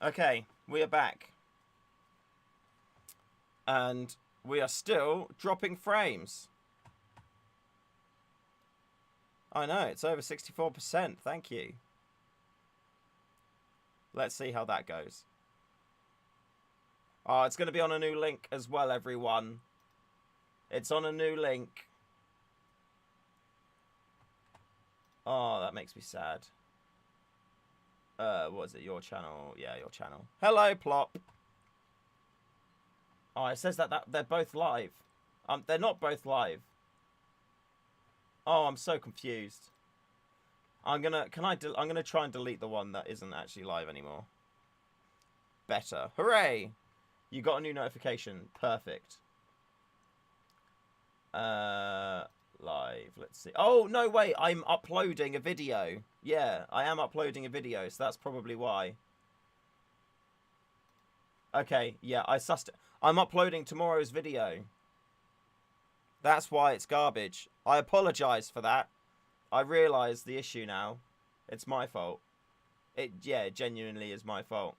Okay, we are back. And we are still dropping frames. I know, it's over 64%. Thank you. Let's see how that goes. Oh, it's going to be on a new link as well, everyone. It's on a new link. Oh, that makes me sad. What is it? Your channel? Yeah, your channel. Hello, Plop. Oh, it says that they're both live. They're not both live. Oh, I'm so confused. I'm gonna try and delete the one that isn't actually live anymore. Better. Hooray! You got a new notification. Perfect. Live. Let's see. Oh, no, wait. I'm uploading a video. Yeah, I am uploading a video, so that's probably why. Okay, yeah, I sussed it. I'm uploading tomorrow's video. That's why it's garbage. I apologize for that. I realise the issue now. It's my fault. It genuinely is my fault.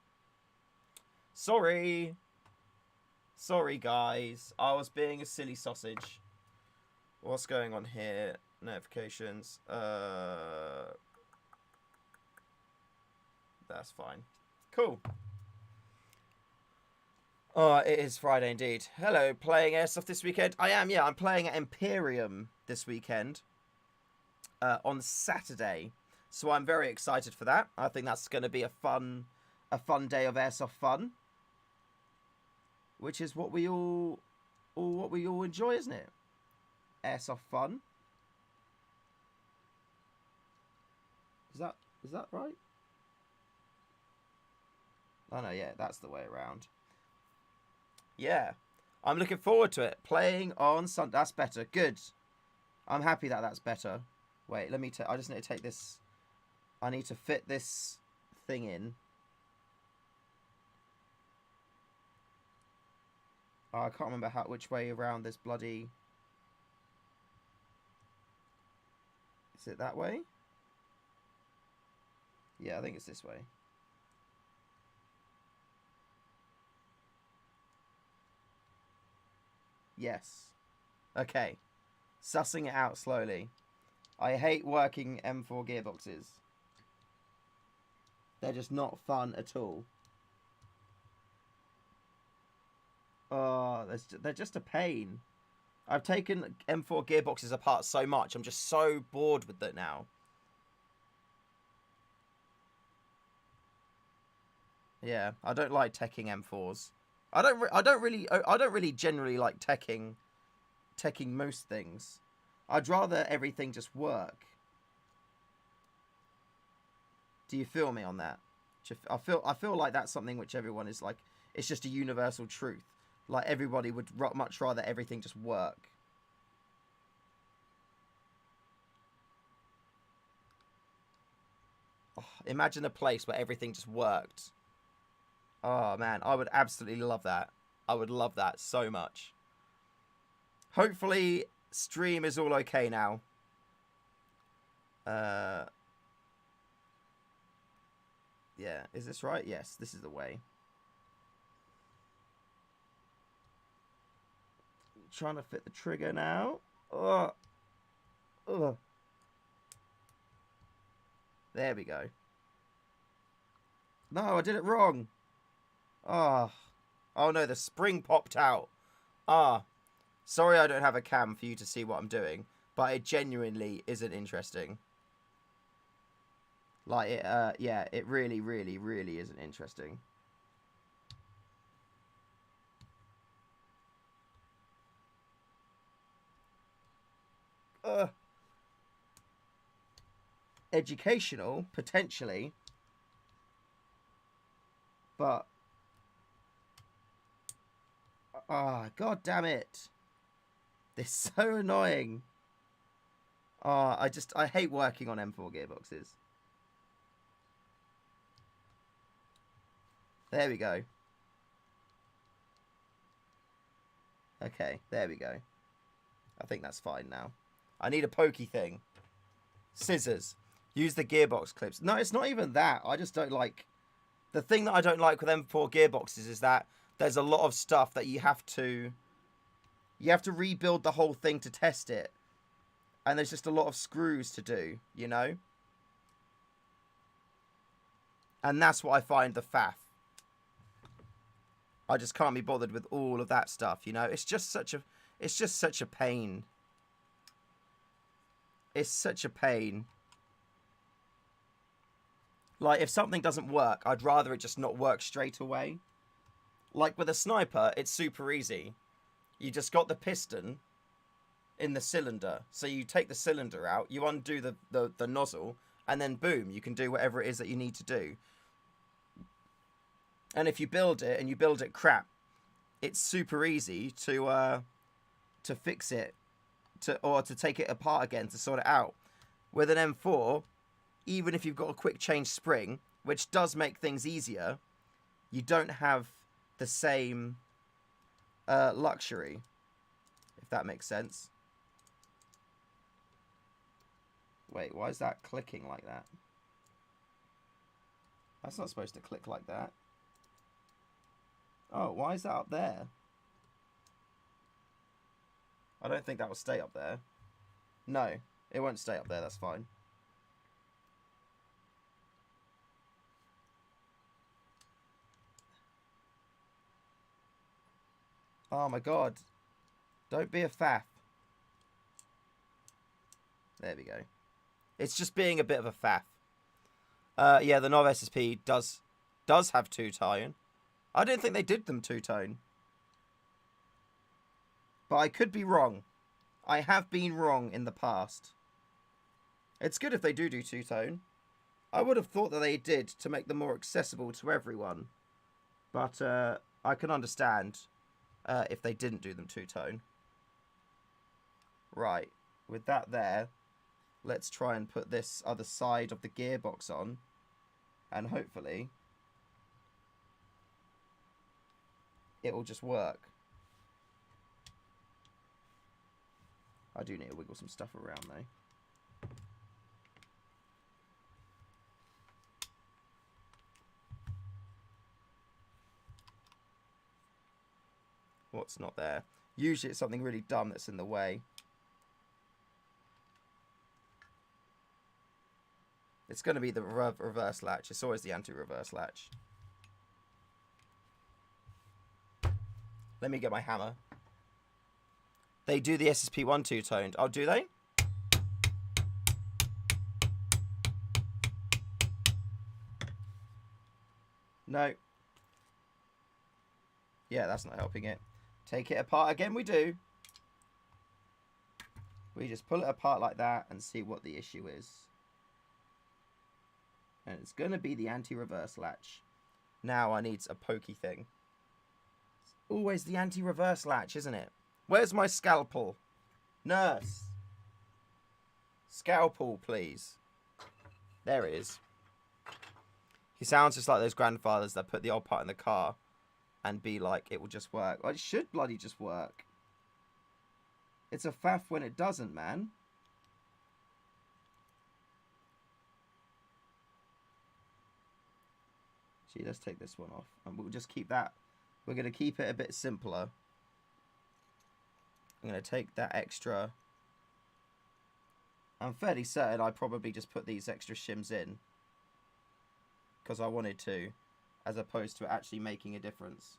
Sorry. Sorry, guys. I was being a silly sausage. What's going on here? Notifications. That's fine. Cool. Oh, it is Friday indeed. Hello, playing Airsoft this weekend? I am, yeah. I'm playing at Imperium this weekend. On Saturday. So I'm very excited for that. I think that's going to be a fun day of Airsoft fun. Which is what we all enjoy, isn't it? Airsoft fun. Is that right? Oh no, yeah, that's the way around. Yeah. I'm looking forward to it. Playing on Sunday. That's better. Good. I'm happy that that's better. Wait, let me I just need to take this. I need to fit this thing in. Oh, I can't remember which way around this bloody... Is it that way? Yeah, I think it's this way. Yes. Okay. Sussing it out slowly. I hate working M4 gearboxes. They're just not fun at all. Oh, they're just a pain. I've taken M4 gearboxes apart so much. I'm just so bored with it now. Yeah, I don't like teching M4s. I don't really generally like teching most things. I'd rather everything just work. Do you feel me on that? I feel like that's something which everyone is like. It's just a universal truth. Like everybody would much rather everything just work. Oh, imagine a place where everything just worked. Oh man, I would absolutely love that. I would love that so much. Hopefully, stream is all okay now. Yeah, is this right? Yes, this is the way. Trying to fit the trigger now. Oh. Ugh. There we go. No, I did it wrong. Oh. Oh no, the spring popped out. Ah. Sorry I don't have a cam for you to see what I'm doing, but it genuinely isn't interesting. Like, yeah, it really, really, really isn't interesting. Educational, potentially. But... Ah, god damn it. They're so annoying. I hate working on M4 gearboxes. There we go. Okay, there we go. I think that's fine now. I need a pokey thing. Scissors. Use the gearbox clips. No, it's not even that. I just don't like The thing that I don't like with M4 gearboxes is that there's a lot of stuff that you have to rebuild the whole thing to test it. And there's just a lot of screws to do, you know? And that's what I find the faff. I just can't be bothered with all of that stuff, you know? It's just such a pain. It's such a pain. Like, if something doesn't work, I'd rather it just not work straight away. Like with a sniper, it's super easy. You just got the piston in the cylinder. So you take the cylinder out, you undo the nozzle, and then boom, you can do whatever it is that you need to do. And if you build it, and you build it crap, it's super easy to fix it, or to take it apart again to sort it out. With an M4... even if you've got a quick change spring, which does make things easier, you don't have the same luxury, if that makes sense. Wait, why is that clicking like that? That's not supposed to click like that. Oh, why is that up there? I don't think that will stay up there. No, it won't stay up there, that's fine. Oh my god. Don't be a faff. There we go. It's just being a bit of a faff. Yeah, the Nov SSP does have two-tone. I didn't think they did them two-tone. But I could be wrong. I have been wrong in the past. It's good if they do two-tone. I would have thought that they did to make them more accessible to everyone. But I can understand... if they didn't do them two-tone. Right. With that there, let's try and put this other side of the gearbox on. And hopefully, it will just work. I do need to wiggle some stuff around though. What's not there? Usually it's something really dumb that's in the way. It's going to be the reverse latch. It's always the anti-reverse latch. Let me get my hammer. They do the SSP1 two-toned. Oh, do they? No. Yeah, that's not helping it. Take it apart again, we do. We just pull it apart like that and see what the issue is. And it's going to be the anti-reverse latch. Now I need a pokey thing. It's always the anti-reverse latch, isn't it? Where's my scalpel? Nurse. Scalpel, please. There it is. He sounds just like those grandfathers that put the old part in the car and be like, it will just work. Well, it should bloody just work. It's a faff when it doesn't, man. Gee, let's take this one off. And we'll just keep that. We're going to keep it a bit simpler. I'm going to take that extra. I'm fairly certain I probably just put these extra shims in. Because I wanted to. As opposed to actually making a difference.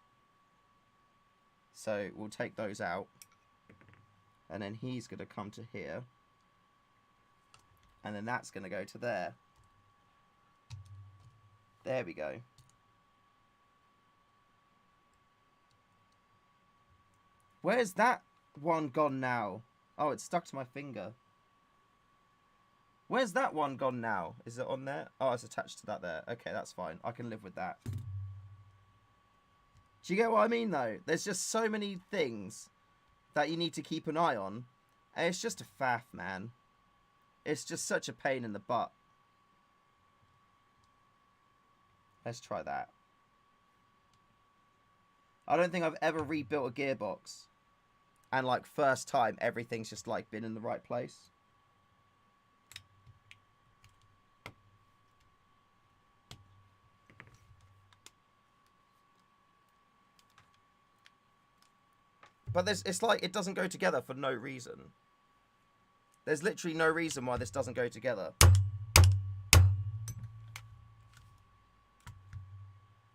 So we'll take those out. And then he's going to come to here. And then that's going to go to there. There we go. Where's that one gone now? Oh, it's stuck to my finger. Where's that one gone now? Is it on there? Oh, it's attached to that there. Okay, that's fine. I can live with that. Do you get what I mean, though? There's just so many things that you need to keep an eye on. And it's just a faff, man. It's just such a pain in the butt. Let's try that. I don't think I've ever rebuilt a gearbox. And, like, first time, everything's just, like, been in the right place. But it's like it doesn't go together for no reason. There's literally no reason why this doesn't go together.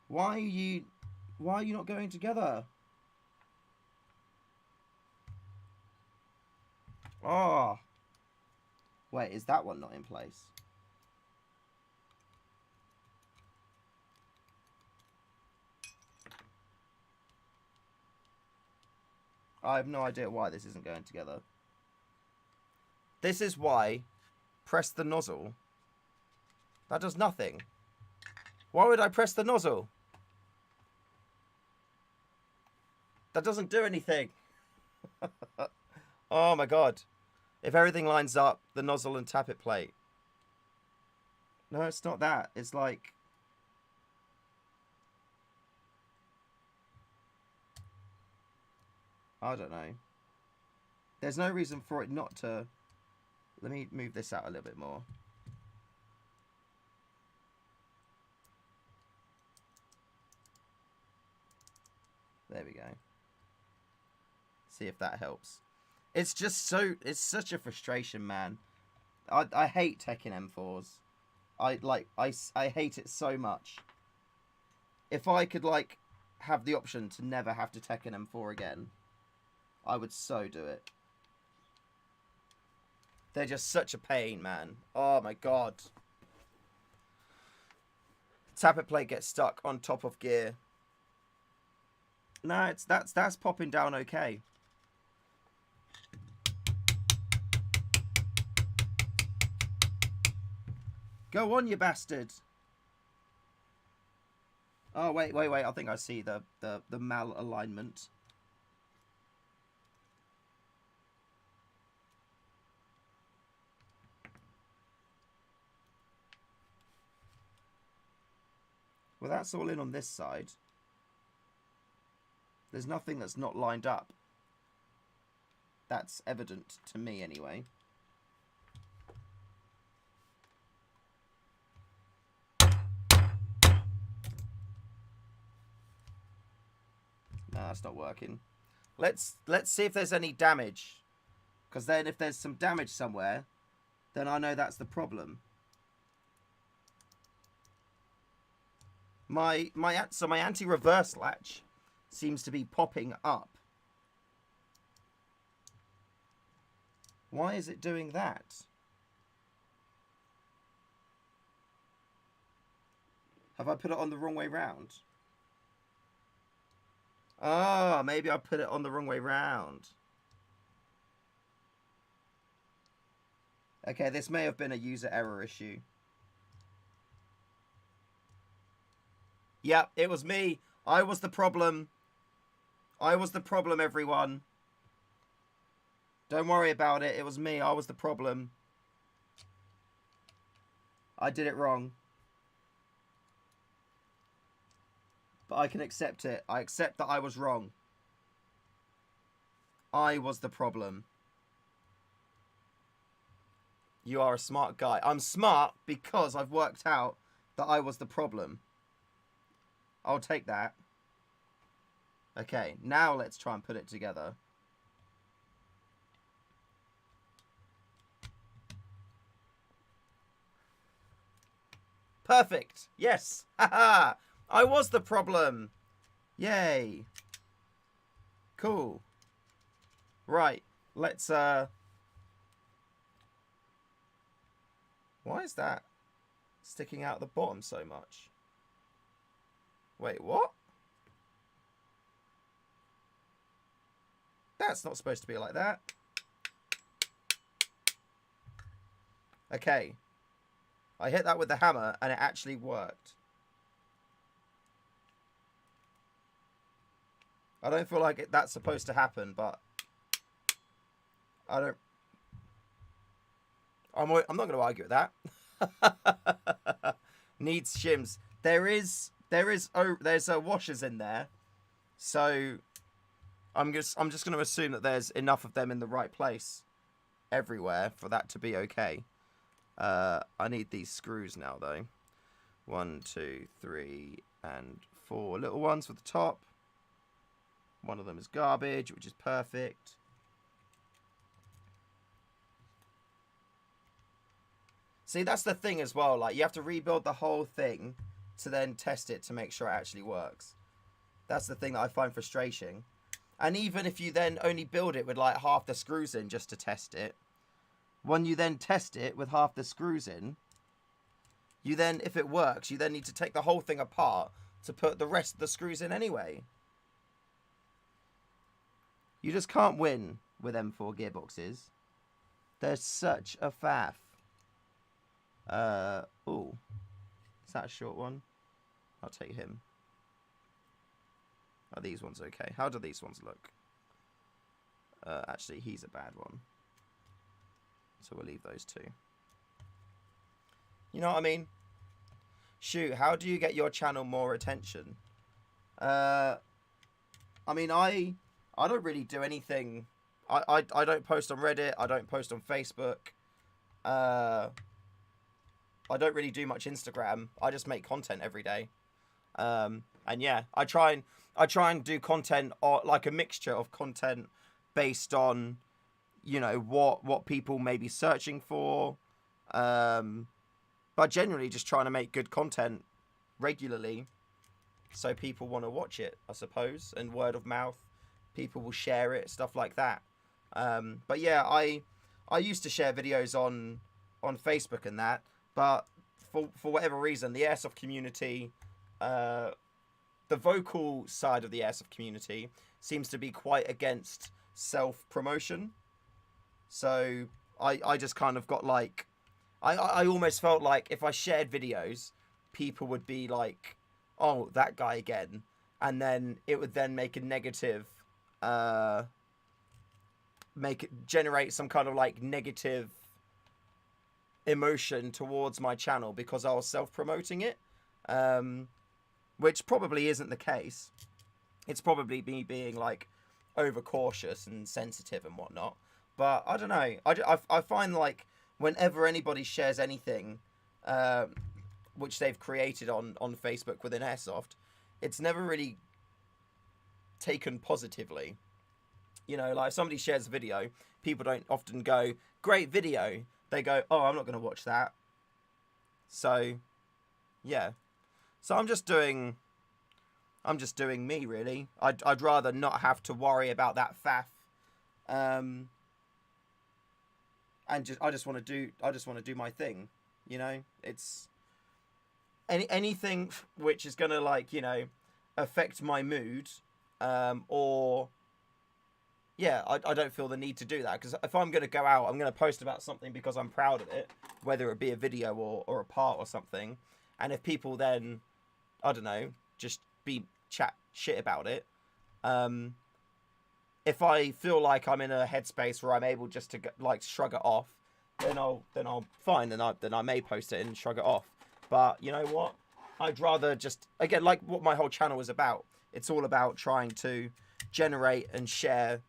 Why are you not going together? Oh. Wait, is that one not in place? I have no idea why this isn't going together. This is why. Press the nozzle. That does nothing. Why would I press the nozzle? That doesn't do anything. Oh my god. If everything lines up, the nozzle and tappet plate. No, it's not that. It's like... I don't know. There's no reason for it not to... Let me move this out a little bit more. There we go. See if that helps. It's just so... It's such a frustration, man. I hate Tekken M4s. I hate it so much. If I could, like, have the option to never have to Tekken M4 again, I would so do it. They're just such a pain, man. Oh my god. Tappet plate gets stuck on top of gear. No, that's popping down okay. Go on, you bastard. Oh, wait. I think I see the malalignment. Well, that's all in on this side. There's nothing that's not lined up. That's evident to me, anyway. No, that's not working. Let's see if there's any damage. Because then if there's some damage somewhere, then I know that's the problem. So my anti-reverse latch seems to be popping up. Why is it doing that? Have I put it on the wrong way round? Oh, maybe I put it on the wrong way round. Okay, this may have been a user error issue. Yep, it was me. I was the problem. I was the problem, everyone. Don't worry about it. It was me. I was the problem. I did it wrong. But I can accept it. I accept that I was wrong. I was the problem. You are a smart guy. I'm smart because I've worked out that I was the problem. I'll take that. Okay, now let's try and put it together. Perfect. Yes. Haha. I was the problem. Yay. Cool. Right. Let's why is that sticking out the bottom so much? Wait, what? That's not supposed to be like that. Okay. I hit that with the hammer and it actually worked. I don't feel like that's supposed to happen, but I don't... I'm not going to argue with that. Needs shims. There's washers in there, so I'm just going to assume that there's enough of them in the right place everywhere for that to be okay. I need these screws now, though. 1, 2, 3, and 4 little ones for the top. One of them is garbage, which is perfect. See, that's the thing as well. Like, you have to rebuild the whole thing to then test it to make sure it actually works. That's the thing that I find frustrating. And even if you then only build it with like half the screws in just to test it, when you then test it with half the screws in, you then, if it works, you then need to take the whole thing apart to put the rest of the screws in anyway. You just can't win with M4 gearboxes. They're such a faff. Oh, is that a short one? I'll take him. Are these ones okay? How do these ones look? Actually, he's a bad one. So we'll leave those two. You know what I mean? Shoot, how do you get your channel more attention? I mean, I don't really do anything. I don't post on Reddit. I don't post on Facebook. I don't really do much Instagram. I just make content every day. And yeah, I try and do content, or like a mixture of content based on, you know, what people may be searching for. But generally just trying to make good content regularly so people want to watch it, I suppose, and word of mouth, people will share it, stuff like that. But yeah, I used to share videos on Facebook and that, but for whatever reason, the Airsoft community, the vocal side of the Airsoft community seems to be quite against self-promotion. So I just kind of got like, I almost felt like if I shared videos, people would be like, oh, that guy again. And then it would then make a negative, generate some kind of like negative emotion towards my channel because I was self-promoting it. Which probably isn't the case. It's probably me being like overcautious and sensitive and whatnot. But I don't know. I find like whenever anybody shares anything which they've created on Facebook within Airsoft, it's never really taken positively. You know, like if somebody shares a video, people don't often go, great video. They go, oh, I'm not going to watch that. So, yeah. So I'm just doing me, really. I'd rather not have to worry about that faff. And I just want to do my thing, you know? It's anything which is going to, like, you know, affect my mood, or yeah, I don't feel the need to do that, because if I'm going to go out, I'm going to post about something because I'm proud of it, whether it be a video or a part or something. And if people then, I don't know, just chat shit about it, if I feel like I'm in a headspace where I'm able just to like shrug it off, then I'll fine. Then I may post it and shrug it off. But you know what? I'd rather just, again, like what my whole channel is about. It's all about trying to generate and share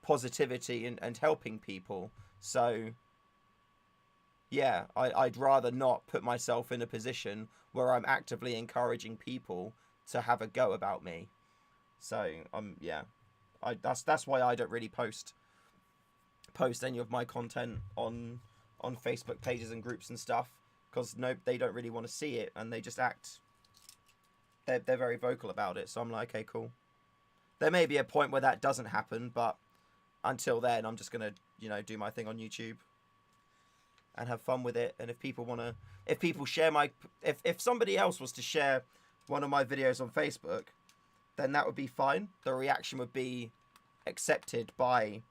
positivity and helping people. So yeah, I'd rather not put myself in a position where I'm actively encouraging people to have a go about me. So yeah, that's why I don't really post any of my content on Facebook pages and groups and stuff, because they don't really want to see it, and they just act. They're very vocal about it. So I'm like, okay, cool. There may be a point where that doesn't happen, but until then, I'm just gonna, you know, do my thing on YouTube and have fun with it. And if people share if somebody else was to share one of my videos on Facebook, then that would be fine. The reaction would be accepted by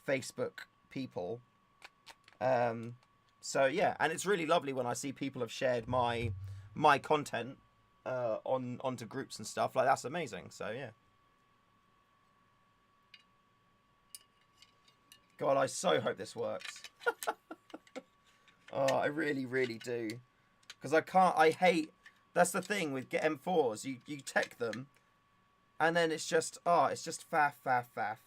Facebook people. So yeah, and it's really lovely when I see people have shared my content onto groups and stuff. Like, that's amazing. So yeah. God, I so hope this works. Oh, I really, really do. Because I hate, that's the thing with M4s. You tech them, and then it's just faff, faff, faff.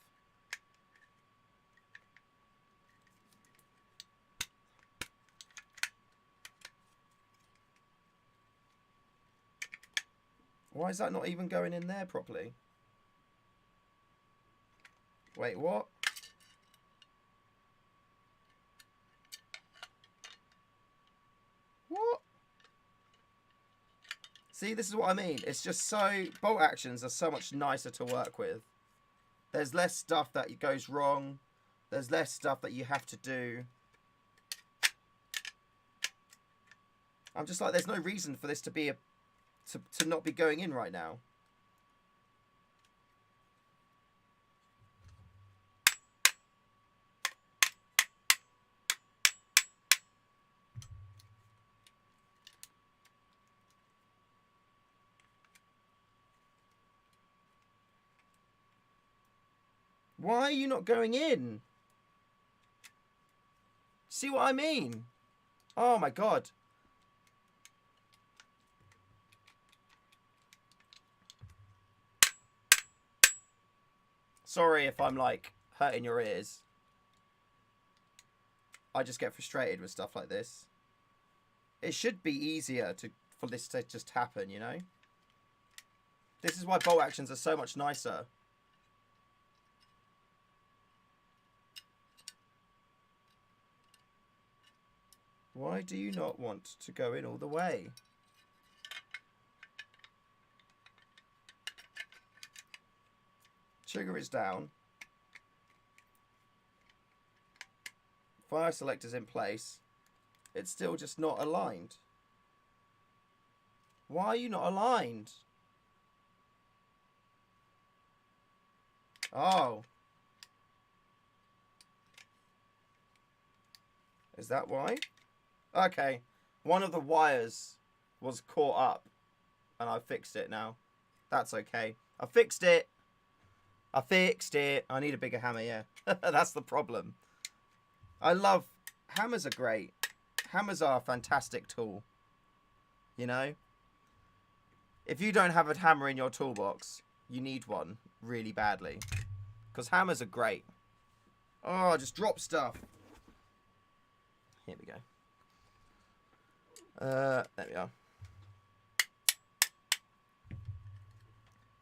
Why is that not even going in there properly? Wait, what? What? See, this is what I mean. It's just so... Bolt actions are so much nicer to work with. There's less stuff that goes wrong. There's less stuff that you have to do. I'm just like, there's no reason for this to be to not be going in right now. Why are you not going in? See what I mean? Oh my god. Sorry if I'm like hurting your ears. I just get frustrated with stuff like this. It should be easier for this to just happen, you know? This is why bolt actions are so much nicer. Why do you not want to go in all the way? Trigger is down. Fire selector's in place. It's still just not aligned. Why are you not aligned? Oh. Is that why? Okay. One of the wires was caught up. And I fixed it now. That's okay. I fixed it. I fixed it. I need a bigger hammer, yeah. That's the problem. I love... Hammers are great. Hammers are a fantastic tool. You know? If you don't have a hammer in your toolbox, you need one really badly. Because hammers are great. Oh, just drop stuff. Here we go. There we are.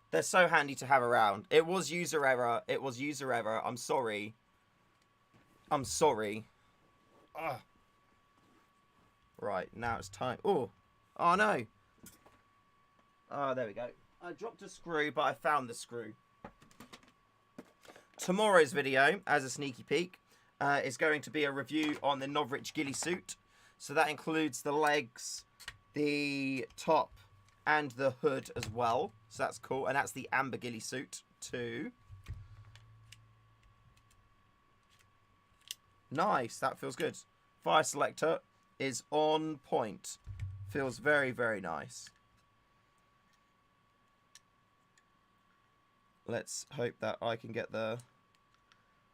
They're so handy to have around. It was user error. It was user error. I'm sorry. I'm sorry. Ugh. Right, now it's time. Oh. Oh, no. Oh, there we go. I dropped a screw, but I found the screw. Tomorrow's video, as a sneaky peek, is going to be a review on the Novrich ghillie suit. So that includes the legs, the top, and the hood as well. So that's cool. And that's the amber ghillie suit too. Nice. That feels good. Fire selector is on point. Feels very, very nice. Let's hope that I can get the...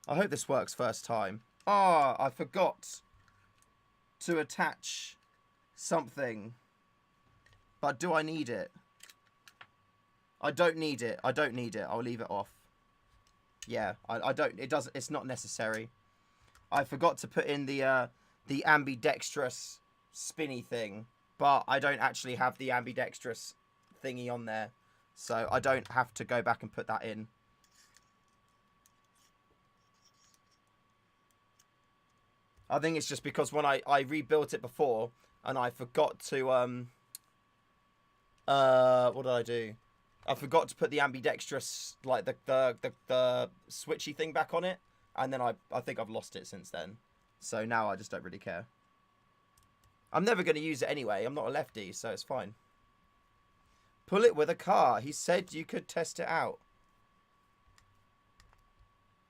I hope this works first time. Ah, I forgot to attach something. But do I need it? I don't need it. I don't need it. I'll leave it off. Yeah, I don't... It doesn't... It's not necessary. I forgot to put in the ambidextrous spinny thing. But I don't actually have the ambidextrous thingy on there. So I don't have to go back and put that in. I think it's just because when I rebuilt it before and I forgot to what did I do? I forgot to put the ambidextrous, like the switchy thing back on it, and then I think I've lost it since then. So now I just don't really care. I'm never going to use it anyway. I'm not a lefty, so it's fine. Pull it with a car. He said you could test it out.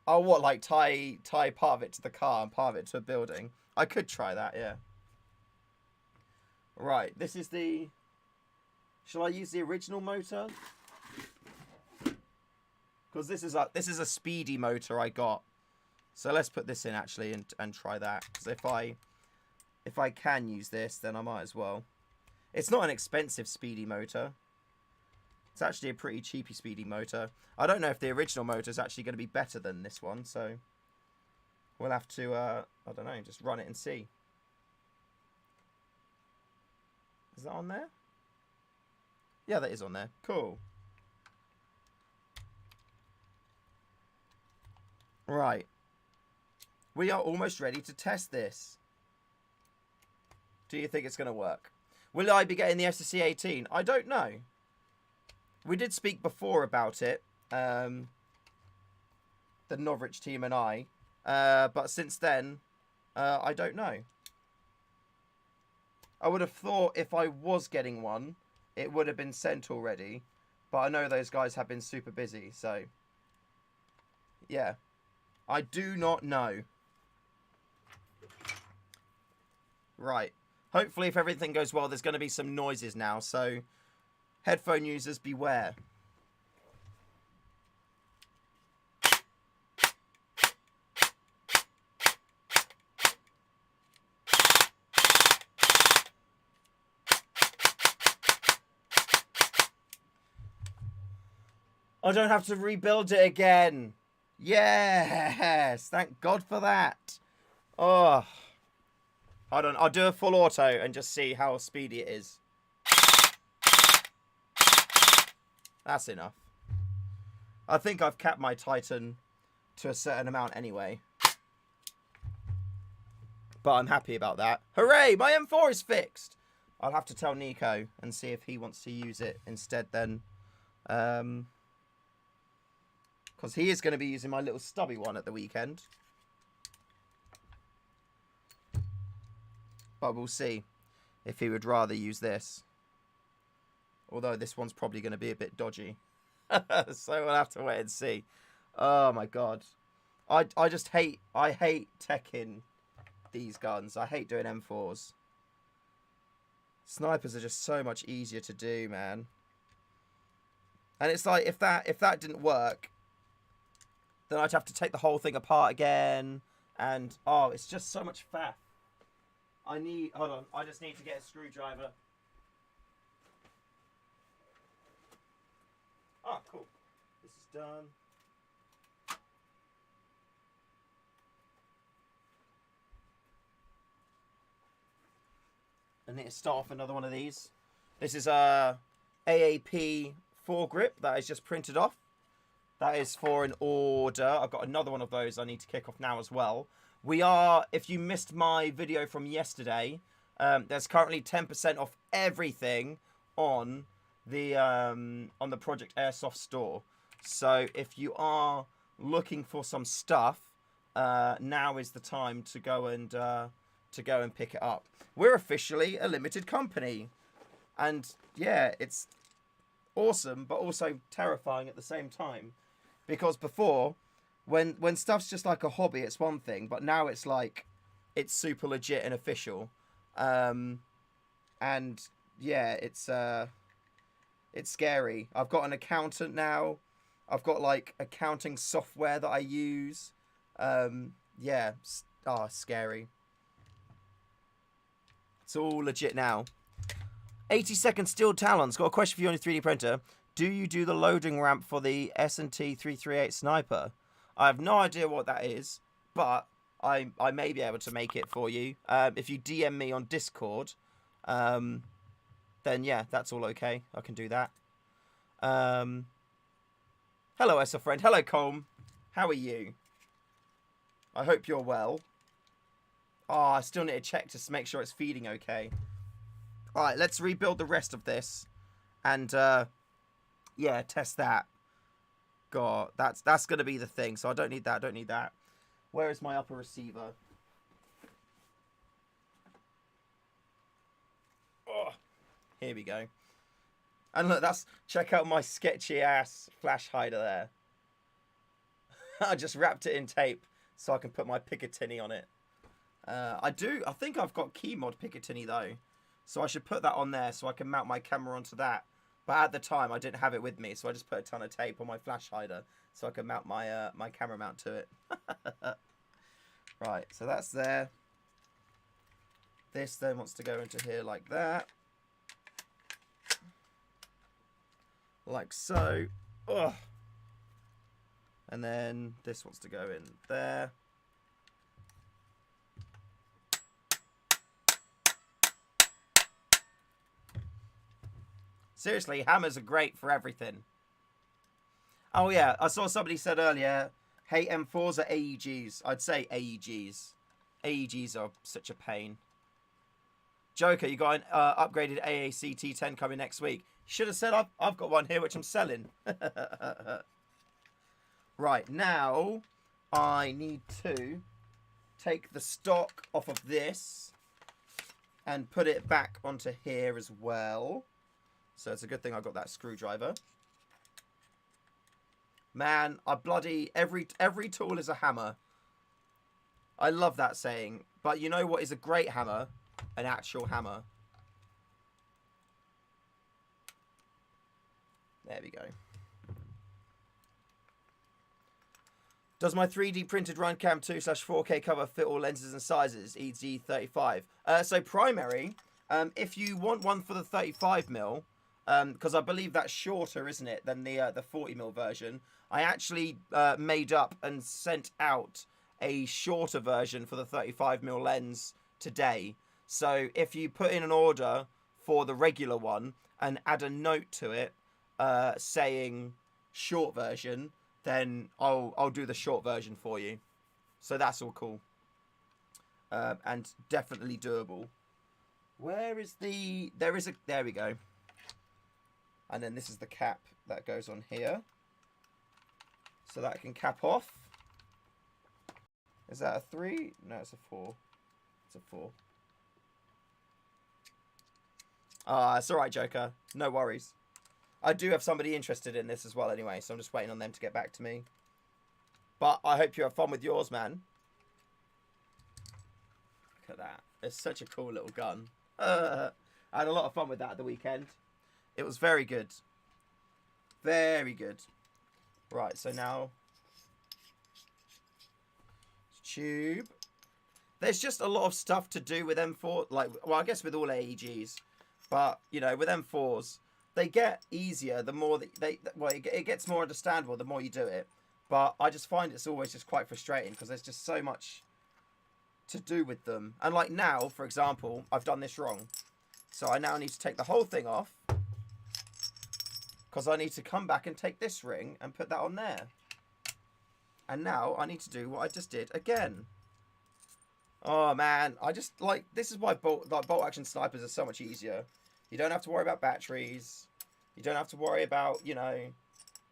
Oh, what, like tie part of it to the car and part of it to a building? I could try that, yeah. Right, this is the... Shall I use the original motor? Because this is a speedy motor I got. So let's put this in actually and try that. Because if I can use this, then I might as well. It's not an expensive speedy motor. It's actually a pretty cheapy speedy motor. I don't know if the original motor is actually going to be better than this one, so we'll have to, I don't know, just run it and see. Is that on there? Yeah, that is on there. Cool. Right. We are almost ready to test this. Do you think it's going to work? Will I be getting the SFSA 18? I don't know. We did speak before about it. The Norwich team and I. But since then, I don't know. I would have thought if I was getting one, it would have been sent already. But I know those guys have been super busy, so... yeah. I do not know. Right. Hopefully, if everything goes well, there's going to be some noises now, so... headphone users, beware. I don't have to rebuild it again. Yes, thank God for that. Oh, hold on, I'll do a full auto and just see how speedy it is. That's enough. I think I've capped my Titan to a certain amount anyway. But I'm happy about that. Hooray, my M4 is fixed. I'll have to tell Nico and see if he wants to use it instead then. Because he is going to be using my little stubby one at the weekend. But we'll see if he would rather use this. Although this one's probably going to be a bit dodgy. So we'll have to wait and see. Oh my God. I just hate, I hate teching these guns. I hate doing M4s. Snipers are just so much easier to do, man. And it's like, if that didn't work, then I'd have to take the whole thing apart again. And, oh, it's just so much faff. Hold on, I just need to get a screwdriver. Oh, cool. This is done. I need to start off another one of these. This is a AAP foregrip that is just printed off. That is for an order. I've got another one of those I need to kick off now as well. We are, if you missed my video from yesterday, there's currently 10% off everything on the Project Airsoft store. So if you are looking for some stuff, now is the time to go and pick it up. We're officially a limited company, and yeah, it's awesome, but also terrifying at the same time. Because before, when stuff's just like a hobby, it's one thing, but now it's like, it's super legit and official. And yeah, it's scary. I've got an accountant now. I've got like accounting software that I use. Yeah, scary. It's all legit now. 80-second steel talons. Got a question for you on your 3D printer. Do you do the loading ramp for the S&T 338 sniper? I have no idea what that is, but I may be able to make it for you. If you DM me on Discord, then yeah, that's all okay. I can do that. Hello, SL friend. Hello, Colm. How are you? I hope you're well. Oh, I still need to check to make sure it's feeding okay. All right, let's rebuild the rest of this, and yeah, test that. God, that's gonna be the thing. So I don't need that. Don't need that. Where is my upper receiver? Oh, here we go. And look, check out my sketchy ass flash hider there. I just wrapped it in tape so I can put my Picatinny on it. I think I've got key mod Picatinny though, so I should put that on there so I can mount my camera onto that. But at the time I didn't have it with me, so I just put a ton of tape on my flash hider so I can mount my my camera mount to it. Right, so that's there. This then wants to go into here like that. Like so. Ugh. And then this wants to go in there. Seriously, hammers are great for everything. Oh yeah, I saw somebody said earlier, Hate M4s or AEGs? I'd say AEGs. AEGs are such a pain. Joker, you got an upgraded AAC T10 coming next week. Should have said I've got one here which I'm selling. Right, now I need to take the stock off of this and put it back onto here as well. So it's a good thing I got that screwdriver. Man, I bloody every tool is a hammer. I love that saying. But you know what is a great hammer? An actual hammer. There we go. Does my 3D printed Runcam 2/4K cover fit all lenses and sizes? EZ35. So primary, if you want one for the 35mm, because I believe that's shorter, isn't it, than the 40mm version. I actually made up and sent out a shorter version for the 35mm lens today. So if you put in an order for the regular one and add a note to it saying short version, then I'll do the short version for you. So that's all cool. And definitely doable. Where is the... There we go. And then this is the cap that goes on here. So that can cap off. Is that a 3? No, it's a 4. It's a 4. Ah, it's alright, Joker. No worries. I do have somebody interested in this as well anyway, so I'm just waiting on them to get back to me. But I hope you have fun with yours, man. Look at that. It's such a cool little gun. I had a lot of fun with that at the weekend. It was very good. Very good. Right, so now... tube. There's just a lot of stuff to do with M4. Like, well, I guess with all AEGs. But, you know, with M4s, they get easier the more that well, it gets more understandable the more you do it. But I just find it's always just quite frustrating because there's just so much to do with them. And like now, for example, I've done this wrong. So I now need to take the whole thing off. Because I need to come back and take this ring and put that on there. And now I need to do what I just did again. Oh man, I just like, this is why bolt action snipers are so much easier. You don't have to worry about batteries. You don't have to worry about, you know,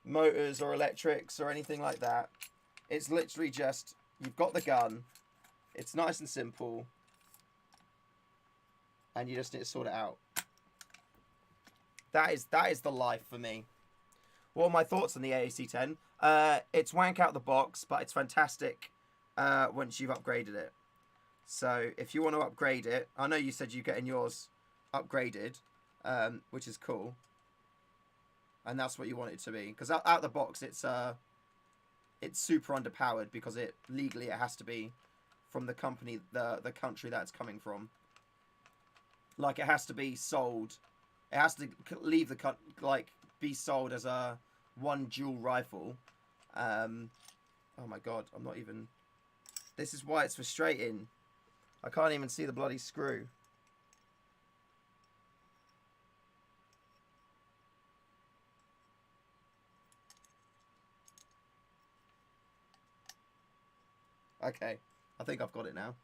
motors or electrics or anything like that. It's literally just, you've got the gun. It's nice and simple. And you just need to sort it out. That is the life for me. What are my thoughts on the AAC-10? It's wank out the box, but it's fantastic once you've upgraded it. So if you want to upgrade it, I know you said you're getting yours upgraded, which is cool. And that's what you want it to be. Because out the box, it's super underpowered because legally it has to be from the company, the country that it's coming from. Like, it has to be sold. It has to leave the like be sold as a one dual rifle. Oh my god, I'm not even. This is why it's frustrating. I can't even see the bloody screw. Okay, I think I've got it now.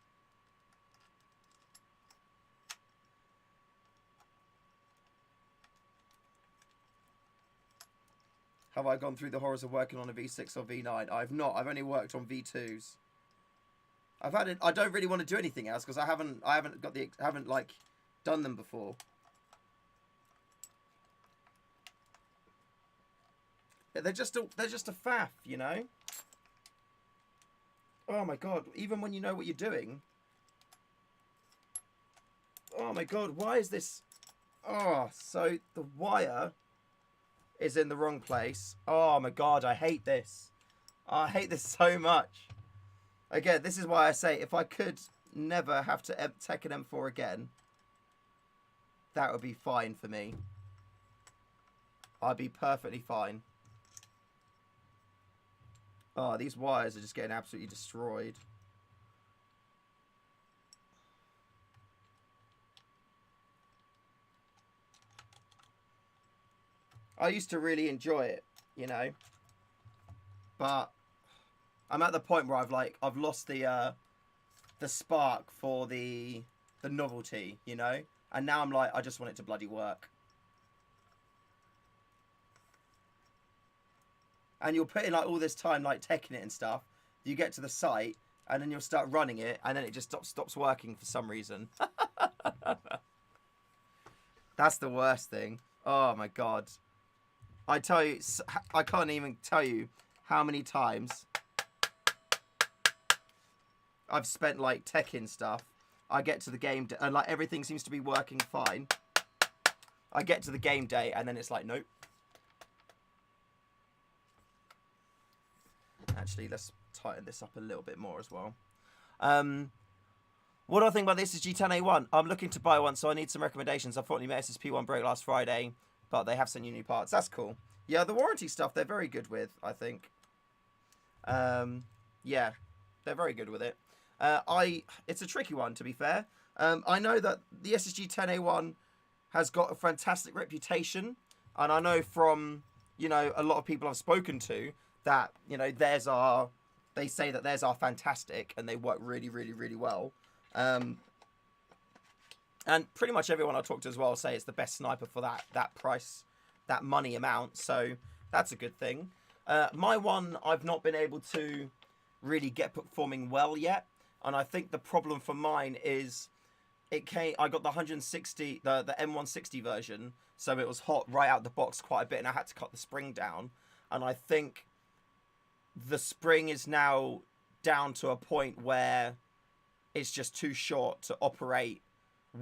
Have I gone through the horrors of working on a V6 or V9? I've not. I've only worked on V2s. I've had it. I don't really want to do anything else because I haven't like done them before. They're just a faff, you know. Oh my god! Even when you know what you're doing. Oh my god! Why is this? Oh, so the wire is in the wrong place. Oh my god! I hate this. I hate this so much. Again, this is why I say if I could never have to take an M4 again, that would be fine for me. I'd be perfectly fine. Oh, these wires are just getting absolutely destroyed. I used to really enjoy it, you know. But I'm at the point where I've lost the spark for the novelty, you know? And now I'm like, I just want it to bloody work. And you'll put in like all this time like teching it and stuff. You get to the site and then you'll start running it and then it just stops working for some reason. That's the worst thing. Oh my god. I tell you, I can't even tell you how many times I've spent like teching stuff. I get to the game day and like everything seems to be working fine. I get to the game day and then it's like, nope. Actually, let's tighten this up a little bit more as well. What do I think about the SSG 10A1? I'm looking to buy one, so I need some recommendations. Unfortunately, my SSP1 broke last Friday, but they have sent you new parts. That's cool. Yeah, the warranty stuff, they're very good with, I think. Yeah, they're very good with it. It's a tricky one, to be fair. I know that the SSG 10A1 has got a fantastic reputation, and I know from, you know, a lot of people I've spoken to that, you know, they say that theirs are fantastic and they work really, really, really well. And pretty much everyone I talk to as well say it's the best sniper for that price, that money amount. So that's a good thing. My one, I've not been able to really get performing well yet. And I think the problem for mine is I got the 160, the M160 version. So it was hot right out the box quite a bit and I had to cut the spring down. And I think the spring is now down to a point where it's just too short to operate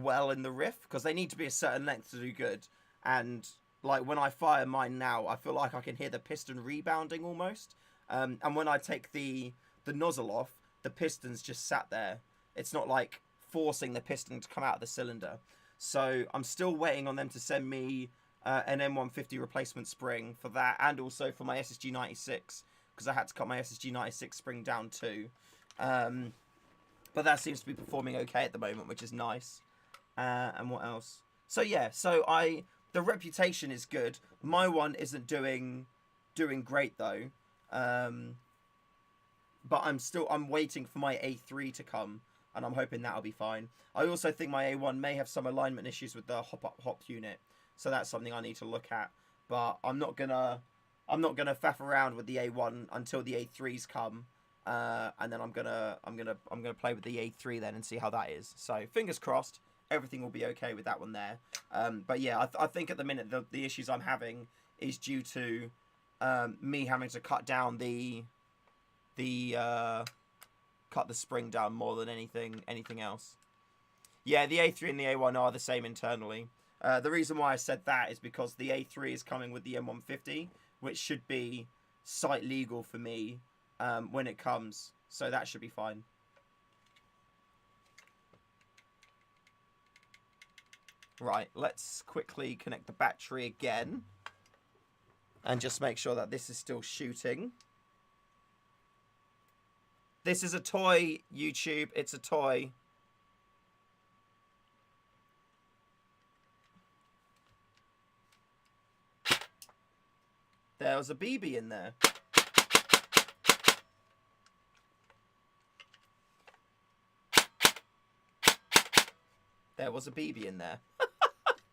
well in the riff because they need to be a certain length to do good. And like when I fire mine now, I feel like I can hear the piston rebounding almost. And when I take the nozzle off, the piston's just sat there. It's not like forcing the piston to come out of the cylinder. So I'm still waiting on them to send me an M150 replacement spring for that and also for my SSG 96. Because I had to cut my SSG 96 spring down too. But that seems to be performing okay at the moment, which is nice. And what else? So yeah, the reputation is good. My one isn't doing great though. But I'm waiting for my A3 to come, and I'm hoping that'll be fine. I also think my A1 may have some alignment issues with the hop unit, so that's something I need to look at. But I'm not gonna faff around with the A1 until the A3s come, and then I'm gonna play with the A3 then and see how that is. So fingers crossed, everything will be okay with that one there. But yeah, I think at the minute the issues I'm having is due to me having to cut down cut the spring down more than anything else. Yeah, the A3 and the A1 are the same internally. The reason why I said that is because the A3 is coming with the M150, which should be site legal for me when it comes. So that should be fine. Right, let's quickly connect the battery again. And just make sure that this is still shooting. This is a toy, YouTube. It's a toy. There was a BB in there. There was a BB in there.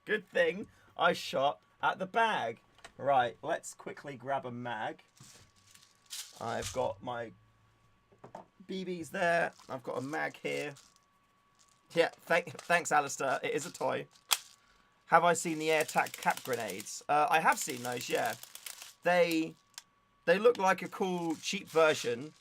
Good thing I shot at the bag. Right, let's quickly grab a mag. I've got my BBs there. I've got a mag here. Yeah, thanks, Alistair. It is a toy. Have I seen the AirTac cap grenades? I have seen those, yeah. They look like a cool, cheap version.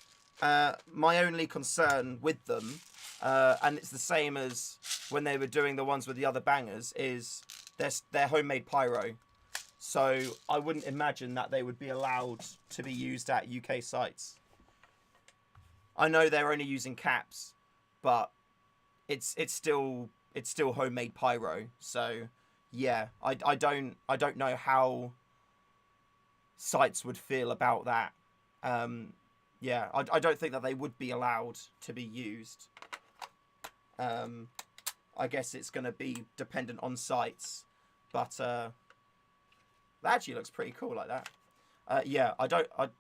My only concern with them, and it's the same as when they were doing the ones with the other bangers, is they're homemade pyro. So I wouldn't imagine that they would be allowed to be used at UK sites. I know they're only using caps, but it's still homemade pyro. So yeah, I don't know how sites would feel about that. Yeah, I don't think that they would be allowed to be used. I guess it's going to be dependent on sites, but that actually looks pretty cool like that. Yeah, I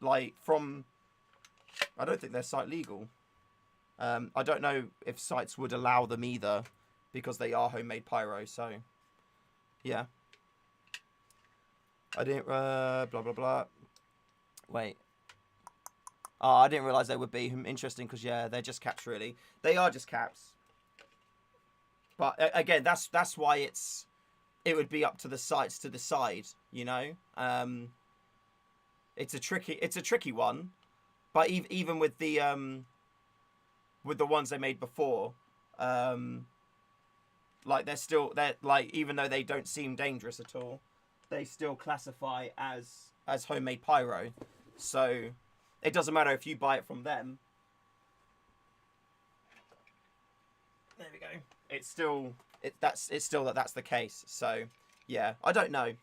like from I don't think they're site legal. I don't know if sites would allow them either, because they are homemade pyro. So, yeah. I didn't. Blah blah blah. Wait. Oh, I didn't realise they would be interesting because yeah, they're just caps really. They are just caps. But again, that's why it would be up to the sites to decide. You know, it's a tricky one. But even with the ones they made before, like they're like, even though they don't seem dangerous at all, they still classify as homemade pyro. So it doesn't matter if you buy it from them. There we go. It's still that's the case. So yeah, I don't know.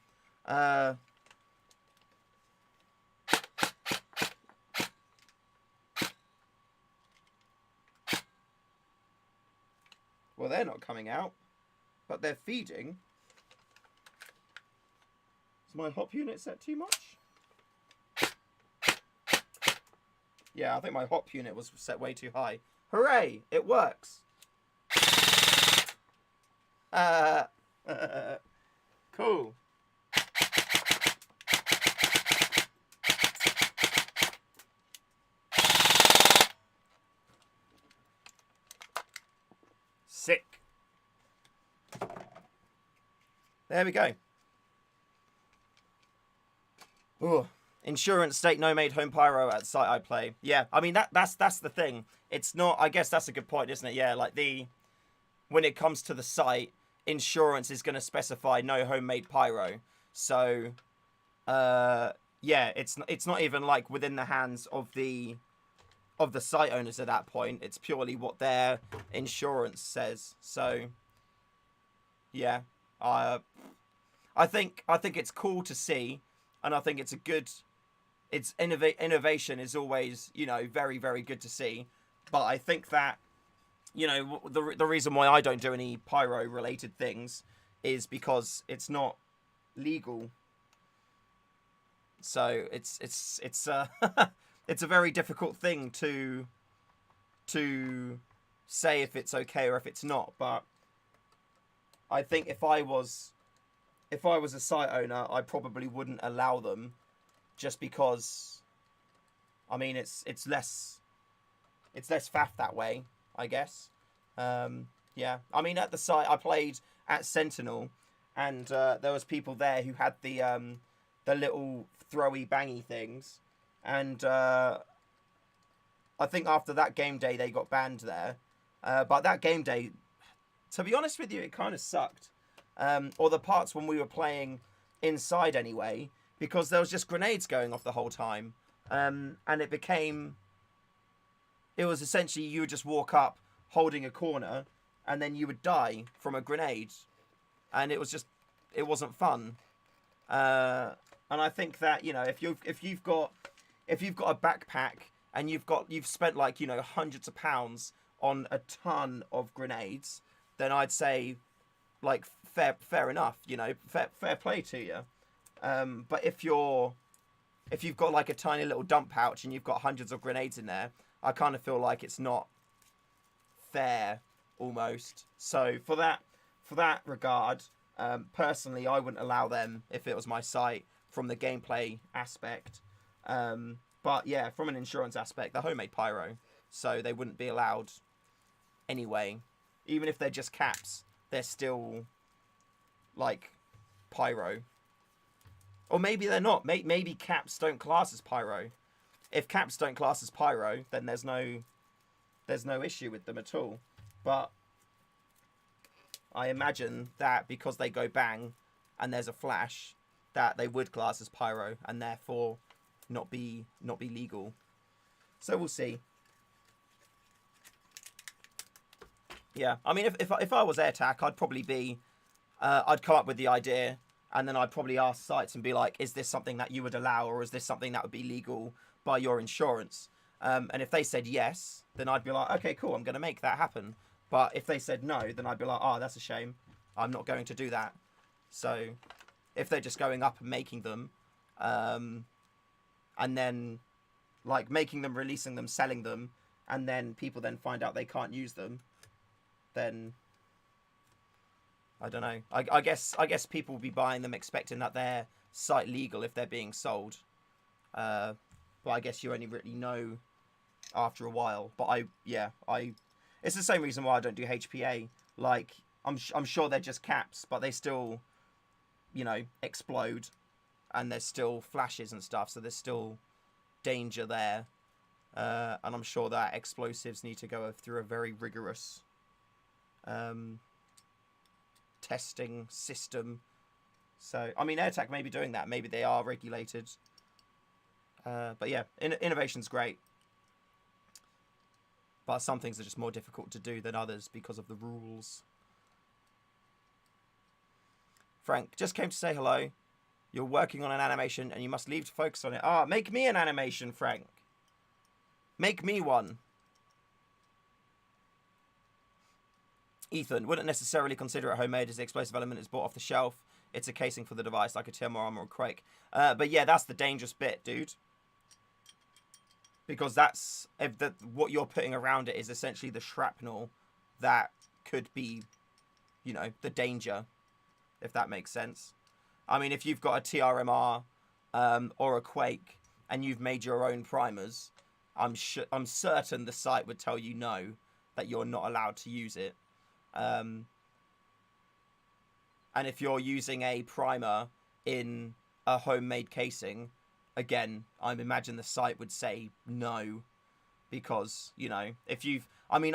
Well, they're not coming out, but they're feeding. Is my hop unit set too much? Yeah, I think my hop unit was set way too high. Hooray! It works. Cool. Sick. There we go. Ooh. Insurance state no made home pyro at site I play. Yeah, I mean that's the thing. It's not. I guess that's a good point, isn't it? Yeah, like when it comes to the site, insurance is going to specify no homemade pyro. So, yeah, it's not even like within the hands of the site owners at that point. It's purely what their insurance says. So, yeah, I think it's cool to see, and I think it's a good. It's innovation is always, you know, very, very good to see. But I think that, you know, the reason why I don't do any pyro related things is because it's not legal. So it's it's a very difficult thing to say if it's okay or if it's not. But I think if I was a site owner, I probably wouldn't allow them. Just because, I mean, it's less faff that way, I guess. Yeah, I mean, at the site I played at Sentinel, and there was people there who had the little throwy bangy things, and I think after that game day they got banned there. But that game day, to be honest with you, it kind of sucked. Or the parts when we were playing inside anyway. Because there was just grenades going off the whole time. And it was essentially you would just walk up holding a corner and then you would die from a grenade. And it wasn't fun. And I think that, you know, if you've got a backpack and you've spent like, you know, hundreds of pounds on a ton of grenades, then I'd say like fair enough, you know, fair play to you. But if you've got like a tiny little dump pouch and you've got hundreds of grenades in there, I kind of feel like it's not fair almost. So for that regard, personally, I wouldn't allow them if it was my site from the gameplay aspect. But yeah, from an insurance aspect, they're homemade pyro, so they wouldn't be allowed anyway. Even if they're just caps, they're still like pyro. Or maybe they're not. Maybe caps don't class as pyro. If caps don't class as pyro, then there's no issue with them at all. But I imagine that because they go bang and there's a flash, that they would class as pyro and therefore not be legal. So we'll see. Yeah, I mean, if I was AirTac, I'd probably be, I'd come up with the idea. And then I'd probably ask sites and be like, is this something that you would allow, or is this something that would be legal by your insurance? And if they said yes, then I'd be like, okay, cool, I'm going to make that happen. But if they said no, then I'd be like, oh, that's a shame. I'm not going to do that. So if they're just going up and making them, and then like making them, releasing them, selling them, and then people then find out they can't use them, then I don't know. I guess people will be buying them expecting that they're site legal if they're being sold. But I guess you only really know after a while. But it's the same reason why I don't do HPA. Like I'm sure they're just caps, but they still, you know, explode, and there's still flashes and stuff. So there's still danger there, and I'm sure that explosives need to go through a very rigorous testing system. So I mean, AirTac may be doing that. Maybe they are regulated. But yeah, innovation's great. But some things are just more difficult to do than others because of the rules. Frank, just came to say hello. You're working on an animation and you must leave to focus on it. Ah, make me an animation, Frank. Make me one. Ethan, wouldn't necessarily consider it homemade as the explosive element is bought off the shelf. It's a casing for the device, like a TMR armor or Quake. But yeah, that's the dangerous bit, dude. Because that's what you're putting around it is essentially the shrapnel that could be, you know, the danger, if that makes sense. I mean, if you've got a TRMR or a Quake and you've made your own primers, I'm certain the site would tell you no, that you're not allowed to use it. And if you're using a primer in a homemade casing, again, I imagine the site would say no, because, you know, if you've... I mean,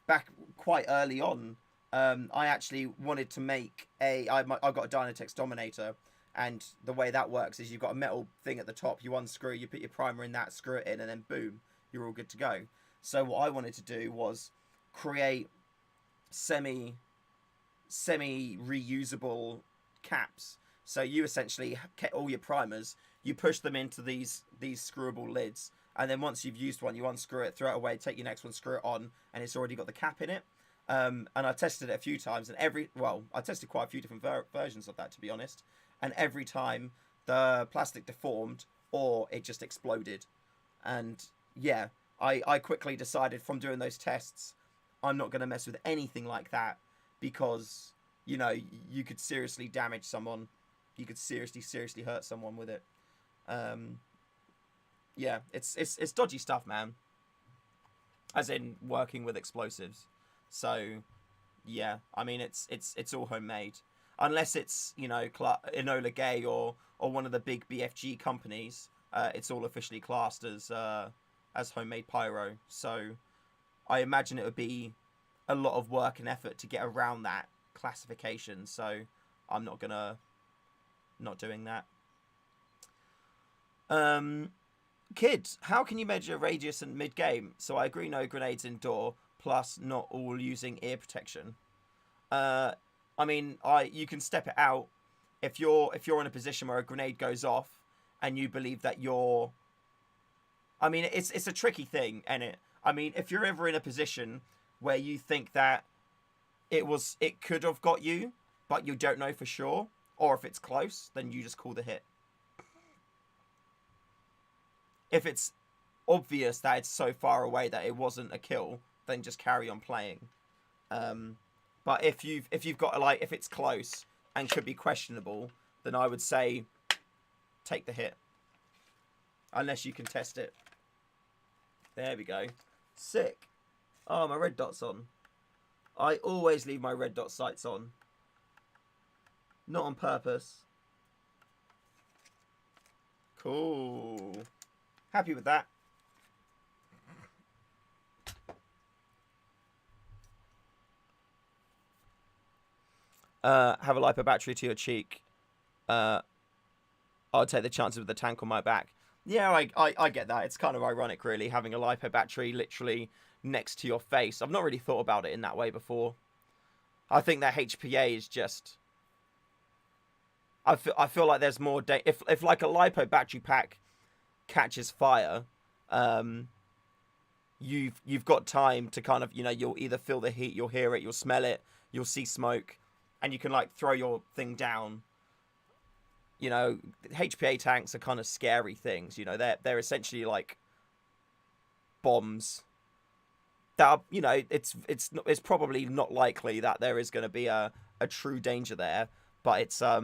back quite early on, I actually wanted to make I've got a Dynatex Dominator, and the way that works is you've got a metal thing at the top, you unscrew, you put your primer in that, screw it in, and then boom, you're all good to go. So what I wanted to do was create semi reusable caps. So you essentially get all your primers, you push them into these screwable lids, and then once you've used one, you unscrew it, throw it away, take your next one, screw it on, and it's already got the cap in it. And I tested it a few times, and I tested quite a few different versions of that, to be honest. And every time the plastic deformed or it just exploded. And yeah, I quickly decided from doing those tests, I'm not going to mess with anything like that, because, you know, you could seriously damage someone. You could seriously hurt someone with it. Yeah, it's dodgy stuff, man. As in working with explosives. So, yeah, I mean, it's all homemade, unless it's, you know, Enola Gay or one of the big BFG companies. It's all officially classed as homemade pyro. So, I imagine it would be a lot of work and effort to get around that classification. So, I'm not doing that. Kids, how can you measure radius and mid game? So I agree, no grenades indoor. Plus, not all using ear protection. I mean, you can step it out if you're in a position where a grenade goes off, and you believe that you're... I mean, it's a tricky thing, isn't it? I mean, if you're ever in a position where you think that it could have got you, but you don't know for sure, or if it's close, then you just call the hit. If it's obvious that it's so far away that it wasn't a kill, then just carry on playing. But if you've got, like, if it's close and could be questionable, then I would say take the hit, unless you can test it. There we go. Sick. Oh, my red dot's on. I always leave my red dot sights on. Not on purpose. Cool. Happy with that. Have a lipo battery to your cheek. I'll take the chances with the tank on my back. Yeah, I get that. It's kind of ironic, really, having a lipo battery literally next to your face. I've not really thought about it in that way before. I think that HPA is just... I feel like there's more... If like a lipo battery pack catches fire, you've got time to kind of, you know, you'll either feel the heat, you'll hear it, you'll smell it, you'll see smoke, and you can, like, throw your thing down. You know, HPA tanks are kind of scary things. You know, they're essentially like bombs. That are, you know, it's probably not likely that there is going to be a true danger there, but it's I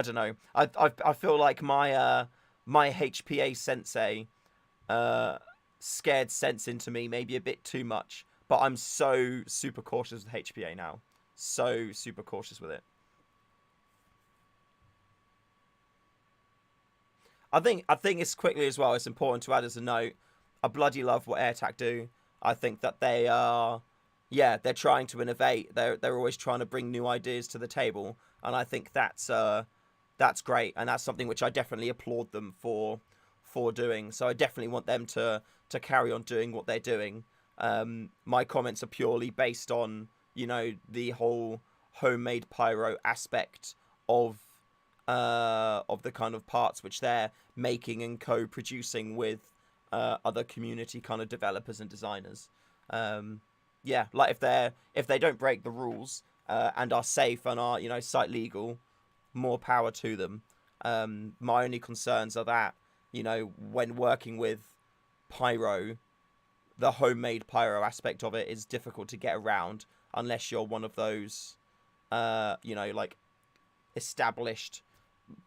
don't know. I feel like my my HPA sensei scared sense into me maybe a bit too much, but I'm so super cautious with HPA now. So super cautious with it. I think it's quickly as well. It's important to add as a note. I bloody love what AirTac do. I think that they are, yeah, they're trying to innovate. They're always trying to bring new ideas to the table, and I think that's great, and that's something which I definitely applaud them for doing. So I definitely want them to carry on doing what they're doing. My comments are purely based on, you know, the whole homemade pyro aspect of the kind of parts which they're making and co-producing with other community kind of developers and designers. Yeah, like if they don't break the rules and are safe and are, you know, site legal, more power to them. My only concerns are that, you know, when working with Pyro, the homemade Pyro aspect of it is difficult to get around unless you're one of those, you know, like established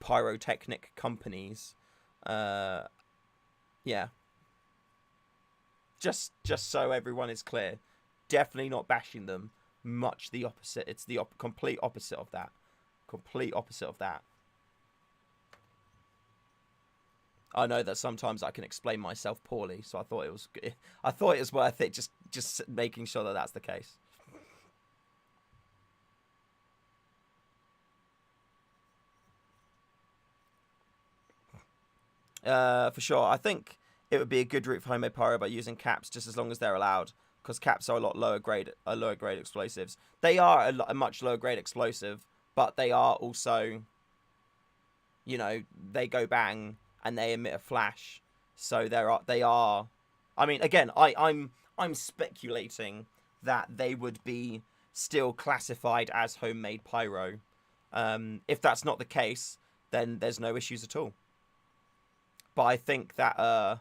pyrotechnic companies. Yeah. Just so everyone is clear, definitely not bashing them. Much the opposite. It's the complete opposite of that. Complete opposite of that. I know that sometimes I can explain myself poorly, so I thought it was worth it. Just making sure that that's the case. For sure. I think it would be a good route for homemade pyro by using caps, just as long as they're allowed, because caps are a lot lower grade explosives. They are a much lower grade explosive, but they are also, you know, they go bang and they emit a flash. So they are. I mean, again, I'm speculating that they would be still classified as homemade pyro. If that's not the case, then there's no issues at all. But I think that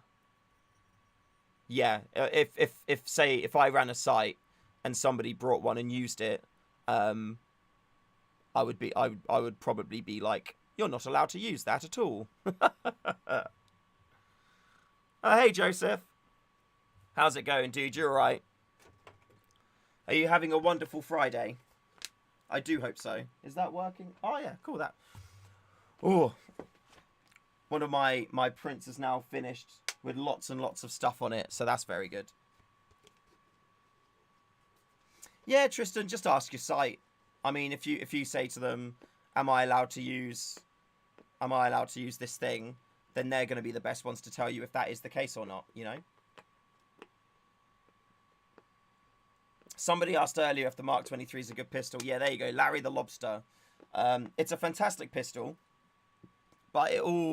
yeah, if I ran a site and somebody brought one and used it, I would probably be like, you're not allowed to use that at all. Hey Joseph, how's it going, dude? You all right? Are you having a wonderful Friday? I do hope so. Is that working? Oh yeah, cool. That. Oh, one of my prints is now finished with lots and lots of stuff on it, so that's very good. Yeah, Tristan, just ask your site. I mean, if you say to them, am I allowed to use this thing, then they're going to be the best ones to tell you if that is the case or not, you know? Somebody asked earlier if the Mark 23 is a good pistol. Yeah, there you go. Larry the Lobster. It's a fantastic pistol, but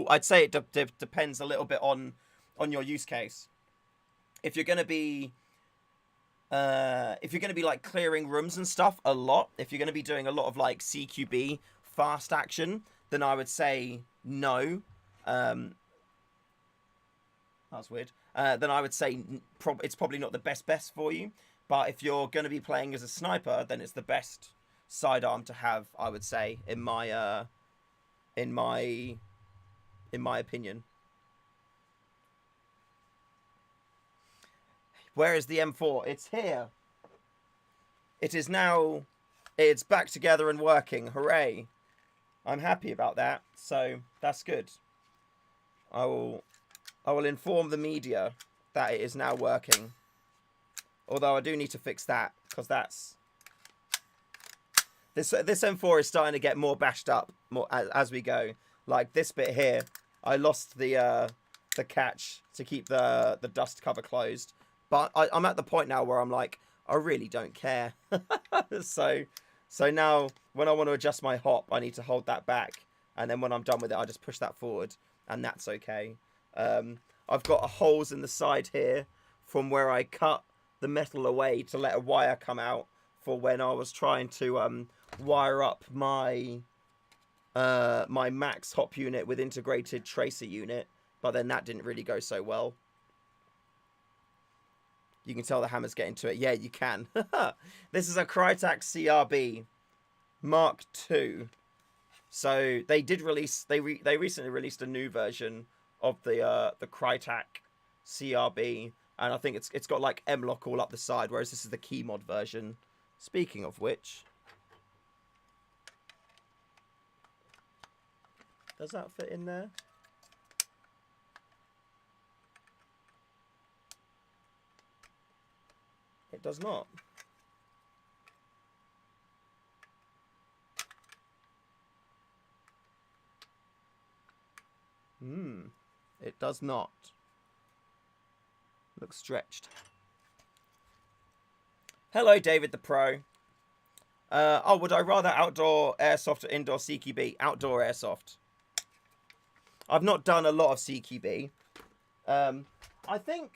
I'd say it depends a little bit on your use case. If you're going to be like clearing rooms and stuff a lot, if you're going to be doing a lot of like CQB fast action, then I would say no. That's weird. Then I would say it's probably not the best for you. But if you're going to be playing as a sniper, then it's the best sidearm to have, I would say, in my opinion. Where is the M4? It's here. It is now. It's back together and working. Hooray! I'm happy about that. So that's good. I will inform the media that it is now working. Although I do need to fix that, because that's... This M4 is starting to get more bashed up more as we go. Like this bit here, I lost the catch to keep the dust cover closed. But I'm at the point now where I'm like, I really don't care. So now, when I want to adjust my hop, I need to hold that back. And then when I'm done with it, I just push that forward. And that's okay. I've got holes in the side here from where I cut the metal away to let a wire come out for when I was trying to wire up my my max hop unit with integrated tracer unit, but then that didn't really go so well. You can tell the hammer's getting to it. Yeah, you can. This is a Crytek CRB Mark II. So they did release. They recently released a new version of the Crytek CRB, and I think it's got like M-lock all up the side, whereas this is the key mod version. Speaking of which, does that fit in there? It does not. It does not. Looks stretched. Hello, David the Pro. Oh, would I rather outdoor airsoft or indoor CQB? Outdoor airsoft. I've not done a lot of CQB. I think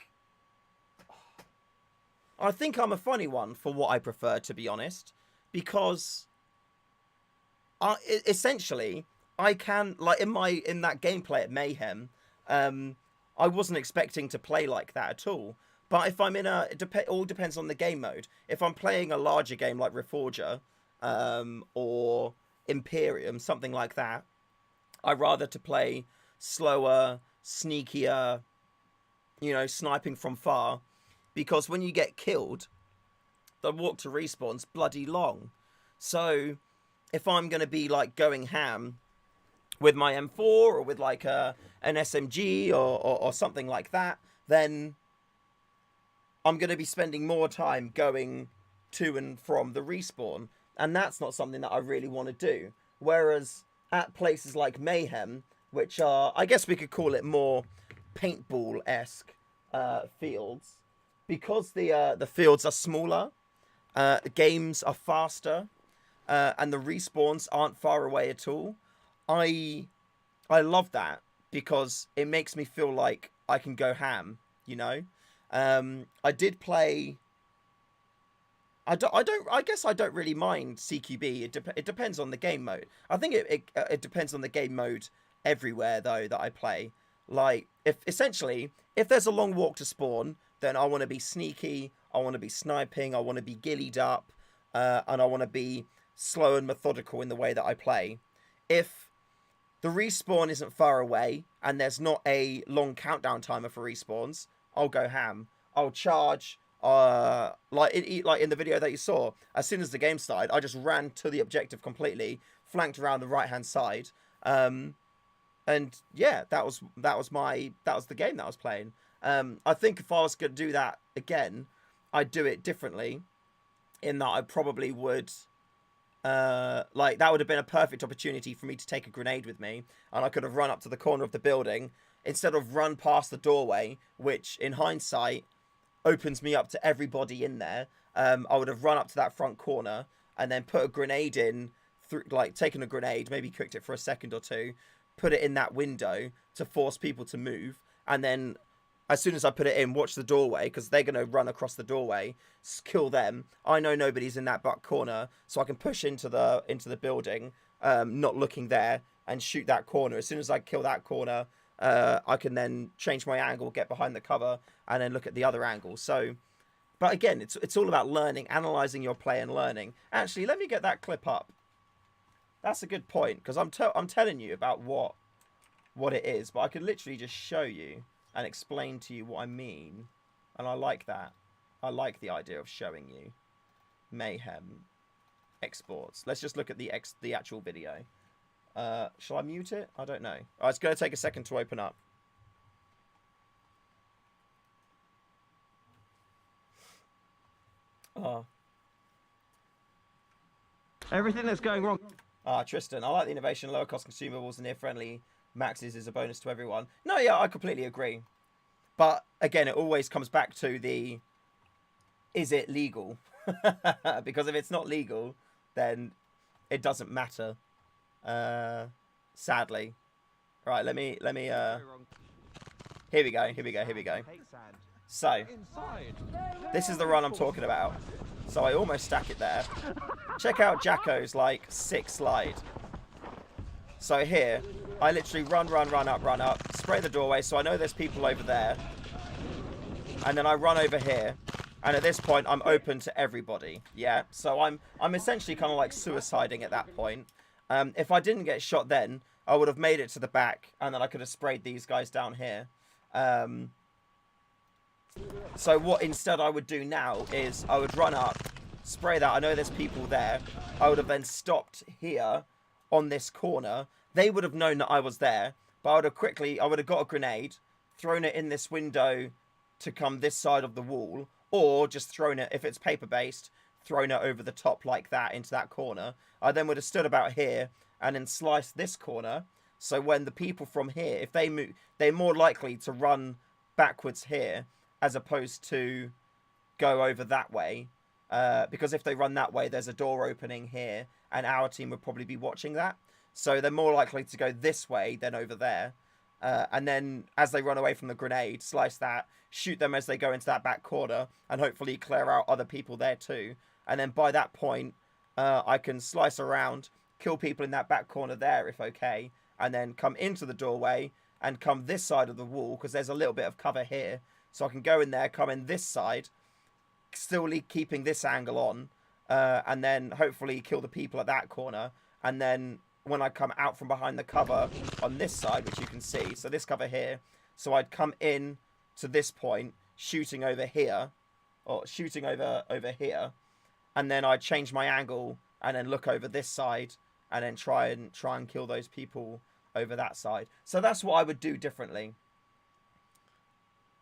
I'm a funny one for what I prefer, to be honest, because essentially I can, like, in that gameplay at Mayhem, I wasn't expecting to play like that at all. But if I'm in it all depends on the game mode. If I'm playing a larger game like Reforger, or Imperium, something like that, I'd rather to play slower, sneakier, you know, sniping from far, because when you get killed, the walk to respawn's bloody long. So if I'm going to be like going ham with my M4 or with like an SMG or something like that, then I'm going to be spending more time going to and from the respawn, and that's not something that I really want to do. Whereas at places like Mayhem, which are, I guess we could call it more paintball-esque fields, because the fields are smaller, the games are faster, and the respawns aren't far away at all. I love that, because it makes me feel like I can go ham, you know. I did play. I guess I don't really mind CQB. It depends on the game mode. I think it depends on the game mode everywhere though that I play. Like if there's a long walk to spawn, then I want to be sneaky. I want to be sniping. I want to be gillied up, and I want to be slow and methodical in the way that I play. If the respawn isn't far away and there's not a long countdown timer for respawns, I'll go ham. I'll charge. Like in the video that you saw, as soon as the game started, I just ran to the objective completely, flanked around the right hand side, and yeah, that was the game that I was playing. I think if I was going to do that again, I'd do it differently, in that I probably would. Like that would have been a perfect opportunity for me to take a grenade with me, and I could have run up to the corner of the building instead of run past the doorway, which in hindsight opens me up to everybody in there. I would have run up to that front corner and then put a grenade in, like taken a grenade, maybe cooked it for a second or two, put it in that window to force people to move, and then as soon as I put it in, watch the doorway, because they're going to run across the doorway, kill them. I know nobody's in that back corner, so I can push into the building, not looking there, and shoot that corner. As soon as I kill that corner, I can then change my angle, get behind the cover, and then look at the other angle. So, but again, it's all about learning, analyzing your play and learning. Actually, let me get that clip up. That's a good point, because I'm telling you about what it is, but I could literally just show you and explain to you what I mean, and I like that. I like the idea of showing you. Mayhem exports. Let's just look at the actual video. Shall I mute it? I don't know. Oh, it's going to take a second to open up. Oh. Everything that's going wrong. Tristan, I like the innovation. Lower cost consumables and near-friendly maxes is a bonus to everyone. No, yeah, I completely agree. But, again, it always comes back to the... Is it legal? Because if it's not legal, then it doesn't matter. Sadly. Right, let me here we go. So this is the run I'm talking about. So I almost stack it there. Check out Jacko's like 6 slide. So here I literally run up, spray the doorway, so I know there's people over there, and then I run over here And at this point, I'm open to everybody. Yeah, so I'm essentially kind of like suiciding at that point. If I didn't get shot then, I would have made it to the back, and then I could have sprayed these guys down here. So what instead I would do now is I would run up, spray that. I know there's people there. I would have then stopped here on this corner. They would have known that I was there, but I would have got a grenade, thrown it in this window to come this side of the wall, or just thrown it, if it's paper based, thrown it over the top like that into that corner. I then would have stood about here and then sliced this corner. So when the people from here, if they move, they're more likely to run backwards here as opposed to go over that way. Because if they run that way, there's a door opening here, and our team would probably be watching that. So they're more likely to go this way than over there. And then as they run away from the grenade, slice that, shoot them as they go into that back corner, and hopefully clear out other people there too. And then by that point, I can slice around, kill people in that back corner there if okay, and then come into the doorway and come this side of the wall, because there's a little bit of cover here. So I can go in there, come in this side, still keeping this angle on, and then hopefully kill the people at that corner. And then when I come out from behind the cover on this side, which you can see, so this cover here, so I'd come in to this point, shooting over here, or shooting over here, and then I'd change my angle and then look over this side and then try and kill those people over that side. So that's what I would do differently.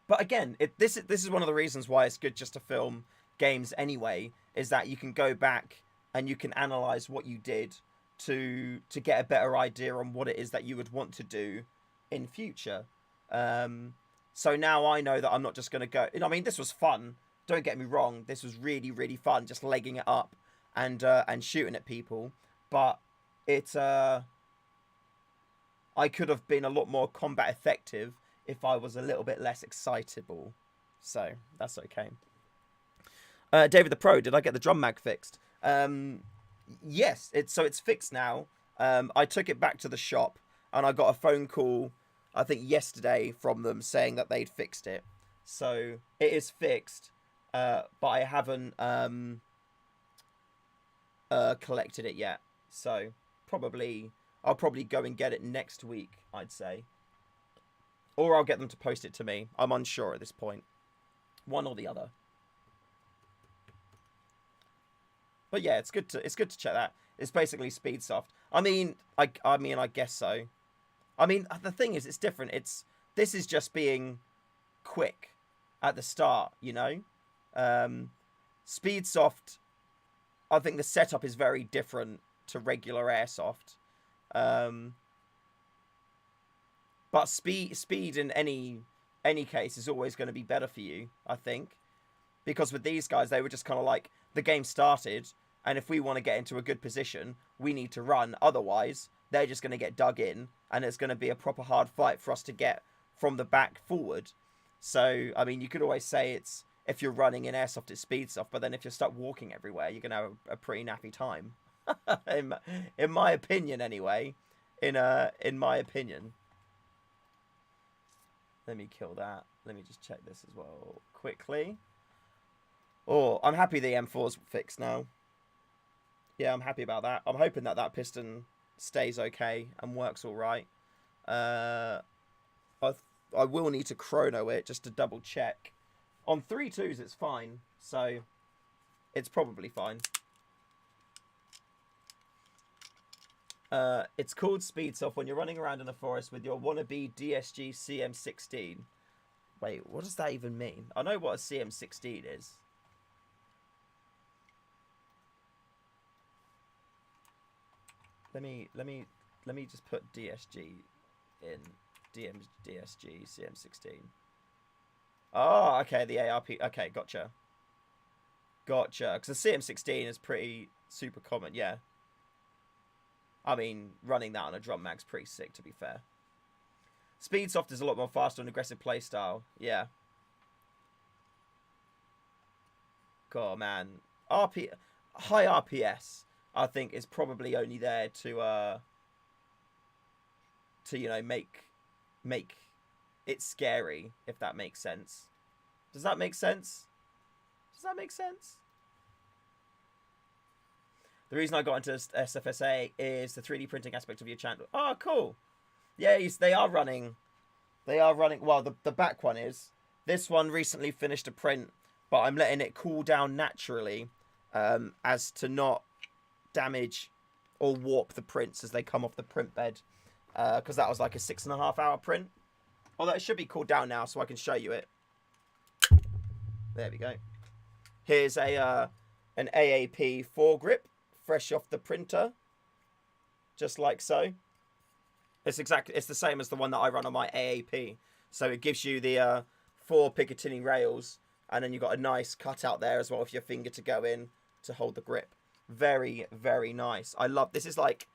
But again, this is one of the reasons why it's good just to film games anyway, is that you can go back and you can analyze what you did to get a better idea on what it is that you would want to do in future. So now I know that I'm not just going to go... I mean, this was fun. Don't get me wrong. This was really, really fun, just legging it up and shooting at people. But it's... I could have been a lot more combat effective if I was a little bit less excitable. So, that's okay. David the Pro, did I get the drum mag fixed? Yes, it's fixed now. I took it back to the shop and I got a phone call, I think yesterday, from them saying that they'd fixed it. So it is fixed, but I haven't collected it yet. So I'll probably go and get it next week, I'd say. Or I'll get them to post it to me. I'm unsure at this point. One or the other. But yeah, it's good to check that. It's basically Speedsoft. I mean, I guess so. I mean, the thing is, it's different. This is just being quick at the start, you know. Speedsoft, I think the setup is very different to regular Airsoft. But speed in any case is always going to be better for you, I think. Because with these guys, they were just kind of like, the game started, and if we want to get into a good position, we need to run. Otherwise, they're just going to get dug in, and it's going to be a proper hard fight for us to get from the back forward. So, I mean, you could always say it's, if you're running in Airsoft, it's Speedsoft, but then if you're stuck walking everywhere, you're going to have a pretty nappy time. in my opinion, anyway. In my opinion. Let me kill that. Let me just check this as well quickly. Oh, I'm happy the M4's fixed now. Yeah, I'm happy about that. I'm hoping that piston stays okay and works all right. I will need to chrono it just to double check. On 3.2s, it's fine. So, it's probably fine. It's called Speedsoft when you're running around in a forest with your wannabe DSG CM16. Wait, what does that even mean? I know what a CM16 is. Let me just put DSG in DSG CM16. Oh, okay, the ARP. Okay, gotcha. Because the CM16 is pretty super common, yeah. I mean, running that on a drum mag's pretty sick, to be fair. Speedsoft is a lot more faster and aggressive playstyle. Yeah. God, man. High RPS, I think, is probably only there to you know, make it scary, if that makes sense. Does that make sense? Does that make sense? The reason I got into SFSA is the 3D printing aspect of your channel. Oh, cool. Yeah, they are running. They are running. Well, the back one is. This one recently finished a print, but I'm letting it cool down naturally, as to not damage or warp the prints as they come off the print bed. Because that was like a 6.5 hour print. Although it should be cooled down now, so I can show you it. There we go. Here's an AAP foregrip, fresh off the printer, just like so. It's the same as the one that I run on my AAP. So it gives you the 4 Picatinny rails, and then you've got a nice cutout there as well for your finger to go in to hold the grip. Very, very nice. I love this. Is like,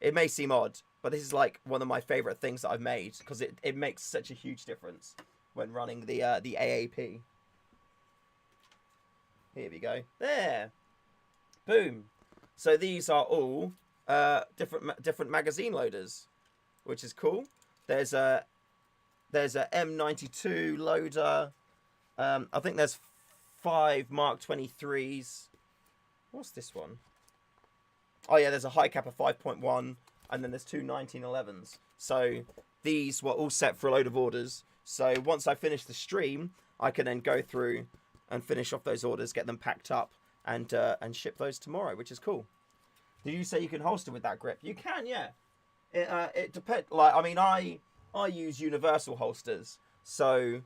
it may seem odd, but this is like one of my favorite things that I've made because it makes such a huge difference when running the AAP. Here we go. There. Boom. So these are all different magazine loaders, which is cool. There's a M92 loader. I think there's 5 Mark 23s. What's this one? Oh yeah, there's a high cap of 5.1, and then there's 2 1911s. So these were all set for a load of orders. So once I finish the stream, I can then go through and finish off those orders, get them packed up, and ship those tomorrow, which is cool. Did you say you can holster with that grip? You can, yeah. It depends. Like, I mean, I use universal holsters, so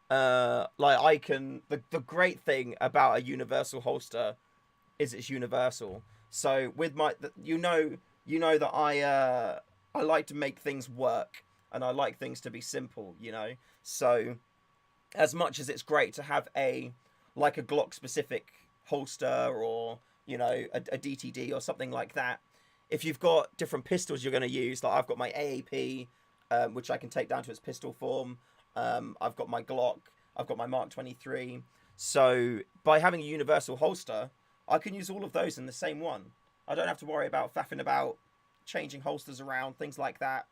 like I can. The great thing about a universal holster is it's universal. So with my, you know that I like to make things work, and I like things to be simple, you know. So as much as it's great to have a Glock specific holster, or you know, a DTD or something like that, if you've got different pistols you're going to use, like I've got my AAP, which I can take down to its pistol form. I've got my Glock, I've got my Mark 23. So by having a universal holster, I can use all of those in the same one. I don't have to worry about faffing about changing holsters around, things like that.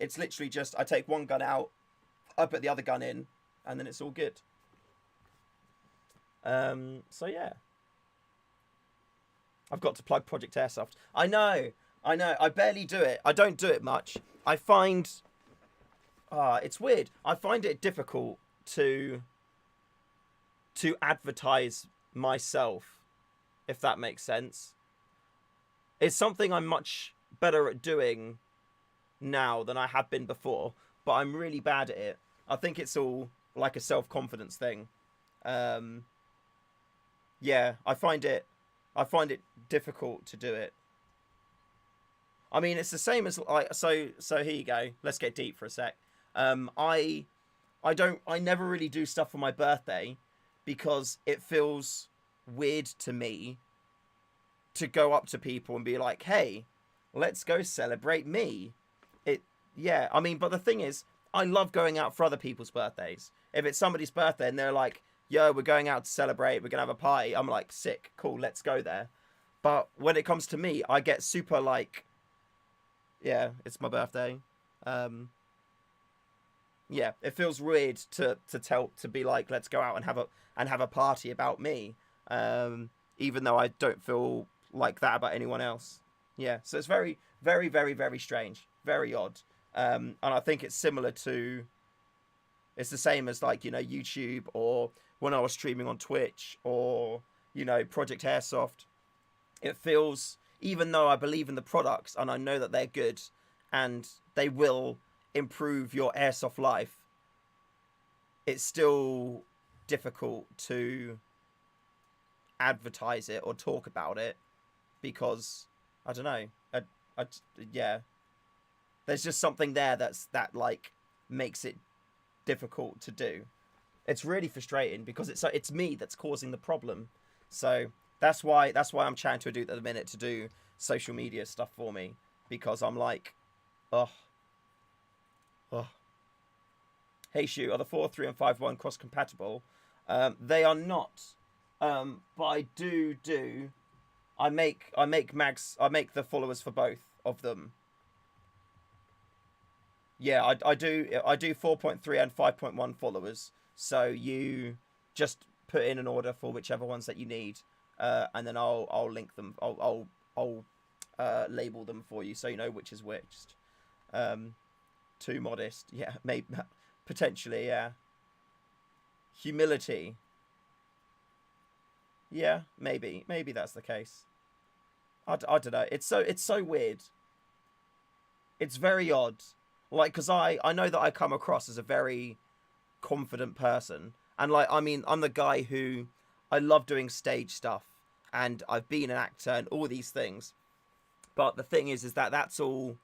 It's literally just, I take one gun out, I put the other gun in, and then it's all good. So yeah. I've got to plug Project Airsoft. I know. I barely do it. I don't do it much. I find... it's weird. I find it difficult to advertise myself, if that makes sense. It's something I'm much better at doing now than I have been before, but I'm really bad at it. I think it's all like a self-confidence thing. Yeah, I find it difficult to do it. I mean, it's the same as like, so here you go. Let's get deep for a sec. I never really do stuff for my birthday because it feels weird to me to go up to people and be like, hey, let's go celebrate me. Yeah, I mean, but the thing is, I love going out for other people's birthdays. If it's somebody's birthday and they're like, yo, we're going out to celebrate, we're going to have a party, I'm like, sick, cool, let's go there. But when it comes to me, I get super like, yeah, it's my birthday. Yeah, it feels weird to be like, let's go out and have a party about me. Even though I don't feel like that about anyone else. Yeah, so it's very, very, very, very strange, very odd. And I think it's similar to, it's the same as like, you know, YouTube, or when I was streaming on Twitch, or, you know, Project Airsoft. It feels, even though I believe in the products and I know that they're good and they will improve your airsoft life, it's still difficult to advertise it or talk about it because, I don't know, yeah, there's just something there that like makes it difficult to do. It's really frustrating because it's me that's causing the problem. So that's why I'm chatting to a dude at the minute to do social media stuff for me, because I'm like, oh. Hey Shu, are the 4.3 and 5.1 cross compatible? They are not, but I do. I make the followers for both of them. Yeah, I do 4.3 and 5.1 followers. So you just put in an order for whichever ones that you need, and then I'll link them. I'll label them for you so you know which is which. Too modest, yeah, maybe potentially, yeah. Humility, yeah, maybe that's the case. I don't know. It's so weird. It's very odd. Like, because I know that I come across as a very confident person. And, like, I mean, I'm the guy who... I love doing stage stuff. And I've been an actor and all these things. But the thing is that that's all...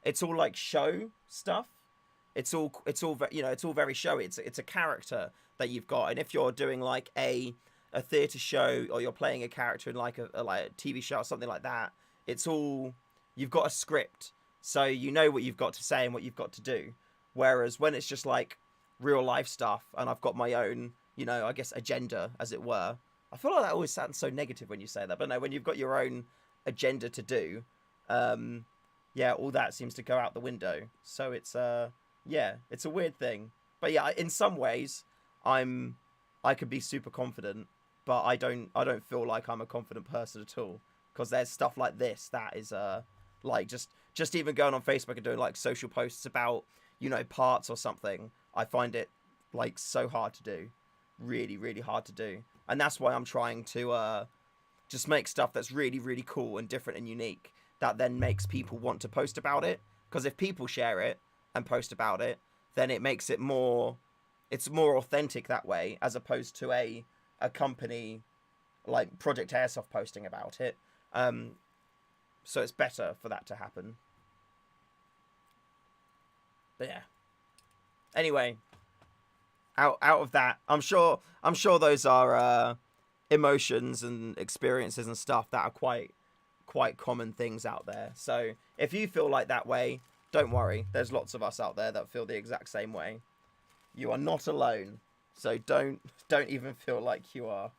It's all, like, show stuff. It's all you know, it's all very showy. It's a character that you've got. And if you're doing, like, a theatre show, or you're playing a character in, like, a TV show or something like that, it's all... You've got a script. So you know what you've got to say and what you've got to do. Whereas when it's just like real life stuff and I've got my own, you know, I guess agenda, as it were. I feel like that always sounds so negative when you say that. But no, when you've got your own agenda to do, yeah, all that seems to go out the window. So it's, yeah, it's a weird thing. But yeah, in some ways, I could be super confident, but I don't feel like I'm a confident person at all. Because there's stuff like this that is, like just even going on Facebook and doing like social posts about, you know, parts or something, I find it like so hard to do. Really, really hard to do. And that's why I'm trying to just make stuff that's really, really cool and different and unique that then makes people want to post about it. Because if people share it and post about it, then it makes it more, it's more authentic that way, as opposed to a company like Project Airsoft posting about it. So it's better for that to happen. But yeah. Anyway, out of that, I'm sure those are emotions and experiences and stuff that are quite common things out there. So if you feel like that way, don't worry. There's lots of us out there that feel the exact same way. You are not alone. So don't even feel like you are.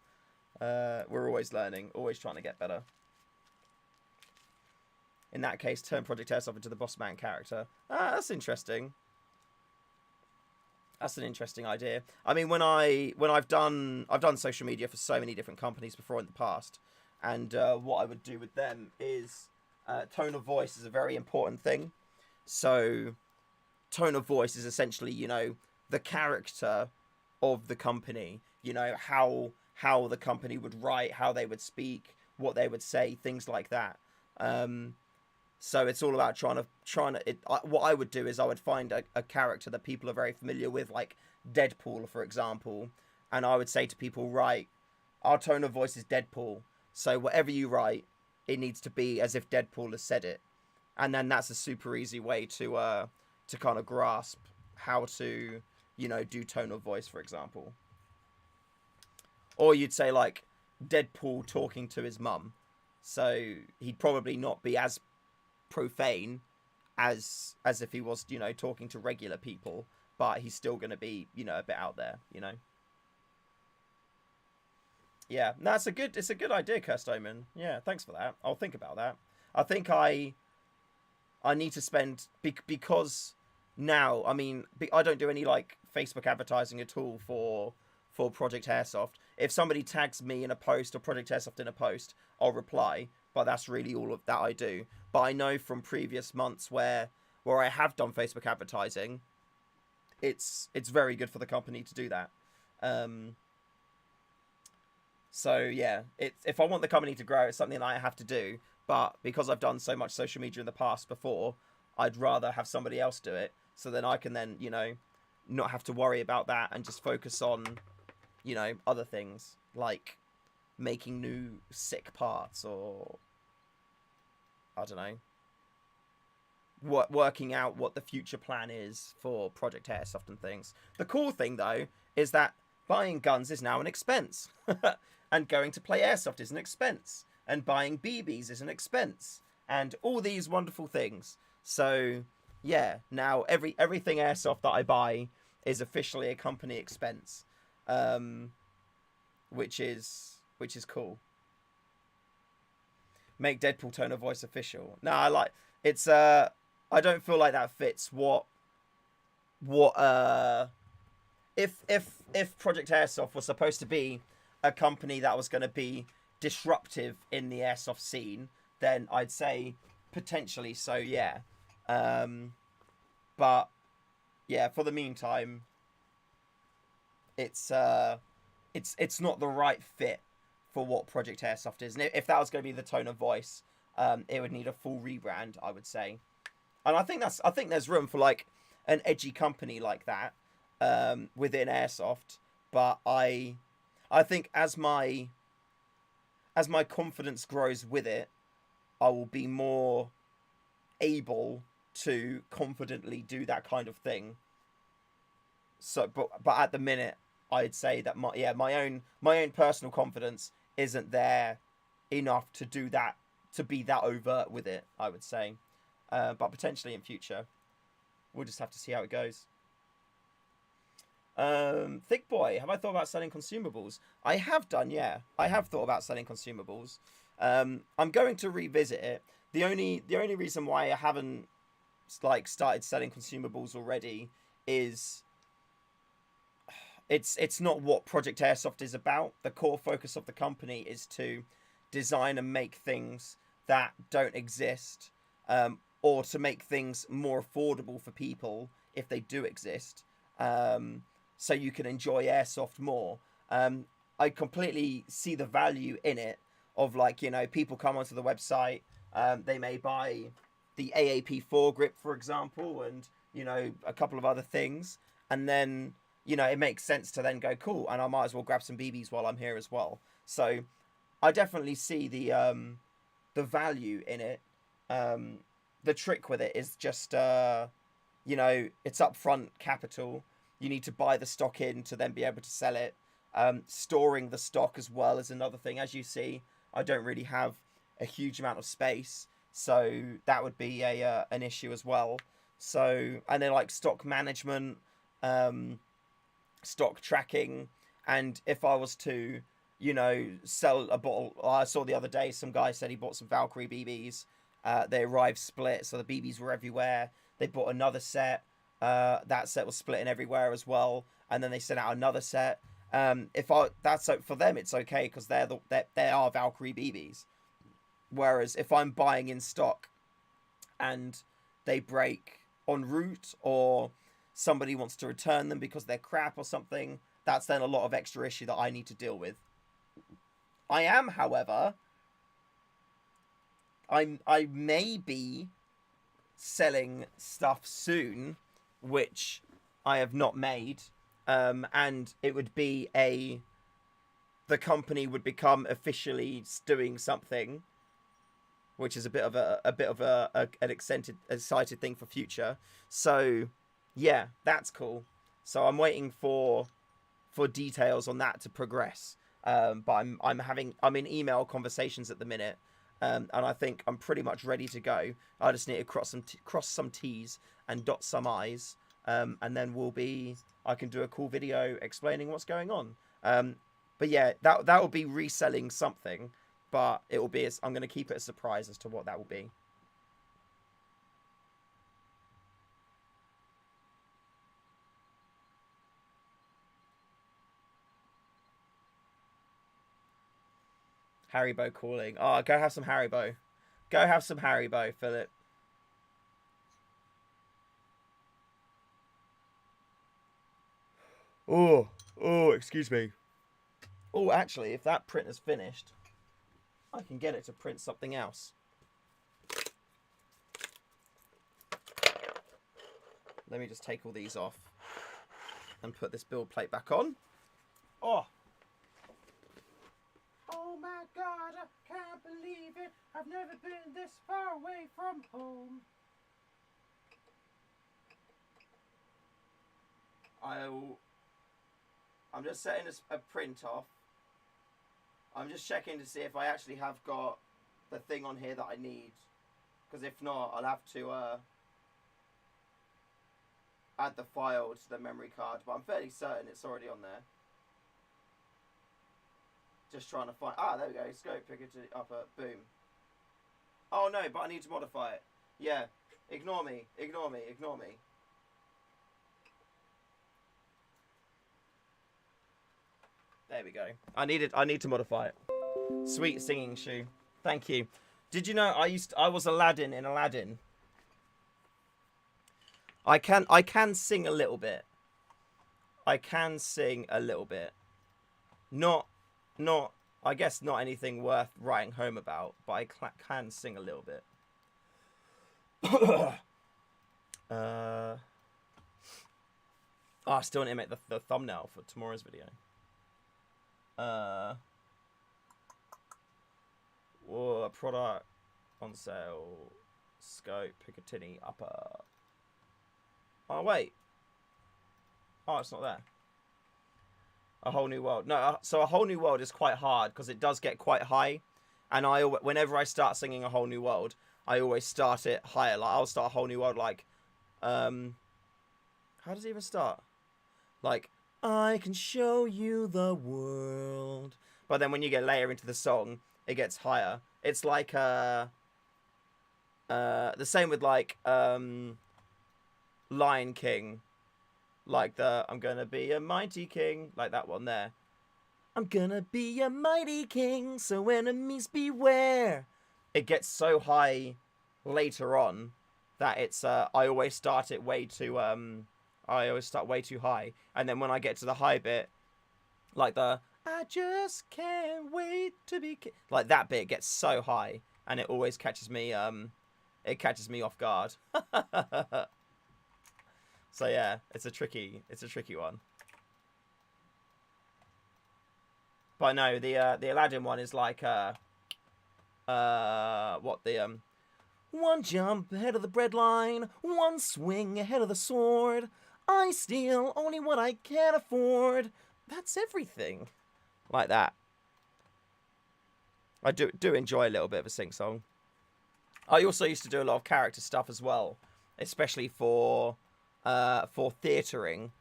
We're always learning, always trying to get better. In that case, turn Project Airsoft into the boss man character. That's interesting. That's an interesting idea. I mean, when I've done social media for so many different companies before in the past, and what I would do with them is tone of voice is a very important thing. So tone of voice is essentially, you know, the character of the company. You know, how the company would write, how they would speak, what they would say, things like that. So it's all about trying to. What I would do is I would find a character that people are very familiar with, like Deadpool, for example, and I would say to people, right, our tone of voice is Deadpool, so whatever you write, it needs to be as if Deadpool has said it, and then that's a super easy way to kind of grasp how to, you know, do tone of voice, for example. Or you'd say like Deadpool talking to his mum, so he'd probably not be as profane as if he was, you know, talking to regular people, but he's still going to be, you know, a bit out there, you know. Yeah, no, it's a good idea, Kirstoman. Yeah, thanks for that. I'll think about that. I think I need to spend, because now, I mean, I don't do any like Facebook advertising at all for Project Airsoft. If somebody tags me in a post or Project Airsoft in a post, I'll reply, but that's really all of that I do. But I know from previous months where I have done Facebook advertising, it's very good for the company to do that. So yeah, if I want the company to grow, it's something that I have to do. But because I've done so much social media in the past before, I'd rather have somebody else do it, so then I can then, you know, not have to worry about that and just focus on, you know, other things like making new sick parts, or I don't know, working out what the future plan is for Project Airsoft and things. The cool thing though is that buying guns is now an expense, and going to play Airsoft is an expense, and buying BBs is an expense, and all these wonderful things. So yeah, now everything Airsoft that I buy is officially a company expense, which is cool. Make Deadpool tone of voice official. No, I like it's. I don't feel like that fits what if Project Airsoft was supposed to be a company that was going to be disruptive in the airsoft scene, then I'd say potentially so, yeah. But yeah, for the meantime, it's not the right fit for what Project Airsoft is. And if that was going to be the tone of voice, it would need a full rebrand, I would say. And I think there's room for like an edgy company like that within Airsoft. But I think as my confidence grows with it, I will be more able to confidently do that kind of thing. So, but at the minute, I'd say that my own personal confidence isn't there enough to do that, to be that overt with it, I would say. But potentially in future, we'll just have to see how it goes. Thick Boy, have I thought about selling consumables? I have done, yeah. I have thought about selling consumables. I'm going to revisit it. The only reason why I haven't like started selling consumables already is it's not what Project Airsoft is about. The core focus of the company is to design and make things that don't exist, or to make things more affordable for people if they do exist, so you can enjoy Airsoft more. I completely see the value in it of, like, you know, people come onto the website, they may buy the AAP4 grip, for example, and, you know, a couple of other things, and then, you know, it makes sense to then go, cool, and I might as well grab some BBs while I'm here as well. So I definitely see the value in it. The trick with it is just, you know, it's upfront capital. You need to buy the stock in to then be able to sell it. Storing the stock as well is another thing. As you see, I don't really have a huge amount of space, so that would be an issue as well. So, and then like stock management, stock tracking, and if I was to, you know, sell a bottle, I saw the other day some guy said he bought some Valkyrie BBs. They arrived split, so the BBs were everywhere. They bought another set. That set was splitting everywhere as well, and then they sent out another set. That's for them, it's okay because they are Valkyrie BBs. Whereas if I'm buying in stock and they break en route, or somebody wants to return them because they're crap or something, that's then a lot of extra issue that I need to deal with. I am, however, I may be selling stuff soon, which I have not made, and it would be the company would become officially doing something, which is a bit of an excited thing for future. So yeah, that's cool. So I'm waiting for details on that to progress. But I'm in email conversations at the minute, and I think I'm pretty much ready to go. I just need to cross some T's and dot some I's, and then I can do a cool video explaining what's going on. But yeah, that will be reselling something, but it will be. I'm going to keep it a surprise as to what that will be. Haribo calling. Oh, go have some Haribo. Go have some Haribo, Philip. Oh, excuse me. Oh, actually, if that print is finished, I can get it to print something else. Let me just take all these off and put this build plate back on. Oh my God, I can't believe it. I've never been this far away from home. I'm just setting a print off. I'm just checking to see if I actually have got the thing on here that I need. Because if not, I'll have to add the file to the memory card. But I'm fairly certain it's already on there. Just trying to find... Ah, there we go. Scope, pick it up, boom. Oh no, but I need to modify it. Yeah, ignore me. There we go. I need to modify it. Sweet singing shoe. Thank you. Did you know I was Aladdin in Aladdin? I can sing a little bit. I can sing a little bit. Not I guess not anything worth writing home about, but I can sing a little bit. I still need to make the thumbnail for tomorrow's video. Product on sale, scope, Picatinny, upper. Oh wait. Oh, it's not there. A Whole New World. No, so A Whole New World is quite hard because it does get quite high, and whenever I start singing A Whole New World, I always start it higher. Like I'll start A Whole New World like, how does it even start? Like, I can show you the world. But then when you get later into the song, it gets higher. It's like the same with like Lion King. Like I'm gonna be a mighty king. Like that one there. I'm gonna be a mighty king, so enemies beware. It gets so high later on that it's I always start it way too I always start way too high, and then when I get to the high bit, like I just can't wait to be like that bit gets so high, and it always catches me off guard. So yeah, it's a tricky one. But no, the Aladdin one is like one jump ahead of the breadline, one swing ahead of the sword. I steal only what I can afford. That's everything. Like that. I do enjoy a little bit of a sing song. I also used to do a lot of character stuff as well, especially for theatering.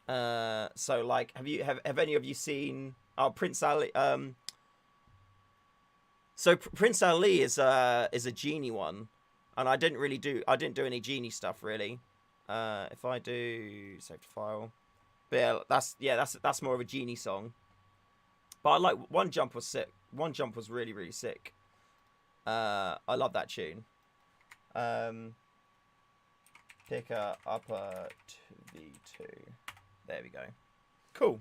So like, have any of you seen Prince Ali? So Prince Ali is a genie one, and I didn't do any genie stuff really. If I do save to file, but yeah, that's more of a genie song. But I like One Jump was sick. One Jump was really, really sick. I love that tune. Picker upper V2. There we go. Cool.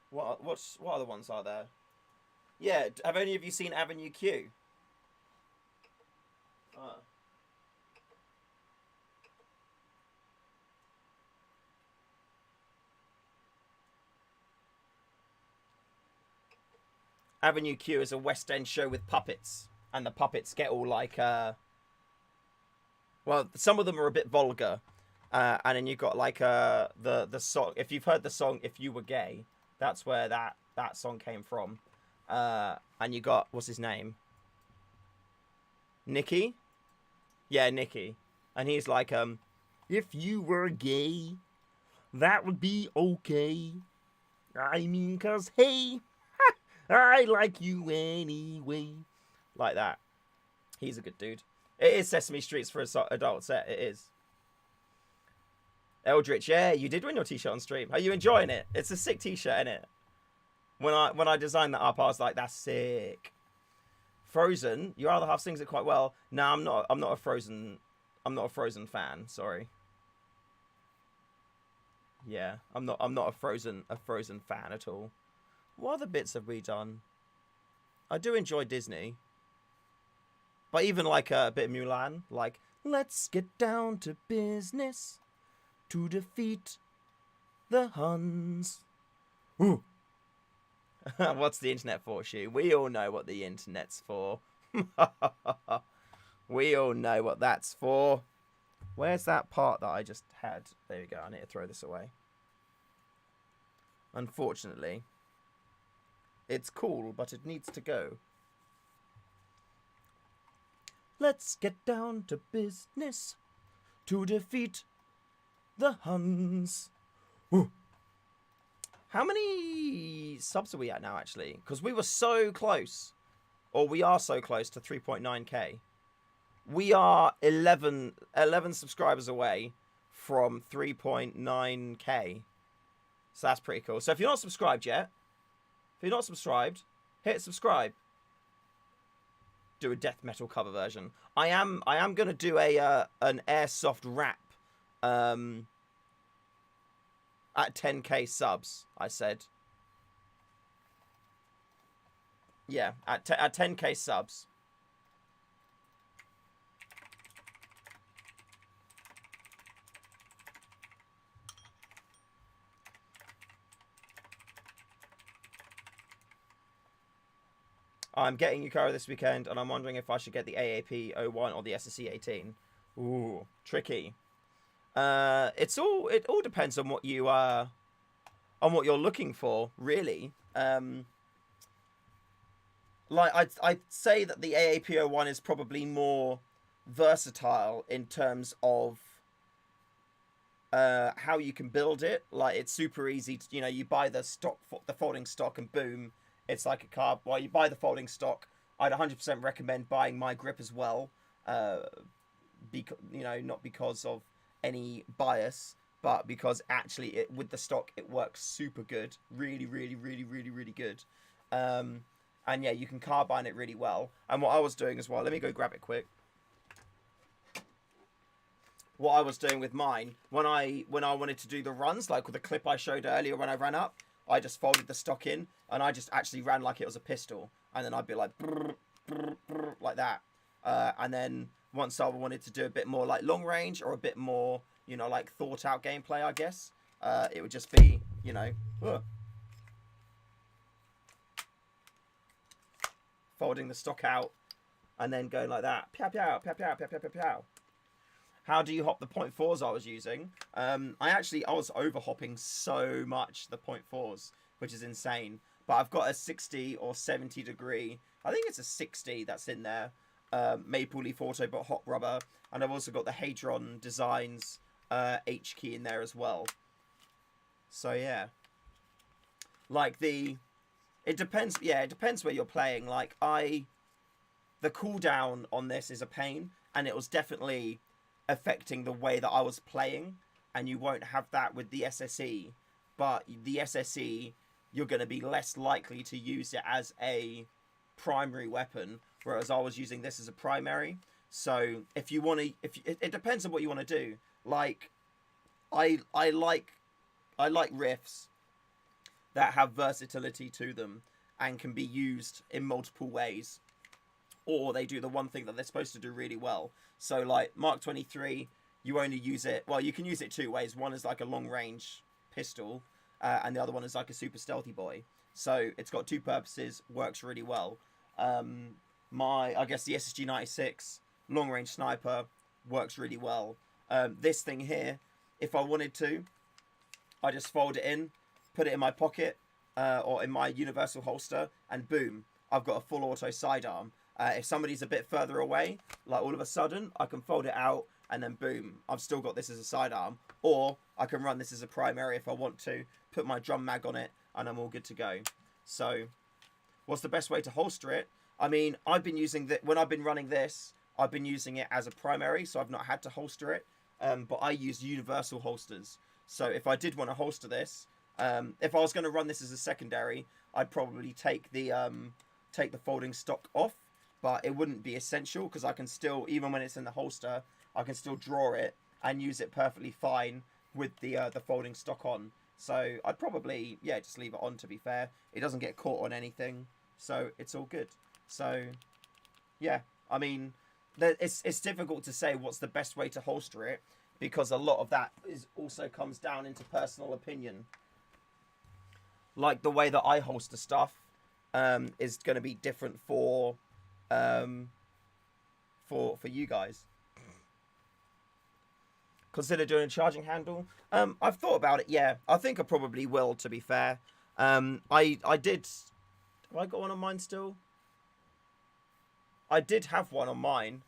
What other ones are there? Yeah, have any of you seen Avenue Q? Avenue Q is a West End show with puppets, and the puppets get all like well, some of them are a bit vulgar, and then you've got like the song. If you've heard the song "If You Were Gay," that's where that song came from. And you got, what's his name? Nicky? Yeah, Nicky. And he's like, if you were gay, that would be okay. I mean, 'cause hey, I like you anyway. Like that. He's a good dude. It is Sesame Street's for an adult set. It is. Eldritch, yeah, you did win your t-shirt on stream. Are you enjoying it? It's a sick t-shirt, innit? When I designed that up, I was like, that's sick. Frozen, your other half sings it quite well. No, I'm not a Frozen fan, sorry. Yeah, I'm not a Frozen fan at all. What other bits have we done? I do enjoy Disney. But even like a bit of Mulan, like, let's get down to business to defeat the Huns. Ooh. What's the internet for, Shu? We all know what the internet's for. We all know what that's for. Where's that part that I just had? There we go. I need to throw this away. Unfortunately. It's cool, but it needs to go. Let's get down to business to defeat the Huns. Ooh. How many subs are we at now, actually? Because we were so close. Or we are so close to 3.9k. We are 11 subscribers away from 3.9k. So that's pretty cool. So if you're not subscribed yet, hit subscribe. Do a death metal cover version. I am gonna do an Airsoft rap at 10k subs. I said. Yeah, at 10k subs. I'm getting Yukara this weekend, and I'm wondering if I should get the AAP 01 or the SSE 18. Ooh, tricky. It all depends on what you on what you're looking for, really. Like I'd say that the AAP 01 is probably more versatile in terms of how you can build it. Like it's super easy to, you buy the folding stock, and boom, it's like a car. While you buy the folding stock, I'd 100% recommend buying my grip as well. Because not because of any bias, but because actually with the stock it works super good, really good. And yeah, you can carbine it really well. And what I was doing as well, let me go grab it quick. What I was doing with mine, when I wanted to do the runs, like with the clip I showed earlier when I ran up, I just folded the stock in, and I just actually ran like it was a pistol. And then I'd be like, brr, brr, brr, like that. And then once I wanted to do a bit more like long range, or a bit more, like thought out gameplay, I guess, it would just be, folding the stock out and then going like that. Pow, pow, pow, pow, pow, pow, pow, pow. How do you hop the 0.4s I was using? I was over hopping so much the 0.4s, which is insane. But I've got a 60 or 70 degree. I think it's a 60 that's in there. Maple Leaf Auto, but hot rubber. And I've also got the Hadron Designs H key in there as well. So yeah. Like it depends. Yeah, it depends where you're playing. Like the cooldown on this is a pain, and it was definitely affecting the way that I was playing, and you won't have that with the SSE. But the SSE, you're going to be less likely to use it as a primary weapon, whereas I was using this as a primary. So if you want to, it depends on what you want to do. Like I like riffs that have versatility to them and can be used in multiple ways, or they do the one thing that they're supposed to do really well. So like Mark 23, you only use it, well, you can use it two ways. One is like a long range pistol, and the other one is like a super stealthy boy. So it's got two purposes, works really well. I guess the SSG 96 long range sniper works really well. This thing here, if I wanted to, I just fold it in, put it in my pocket, or in my universal holster, and boom, I've got a full auto sidearm. If somebody's a bit further away, like all of a sudden, I can fold it out, and then boom, I've still got this as a sidearm. Or I can run this as a primary if I want to, put my drum mag on it, and I'm all good to go. So, what's the best way to holster it? I mean, I've been using when I've been running this, I've been using it as a primary, so I've not had to holster it. But I use universal holsters. So if I did want to holster this, if I was going to run this as a secondary, I'd probably take the folding stock off. But it wouldn't be essential, because I can still, even when it's in the holster, I can still draw it and use it perfectly fine with the folding stock on. So I'd probably, just leave it on, to be fair. It doesn't get caught on anything, so it's all good. So, yeah, I mean, it's difficult to say what's the best way to holster it, because a lot of that also comes down into personal opinion. Like the way that I holster stuff is going to be different for you guys. Consider doing a charging handle. I've thought about it. Yeah, I think I probably will, to be fair. I did. Have I got one on mine still? I did have one on mine.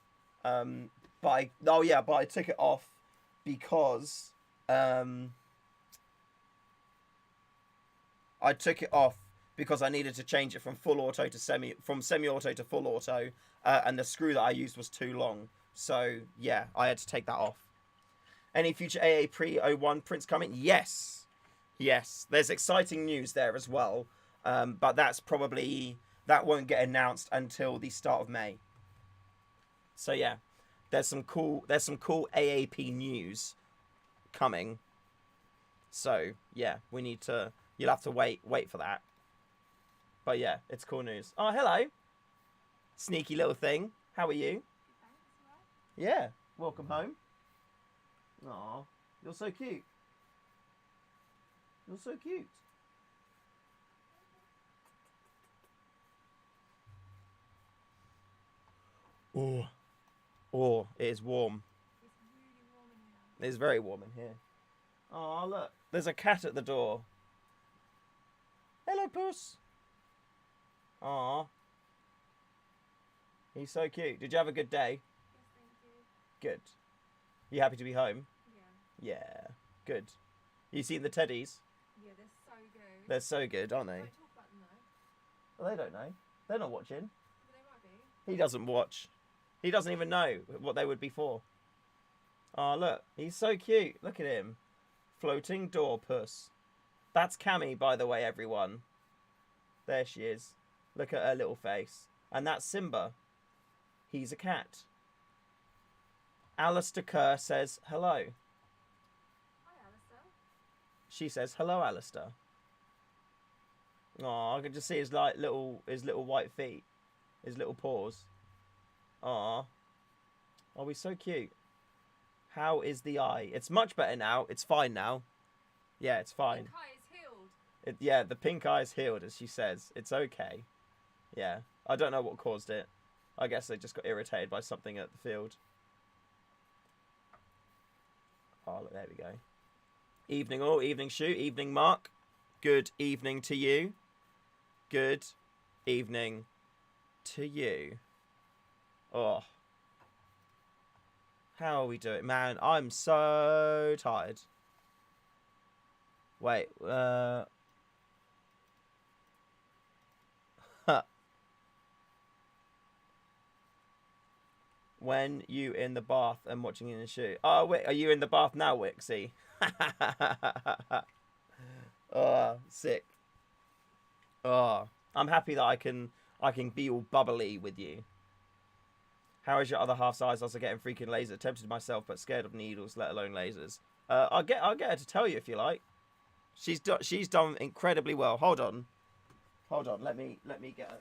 But I took it off because I took it off because I needed to change it from full auto to semi-auto to full auto, and the screw that I used was too long. So, yeah, I had to take that off. Any future AA pre-01 prints coming? Yes. Yes. There's exciting news there as well. But that won't get announced until the start of May. So, yeah. There's some cool AAP news coming. So, yeah, you'll have to wait for that. But yeah, it's cool news. Oh, hello. Sneaky little thing. How are you? Yeah. Welcome home. Aw, you're so cute. You're so cute. Oh, it is warm. It's really warm in here. It is very warm in here. Oh, look. There's a cat at the door. Hello, puss. Aw. He's so cute. Did you have a good day? Yes, thank you. Good. You happy to be home? Yeah. Yeah. Good. You seen the teddies? Yeah, they're so good. They're so good, aren't they? Don't talk about them though. Well, they don't know. They're not watching. But they might be. He doesn't watch. He doesn't even know what they would be for. Oh, look. He's so cute. Look at him. Floating door puss. That's Cammy, by the way, everyone. There she is. Look at her little face. And that's Simba. He's a cat. Alistair Kerr says hello. Hi, Alistair. She says hello, Alistair. Oh, I can just see his little white feet, his little paws. Aw. Oh, he's so cute. How is the eye? It's much better now. It's fine now. Yeah, it's fine. Pink eye is healed. Yeah, the pink eye is healed, as she says. It's okay. Yeah. I don't know what caused it. I guess they just got irritated by something at the field. Oh, look, there we go. Evening all, evening shoot, evening Mark. Good evening to you. Good evening to you. Oh. How are we doing? Man, I'm so tired. Wait, When you in the bath and watching in the shoot. Oh, wait, are you in the bath now, Wixie? Oh, sick. Oh, I'm happy that I can be all bubbly with you. How is your other half size? Also getting freaking laser. Tempted myself, but scared of needles, let alone lasers. I'll get her to tell you if you like. She's done incredibly well. Hold on. Let me get her.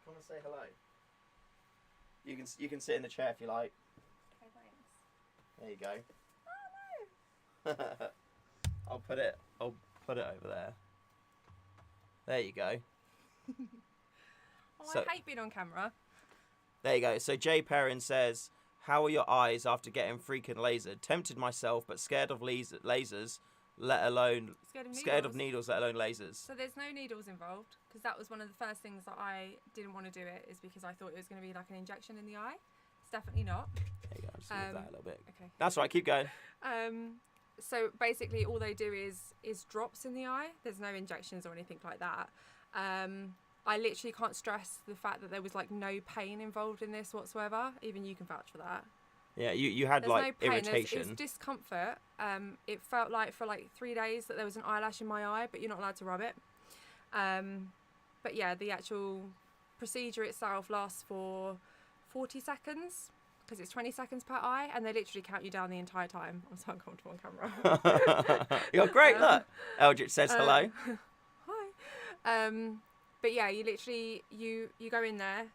Come and say hello. You can sit in the chair if you like. Okay, thanks. There you go. Oh no! I'll put it over there. There you go. Oh, So- I hate being on camera. There you go. So Jay Perrin says, "How are your eyes after getting freaking lasered? Tempted myself, but scared of lasers, let alone Scared of needles. needles, let alone lasers." So there's no needles involved, because that was one of the first things that I didn't want to do it, is because I thought it was going to be like an injection in the eye. It's definitely not. There you go. Just move that a little bit. Okay. That's right. Keep going. So basically all they do is drops in the eye. There's no injections or anything like that. I literally can't stress the fact that there was like no pain involved in this whatsoever. Even you can vouch for that. Yeah, you had There's like no pain. irritation. It was discomfort. It felt like for like 3 days that there was an eyelash in my eye, but you're not allowed to rub it. But yeah, the actual procedure itself lasts for 40 seconds because it's 20 seconds per eye, and they literally count you down the entire time. I'm so uncomfortable on camera. You're great. Look, Eldritch says hello. Hi. But yeah, you literally you go in there.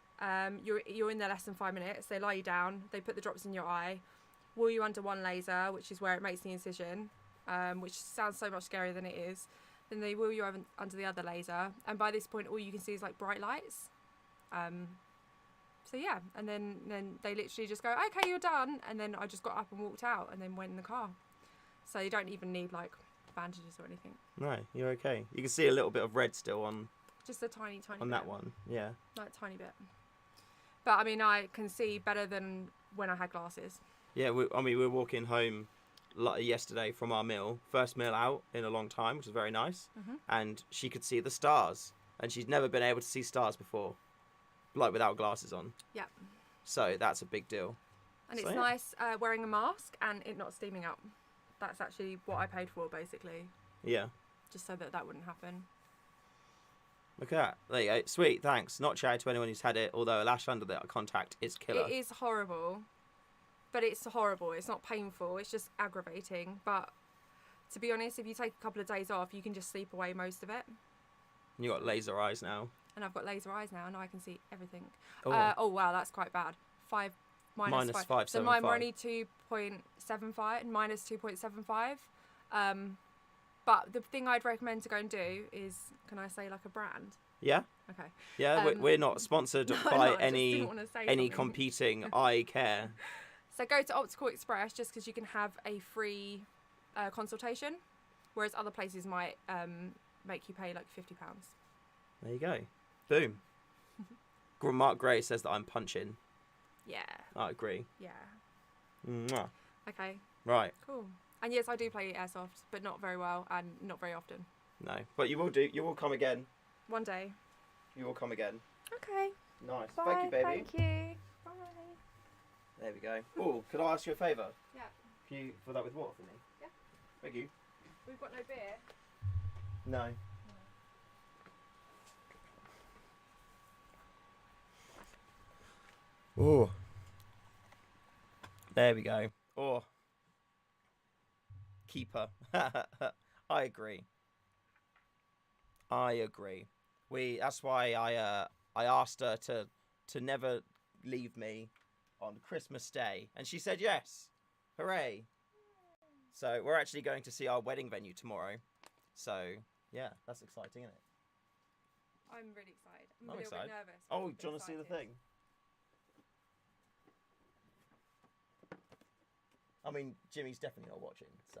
You're in there less than 5 minutes. They lie you down. They put the drops in your eye, wheel you under one laser, which is where it makes the incision, which sounds so much scarier than it is. Then they wheel you over under the other laser, and by this point, all you can see is like bright lights. So yeah, and then they literally just go, "Okay, you're done," and then I just got up and walked out, and then went in the car. So you don't even need like bandages or anything. No, you're okay. You can see a little bit of red still on Just a tiny bit. On that one, yeah. Like a tiny bit. But I mean, I can see better than when I had glasses. Yeah, we were walking home yesterday from our meal, first meal out in a long time, which was very nice. And she could see the stars, and she's never been able to see stars before, like without glasses on. Yeah. So that's a big deal. And it's nice wearing a mask and it not steaming up. That's actually what I paid for, basically. Yeah. Just so that wouldn't happen. Look at that. There you go. Sweet, thanks. Not shy to anyone who's had it, although a lash under the contact is killer. It is horrible. But it's horrible. It's not painful. It's just aggravating. But to be honest, if you take a couple of days off, you can just sleep away most of it. You got laser eyes now. And I've got laser eyes now. Now I can see everything. Oh, oh wow, that's quite bad. Minus 5. So mine were only 2.75, minus 2.75. But the thing I'd recommend to go and do is, can I say like a brand? Yeah. Okay. Yeah, we're not sponsored by any something. competing eye care. So go to Optical Express just because you can have a free consultation, whereas other places might make you pay like £50. There you go. Boom. Mark Gray says that I'm punching. Yeah. I agree. Yeah. Mwah. Okay. Right. Cool. And yes, I do play Airsoft, but not very well and not very often. No, but you will do. You will come again. One day. You will come again. Okay. Nice. Bye. Thank you, baby. Thank you. Bye. There we go. Oh, could I ask you a favour? Yeah. Can you fill that with water for me? Yeah. Thank you. We've got no beer. No. Oh. There we go. Oh. Keeper. I agree. That's why I asked her to never leave me on Christmas Day, and she said yes. Hooray. So we're actually going to see our wedding venue tomorrow. So yeah, that's exciting, isn't it? I'm really excited. I'm I'm a little excited. bit nervous. Oh, do you want to see the thing? I mean, Jimmy's definitely not watching, so.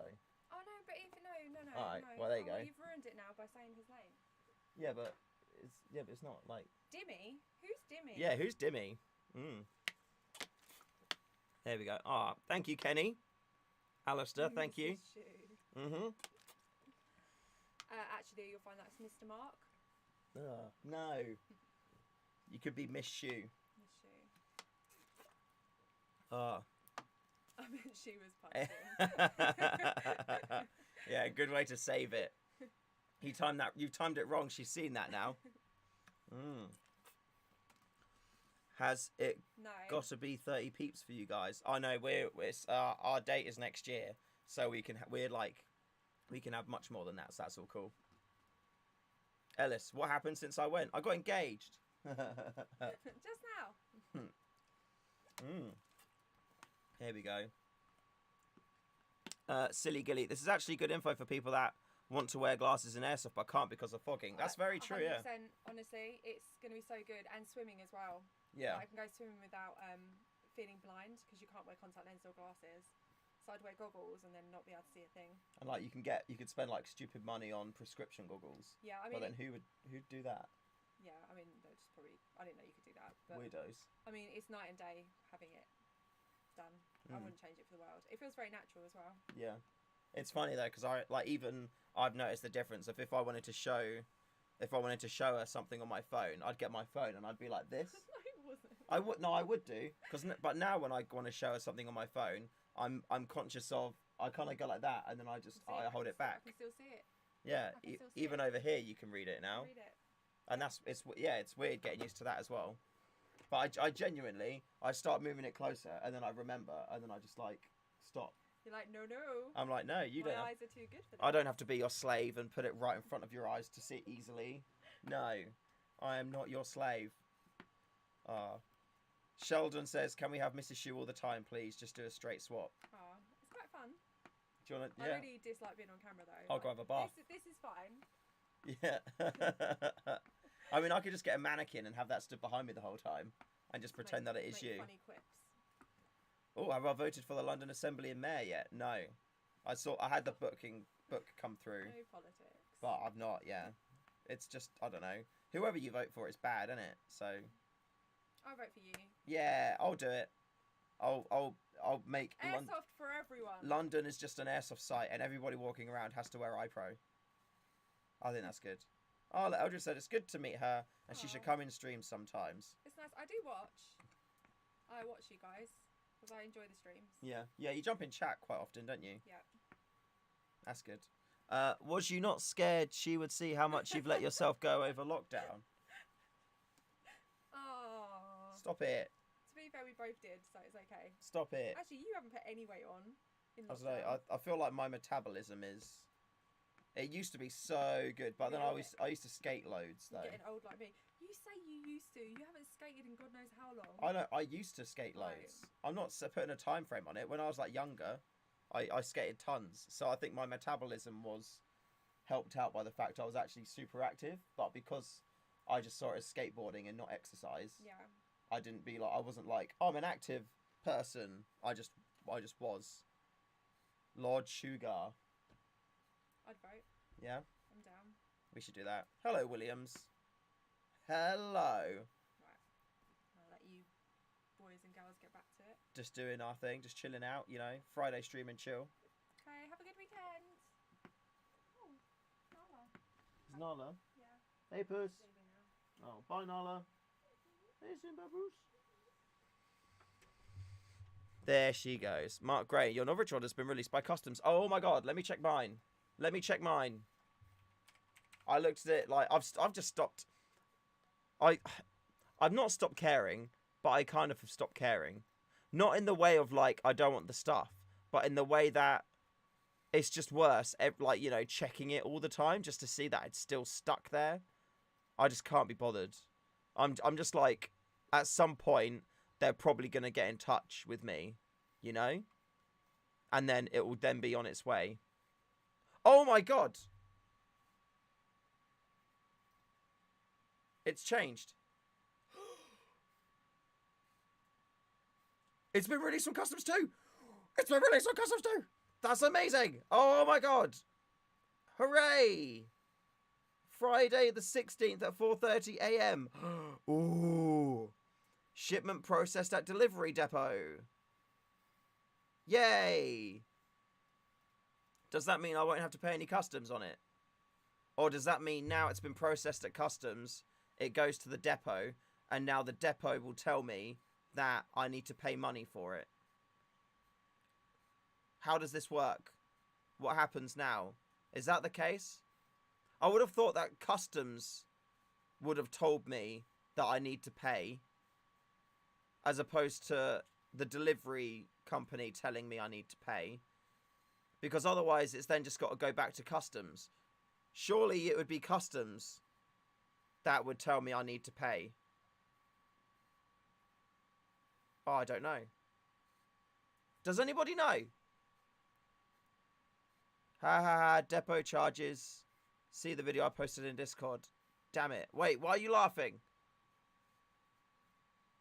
Oh no, but no. All right, no. well there you go. You've ruined it now by saying his name. Yeah, but it's not like. Dimmy? Who's Dimmy? Yeah, who's Dimmy? There we go. Ah, thank you, Kenny. Alistair, thank you. Actually, you'll find that's Mr. Mark. No. You could be Miss Shoe. Miss Shoe. Ah. I meant she was punching. Yeah, good way to save it. You timed it wrong. She's seen that now. Has it got to be 30 peeps for you guys? I know our date is next year, so we can have much more than that. So that's all cool. Ellis, what happened since I went? I got engaged. Just now. Here we go. Silly Gilly. This is actually good info for people that want to wear glasses in Airsoft but can't because of fogging. That's very true, 100%, yeah. Honestly, it's going to be so good. And swimming as well. Yeah. Like, I can go swimming without feeling blind because you can't wear contact lenses or glasses. So I'd wear goggles and then not be able to see a thing. And like you could spend like stupid money on prescription goggles. Yeah, I mean. But then who'd do that? Yeah, I mean, they're just probably. I didn't know you could do that. But, Weirdos. I mean, it's night and day having it done. I wouldn't change it for the world. It feels very natural as well. Yeah, it's funny though because I've noticed the difference. If I wanted to show her something on my phone, I'd get my phone and I'd be like this. I would do but now when I want to show her something on my phone, I'm conscious of I kind of go like that and then I hold it back. I can still see it. Yeah, even over here you can read it now. Read it. And it's weird getting used to that as well. But I genuinely start moving it closer and then I remember and then I just like stop. You're like, no. I'm like, no, you don't. My eyes are too good for that. I don't have to be your slave and put it right in front of your eyes to see easily. No, I am not your slave. Sheldon says, can we have Mrs. Shoe all the time, please? Just do a straight swap. It's quite fun. Do you want to? I Yeah. really dislike being on camera though. I'll go have a bath. This is fine. Yeah. I mean, I could just get a mannequin and have that stood behind me the whole time and just pretend that it is you. Funny quips. Oh, have I voted for the London Assembly and Mayor yet? No. I had the book come through. No politics. But I've not, yeah. It's just, I don't know. Whoever you vote for is bad, isn't it? So. I'll vote for you. Yeah, I'll do it. I'll make Airsoft for everyone. London is just an airsoft site, and everybody walking around has to wear iPro. I think that's good. Oh, Eldred said it's good to meet her, and she should come in streams sometimes. It's nice. I do watch. I watch you guys because I enjoy the streams. Yeah, you jump in chat quite often, don't you? Yeah. That's good. Was you not scared she would see how much you've let yourself go over lockdown? Oh. Stop it. To be fair, we both did, so it's okay. Stop it. Actually, you haven't put any weight on. In I don't know. I feel like my metabolism is. It used to be so good, but then I used to skate loads though. You're getting old like me. You say you used to. You haven't skated in God knows how long. I know. I used to skate loads. I'm not putting a time frame on it. When I was like younger, I skated tons. So I think my metabolism was helped out by the fact I was actually super active. But because I just saw it as skateboarding and not exercise, yeah, I didn't be like, I wasn't like, oh, I'm an active person. I just was. Lord Sugar. I'd vote. Yeah? I'm down. We should do that. Hello, Williams. Hello. Right. I'll let you boys and girls get back to it. Just doing our thing, just chilling out, you know. Friday stream and chill. Okay, have a good weekend. Oh, Nala. Is Nala? Yeah. Hey, Puss. Leaving now. Oh, bye, Nala. Hey, Simba Bruce. There she goes. Mark Gray, your novel has been released by Customs. Oh my god, let me check mine. I looked at it like I've just stopped. I've not stopped caring, but I kind of have stopped caring. Not in the way of like I don't want the stuff, but in the way that it's just worse. Like, you know, checking it all the time just to see that it's still stuck there. I just can't be bothered. I'm just like, at some point they're probably gonna get in touch with me, you know, and then it will then be on its way. Oh my god! It's changed. It's been released on Customs too! It's been released on Customs too! That's amazing! Oh my god! Hooray! Friday the 16th at 4:30 a.m. Ooh! Shipment processed at delivery depot. Yay! Does that mean I won't have to pay any customs on it? Or does that mean now it's been processed at customs, it goes to the depot, and now the depot will tell me that I need to pay money for it? How does this work? What happens now? Is that the case? I would have thought that customs would have told me that I need to pay, as opposed to the delivery company telling me I need to pay. Because otherwise it's then just got to go back to customs. Surely it would be customs that would tell me I need to pay. Oh, I don't know. Does anybody know? Ha ha ha, depot charges. See the video I posted in Discord. Damn it. Wait, why are you laughing?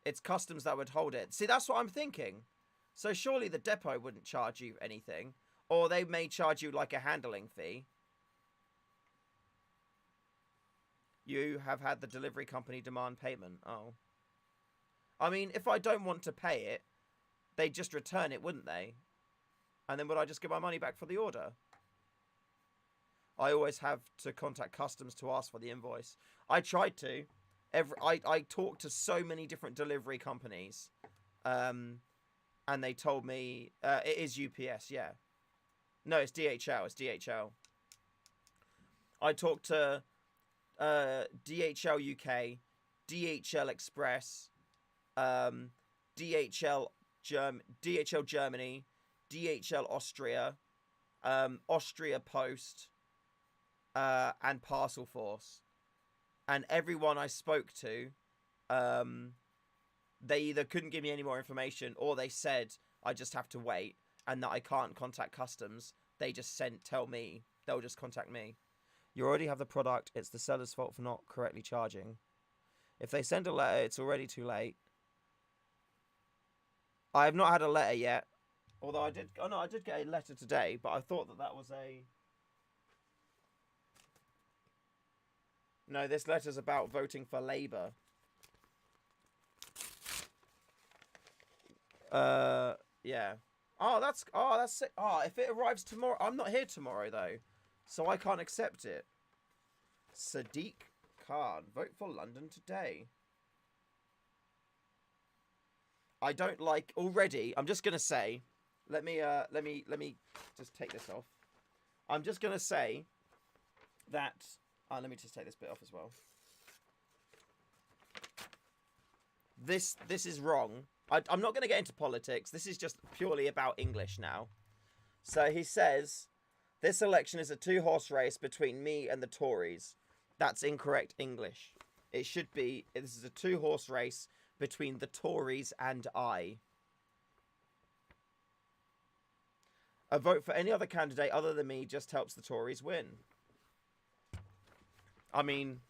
It's customs that would hold it. See, that's what I'm thinking. So surely the depot wouldn't charge you anything. Or they may charge you like a handling fee. You have had the delivery company demand payment. Oh. I mean, if I don't want to pay it, they'd just return it, wouldn't they? And then would I just get my money back for the order? I always have to contact customs to ask for the invoice. I tried to. I talked to so many different delivery companies. And they told me... it is UPS, yeah. No, it's DHL. It's DHL. I talked to DHL UK, DHL Express, DHL Germany, DHL Austria, Austria Post, and Parcel Force. And everyone I spoke to, they either couldn't give me any more information, or they said I just have to wait and that I can't contact customs. They just tell me they'll just contact me. You already have the product. It's the seller's fault for not correctly charging. If they send a letter, it's already too late. I have not had a letter yet. Although I did... Oh, no, I did get a letter today, but I thought that was a... No, this letter's about voting for Labour. Yeah. Oh, that's sick. Oh, if it arrives tomorrow, I'm not here tomorrow though, so I can't accept it. Sadiq Khan, vote for London today. I don't like already. I'm just gonna say, let me just take this off. I'm just gonna say that. Let me just take this bit off as well. This is wrong. I'm not going to get into politics. This is just purely about English now. So he says, this election is a two-horse race between me and the Tories. That's incorrect English. It should be, this is a two-horse race between the Tories and I. A vote for any other candidate other than me just helps the Tories win. I mean,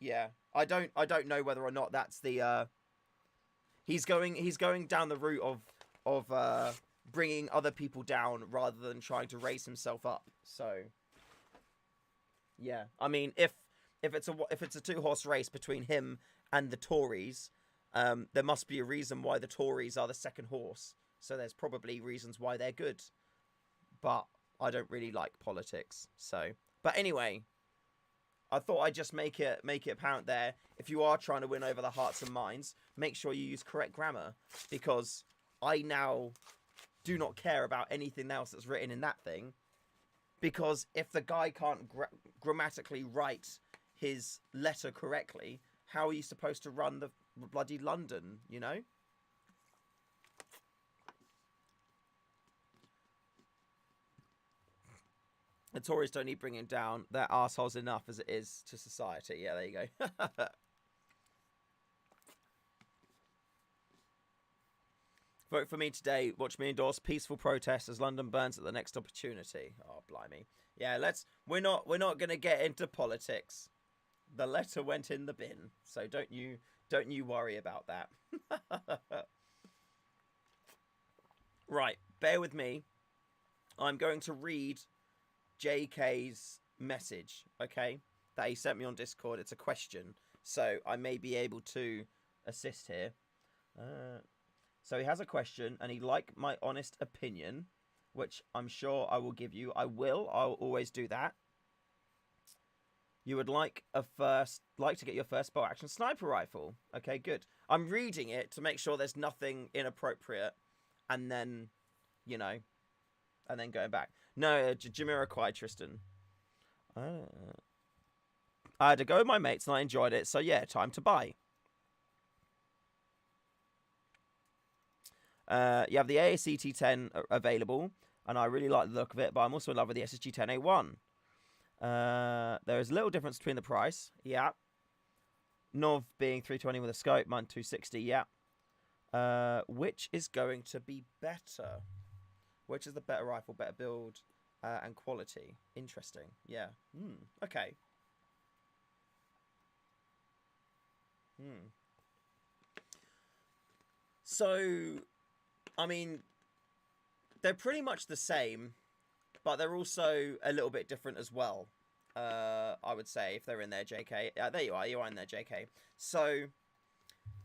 yeah, I don't know whether or not that's the he's going down the route of bringing other people down rather than trying to raise himself up. So yeah, I mean, if it's a two-horse race between him and the Tories, there must be a reason why the Tories are the second horse. So there's probably reasons why they're good, but I don't really like politics. So, but anyway, I thought I'd just make it apparent there. If you are trying to win over the hearts and minds, make sure you use correct grammar, because I now do not care about anything else that's written in that thing. Because if the guy can't grammatically write his letter correctly, how are you supposed to run the bloody London, you know? The Tories don't need bringing down. They're arseholes enough as it is to society. Yeah, there you go. Vote for me today. Watch me endorse peaceful protest as London burns at the next opportunity. Oh, blimey. Yeah, we're not going to get into politics. The letter went in the bin, so don't you worry about that. Right, bear with me. I'm going to read JK's message, okay, that he sent me on Discord. It's a question, so I may be able to assist here. So he has a question, and he'd like my honest opinion, which I'm sure I will give you. I'll always do that. You would like to get your first bolt action sniper rifle. Okay, good. I'm reading it to make sure there's nothing inappropriate, and then, you know, and then going back. No, Jamiroquai, Tristan. I had to go with my mates and I enjoyed it. So yeah, time to buy. You have the AAC-T10 available, and I really like the look of it, but I'm also in love with the SSG-10A1. There is a little difference between the price. Yeah. Nov being 320 with a scope, mine 260. Yeah. Which is going to be better? Which is the better rifle, better build, and quality? Interesting. Yeah. Okay. So, I mean, they're pretty much the same, but they're also a little bit different as well. I would say, if they're in there, JK. There you are. You are in there, JK. So,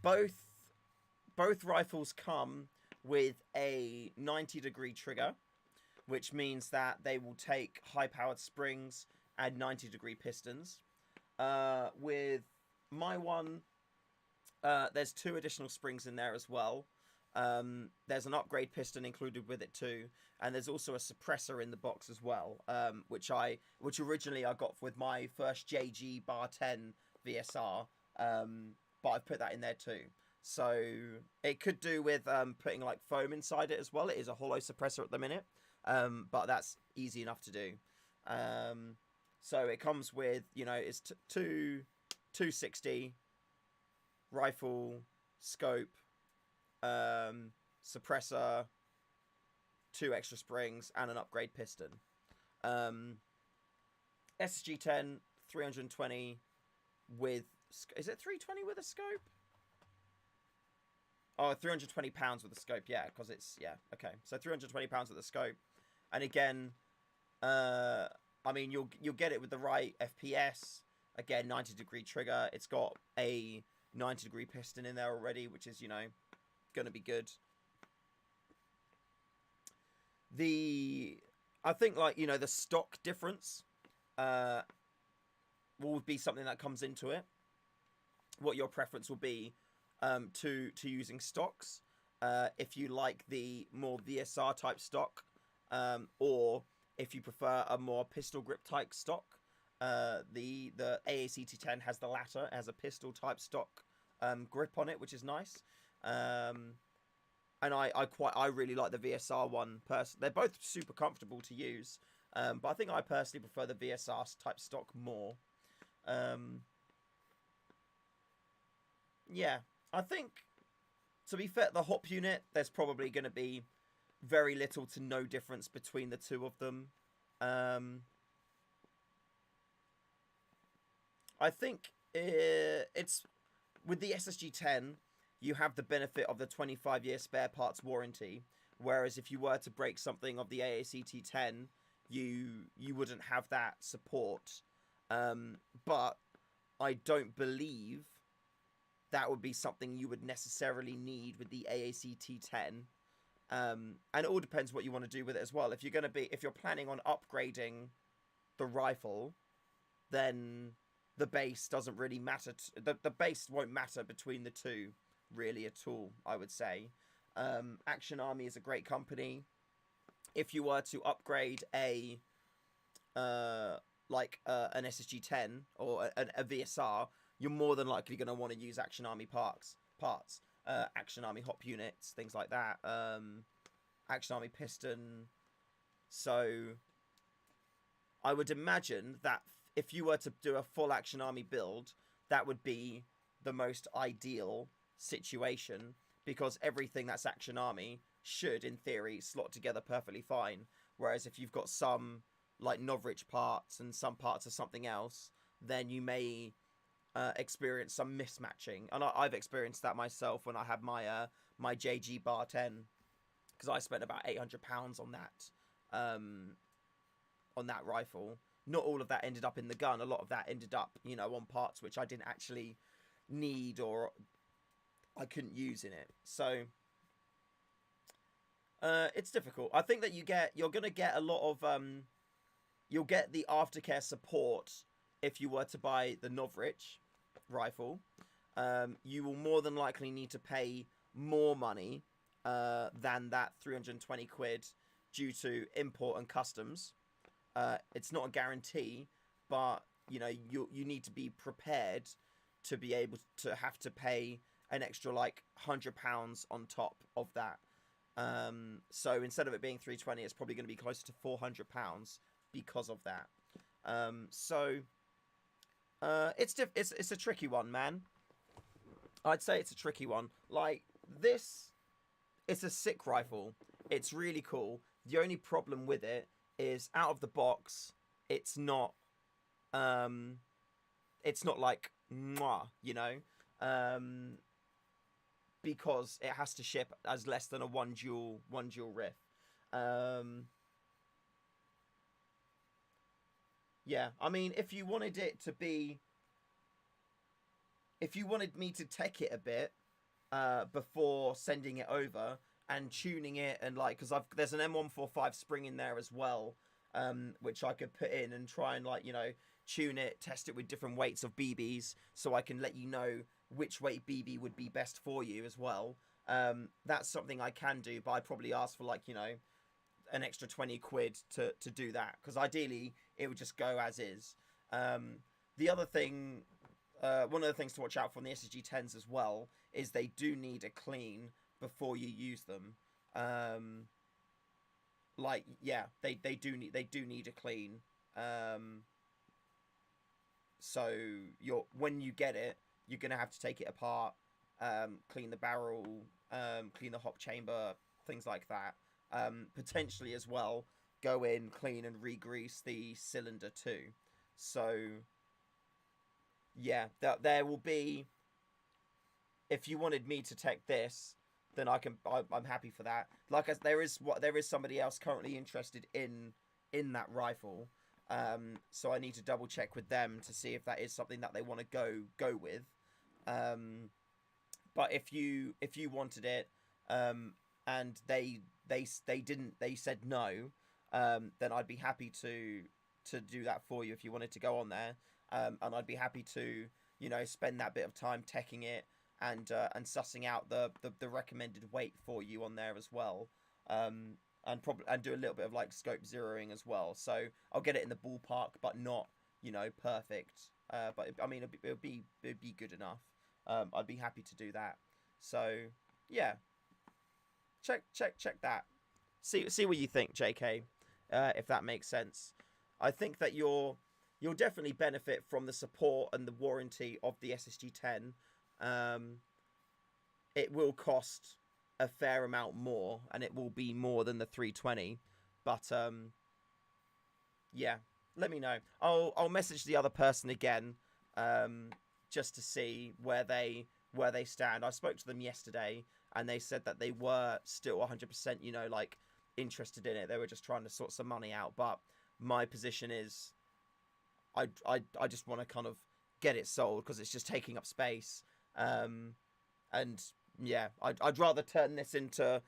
both rifles come with a 90-degree trigger, which means that they will take high-powered springs and 90-degree pistons. With my one, there's 2 additional springs in there as well. There's an upgrade piston included with it too, and there's also a suppressor in the box as well, which originally I got with my first JG Bar 10 VSR, but I've put that in there too. So it could do with putting like foam inside it as well. It is a hollow suppressor at the minute, but that's easy enough to do. So it comes with, you know, it's 260 rifle, scope, suppressor, 2 extra springs, and an upgrade piston. SSG-10 320 with, is it 320 with a scope? Oh, 320 pounds with the scope, yeah, because it's, yeah, okay. So 320 pounds with the scope. And again, I mean, you'll get it with the right FPS. Again, 90-degree trigger. It's got a 90-degree piston in there already, which is, you know, going to be good. I think, like, you know, the stock difference will be something that comes into it. What your preference will be to using stocks. If you like the more VSR type stock, or if you prefer a more pistol grip type stock. The AACT10 has the latter. It has a pistol type stock grip on it, which is nice. And I really like the VSR one. They're both super comfortable to use, but I think I personally prefer the VSR type stock more. Yeah, I think, to be fair, the hop unit, there's probably going to be very little to no difference between the two of them. I think it's with the SSG10, you have the benefit of the 25-year spare parts warranty, whereas if you were to break something of the AACT10, you wouldn't have that support. But I don't believe that would be something you would necessarily need with the AACT10. And it all depends what you want to do with it as well. If you're planning on upgrading the rifle, then the base doesn't really matter. The base won't matter between the two, really, at all, I would say. Action Army is a great company. If you were to upgrade an SSG10 or a VSR, you're more than likely going to want to use Action Army parts. Action Army hop units, things like that. Action Army piston. So I would imagine that if you were to do a full Action Army build, that would be the most ideal situation, because everything that's Action Army should, in theory, slot together perfectly fine. Whereas if you've got some, like, Novrich parts and some parts of something else, then you may experience some mismatching. And I've experienced that myself when I had my my JG Bar 10, because I spent about £800 on that rifle. Not all of that ended up in the gun. A lot of that ended up, you know, on parts which I didn't actually need or I couldn't use in it. So it's difficult. I think that you're going to get a lot of you'll get the aftercare support if you were to buy the Novrich rifle. You will more than likely need to pay more money than that 320 quid due to import and customs. It's not a guarantee, but you know, you need to be prepared to be able to have to pay an extra like £100 on top of that. So instead of it being 320, it's probably going to be closer to £400 because of that. It's a tricky one, man. I'd say it's a tricky one. Like this, it's a sick rifle. It's really cool. The only problem with it is out of the box, it's not like mwah, you know, because it has to ship as less than a one dual riff. Yeah, I mean, if you wanted me to tech it a bit before sending it over and tuning it, and like, because there's an M145 spring in there as well, which I could put in and try and, like, you know, tune it, test it with different weights of BBs, so I can let you know which weight BB would be best for you as well. That's something I can do, but I'd probably ask for, like, you know, an extra 20 quid to do that, because ideally it would just go as is. The other thing, one of the things to watch out for on the SSG10s as well is they do need a clean before you use them. Like, yeah, they do need a clean. So when you get it, you're gonna have to take it apart, clean the barrel, clean the hop chamber, things like that. Potentially as well, go in, clean and re-grease the cylinder too. So yeah, there will be, if you wanted me to tech this, then I'm happy for that. Like, there is somebody else currently interested in that rifle. So I need to double check with them to see if that is something that they want to go with. But if you wanted it, and they said no, then I'd be happy to do that for you if you wanted to go on there. And I'd be happy to, you know, spend that bit of time teching it and sussing out the recommended weight for you on there as well. And do a little bit of like scope zeroing as well. So I'll get it in the ballpark, but not, you know, perfect. But I mean, it'd be good enough. I'd be happy to do that. So yeah, check that. See what you think, JK. If that makes sense. I think that you'll definitely benefit from the support and the warranty of the SSG10. It will cost a fair amount more, and it will be more than the 320. But yeah, let me know. I'll message the other person again, just to see where they stand. I spoke to them yesterday, and they said that they were still 100%, you know, like interested in it. They were just trying to sort some money out. But my position is, I just want to kind of get it sold because it's just taking up space. And yeah, I'd rather turn this into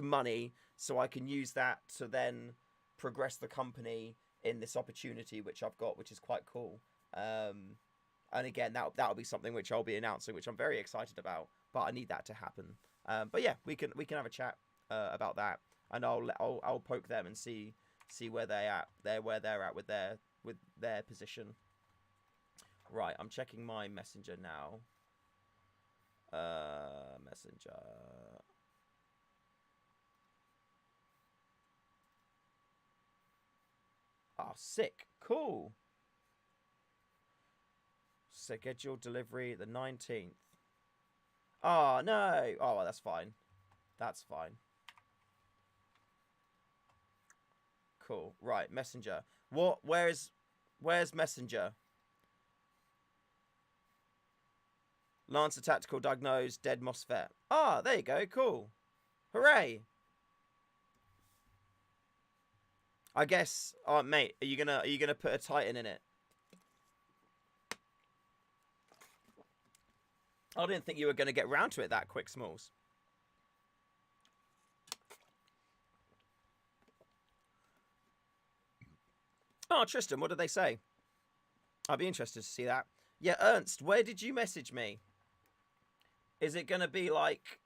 money so I can use that to then progress the company in this opportunity which I've got, which is quite cool. And again, that'll be something which I'll be announcing, which I'm very excited about. But I need that to happen. But yeah, we can have a chat about that, and I'll poke them and see where they're at with their position. Right, I'm checking my messenger now. Messenger. Oh, sick. Cool. Scheduled delivery the 19th. Oh, no. Oh, well, that's fine. That's fine. Cool. Right, Messenger. What? Where's Messenger? Lancer Tactical Diagnose, Dead MOSFET. Ah, there you go. Cool. Hooray. I guess, oh, mate, are you gonna put a Titan in it? I didn't think you were gonna get round to it that quick, Smalls. Oh, Tristan, what did they say? I'd be interested to see that. Yeah, Ernst, where did you message me? Is it going to be like...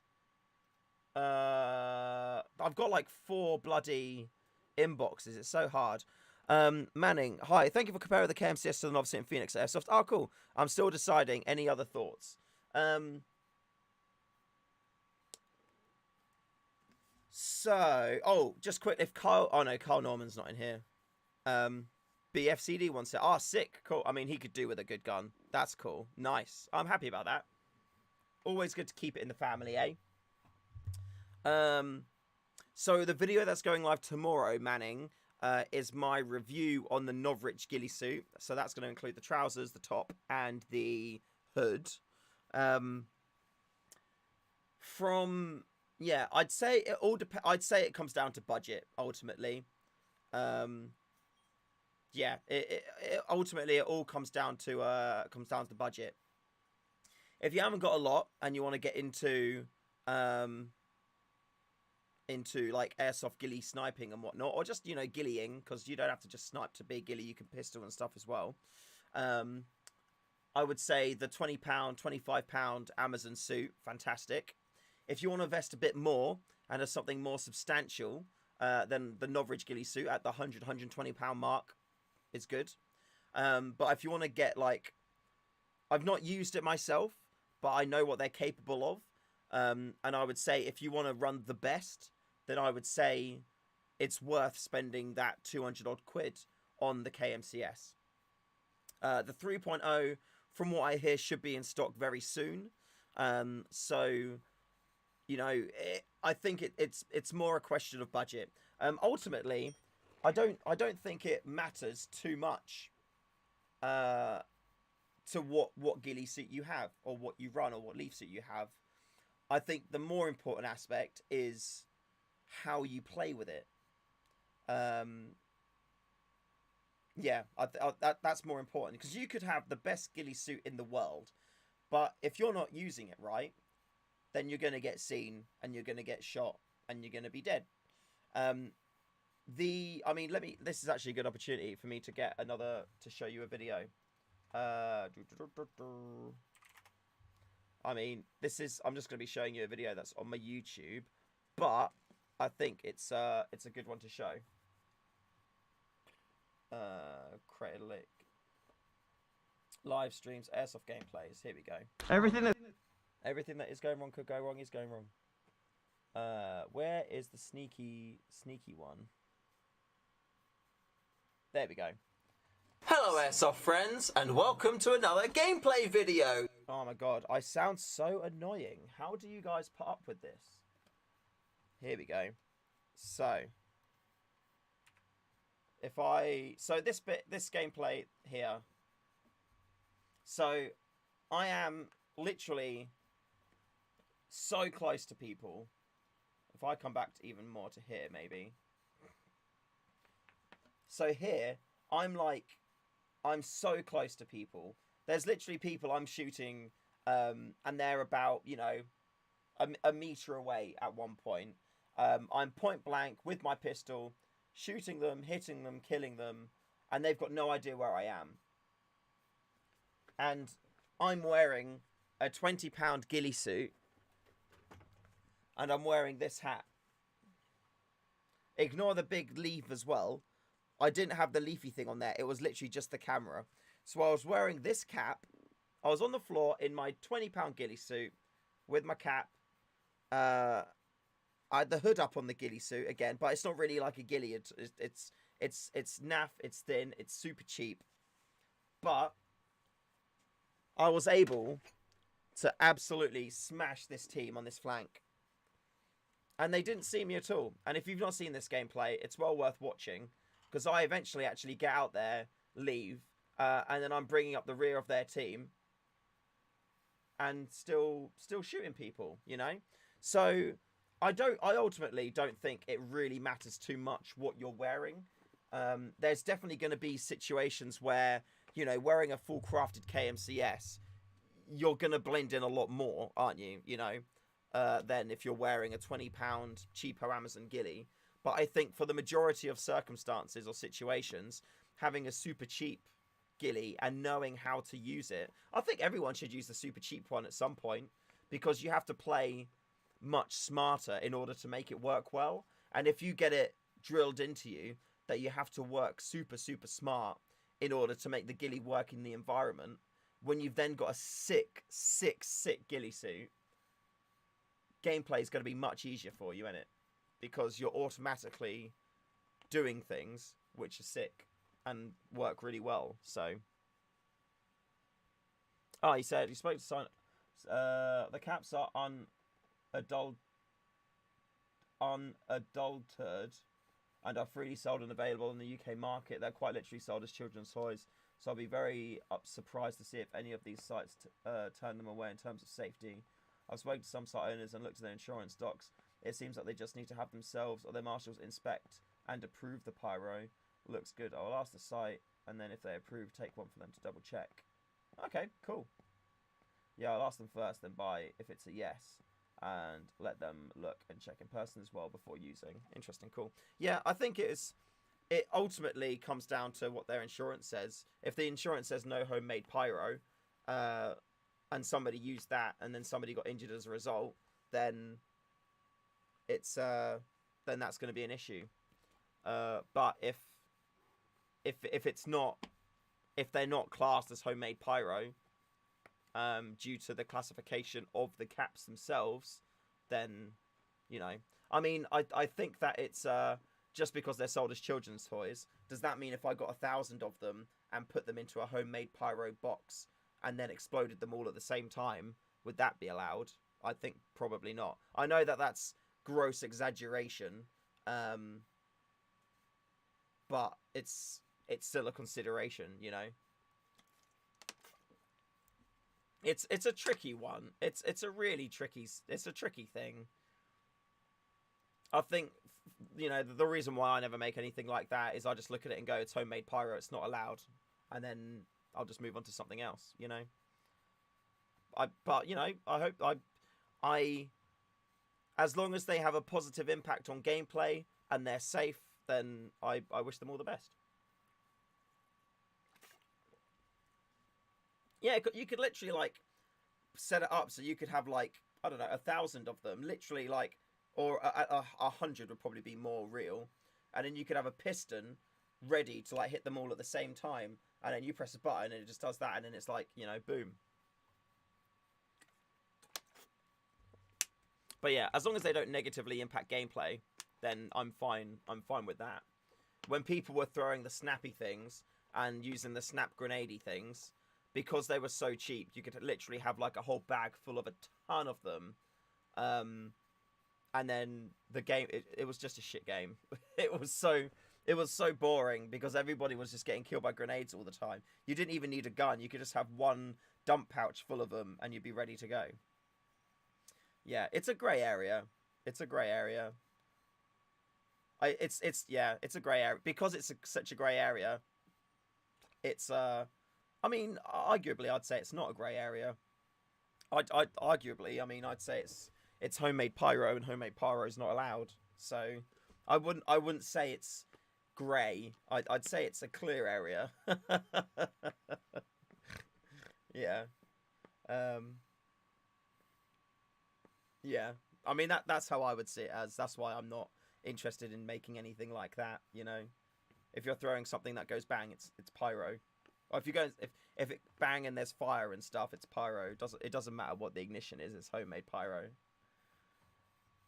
I've got like 4 bloody inboxes. It's so hard. Manning, hi. Thank you for comparing the KMCS to the Novice in Phoenix Airsoft. Oh, cool. I'm still deciding. Any other thoughts? So... Oh, just quick. If Kyle... Oh, no. Kyle Norman's not in here. BFCD wants it. Ah, sick. Cool. I mean, he could do with a good gun. That's cool. Nice. I'm happy about that. Always good to keep it in the family, eh? So the video that's going live tomorrow, Manning, is my review on the Novrich ghillie suit. So that's going to include the trousers, the top, and the hood. Yeah, I'd say it all depends. I'd say it comes down to budget ultimately. Yeah, ultimately it all comes down to the budget. If you haven't got a lot and you want to get into like airsoft ghillie sniping and whatnot, or just, you know, ghillieing, because you don't have to just snipe to be a ghillie, you can pistol and stuff as well. I would say the £20, £25 Amazon suit, fantastic. If you want to invest a bit more and have something more substantial, then the Novrich ghillie suit at the £100, £120 mark is good. But if you want to get, like, I've not used it myself, but I know what they're capable of. And I would say if you want to run the best, then I would say it's worth spending that 200 odd quid on the KMCS. The 3.0, from what I hear, should be in stock very soon. So, you know, I think it's more a question of budget. Ultimately, I don't think it matters too much to what ghillie suit you have, or what you run, or what leaf suit you have. I think the more important aspect is how you play with it. Yeah, that's more important, because you could have the best ghillie suit in the world, but if you're not using it right, then you're going to get seen and you're going to get shot and you're going to be dead. This is actually a good opportunity for me to to show you a video. I'm just going to be showing you a video that's on my YouTube, but I think it's a good one to show. Create a link. Live streams, airsoft gameplays. Here we go. Everything Everything that is going wrong could go wrong is going wrong. Where is the sneaky one? There we go. Hello, Airsoft friends, and welcome to another gameplay video. Oh my god, I sound so annoying. How do you guys put up with this? Here we go. So, this gameplay here. So, I am literally so close to people. If I come back to even more to here, maybe. So here, I'm so close to people. There's literally people I'm shooting, and they're about, a meter away at one point. I'm point blank with my pistol, shooting them, hitting them, killing them, and they've got no idea where I am. And I'm wearing a 20-pound ghillie suit, and I'm wearing this hat. Ignore the big leaf as well. I didn't have the leafy thing on there. It was literally just the camera. So I was wearing this cap. I was on the floor in my 20-pound ghillie suit with my cap. I had the hood up on the ghillie suit again, but it's not really like a ghillie. It's naff. It's thin. It's super cheap. But I was able to absolutely smash this team on this flank. And they didn't see me at all. And if you've not seen this gameplay, it's well worth watching. Because I eventually actually get out there, leave, and then I'm bringing up the rear of their team. And still shooting people, So, I ultimately don't think it really matters too much what you're wearing. There's definitely going to be situations where, wearing a full crafted KMCS, you're going to blend in a lot more, aren't you? Than if you're wearing a £20 cheaper Amazon ghillie. But I think for the majority of circumstances or situations, having a super cheap ghillie and knowing how to use it, I think everyone should use the super cheap one at some point, because you have to play much smarter in order to make it work well. And if you get it drilled into you that you have to work super, super smart in order to make the ghillie work in the environment, when you've then got a sick ghillie suit, gameplay is going to be much easier for you, innit? Because you're automatically doing things which are sick and work really well. So, he said he spoke to Simon. The caps are unadulterated and are freely sold and available in the UK market. They're quite literally sold as children's toys. So I'll be very surprised to see if any of these sites turn them away in terms of safety. I've spoken to some site owners and looked at their insurance docs. It seems like they just need to have themselves or their marshals inspect and approve the pyro. Looks good. I'll ask the site, and then if they approve, take one for them to double check. Okay, cool. Yeah, I'll ask them first, then buy if it's a yes, and let them look and check in person as well before using. Interesting, cool. Yeah, I think it ultimately comes down to what their insurance says. If the insurance says no homemade pyro, and somebody used that, and then somebody got injured as a result, then then that's going to be an issue. But if they're not classed as homemade pyro, due to the classification of the caps themselves, then I think that it's just because they're sold as children's toys. Does that mean if I got 1,000 of them and put them into a homemade pyro box and then exploded them all at the same time, would that be allowed? I think probably not. I know that that's gross exaggeration, but it's still a consideration, It's a tricky one. It's a really tricky thing. I think you know, the reason why I never make anything like that is I just look at it and go, it's homemade pyro, it's not allowed, and then I'll just move on to something else, you know. But you know, I hope I as long as they have a positive impact on gameplay and they're safe, then I wish them all the best. Yeah, you could literally like set it up so you could have like, I don't know, 1,000 of them, literally, like, or 100 would probably be more real, and then you could have a piston ready to like hit them all at the same time, and then you press a button and it just does that, and then it's like, you know, boom. But yeah, as long as they don't negatively impact gameplay, then I'm fine. I'm fine with that. When people were throwing the snappy things and using the snap grenadey things, because they were so cheap, you could literally have like a whole bag full of a ton of them. And then the game, it was just a shit game. It was so boring because everybody was just getting killed by grenades all the time. You didn't even need a gun. You could just have one dump pouch full of them and you'd be ready to go. Yeah, it's a grey area. It's a grey area. It's a grey area because it's such a grey area. It's I mean, arguably, I'd say it's not a grey area. I'd say it's homemade pyro, and homemade pyro is not allowed. So I wouldn't say it's grey. I'd say it's a clear area. Yeah. Yeah. I mean that's how I would see it as. That's why I'm not interested in making anything like that, you know. If you're throwing something that goes bang, it's pyro. Or if you go if it bang and there's fire and stuff, it's pyro. It doesn't matter what the ignition is, it's homemade pyro.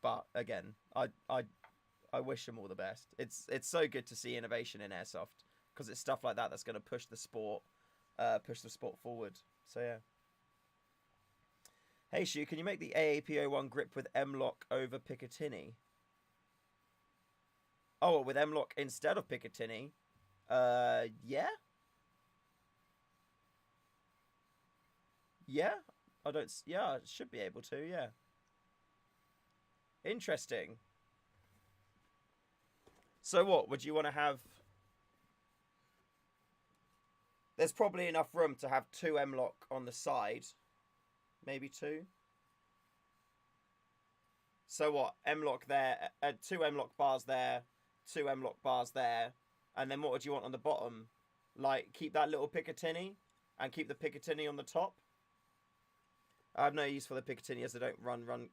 But again, I wish them all the best. It's so good to see innovation in Airsoft because it's stuff like that that's going to push the sport forward. So yeah. Hey Shu, can you make the AAP01 grip with M-Lock over Picatinny? Oh, with M-Lock instead of Picatinny? Yeah? Yeah? Yeah, I should be able to, yeah. Interesting. So what, would you want to have... There's probably enough room to have 2 M-Lock on the side. Maybe 2. So what, M-Lock there, 2 M-Lock bars there, 2 M-Lock bars there, and then what would you want on the bottom? Like, keep that little Picatinny, and keep the Picatinny on the top? I have no use for the Picatinny as they don't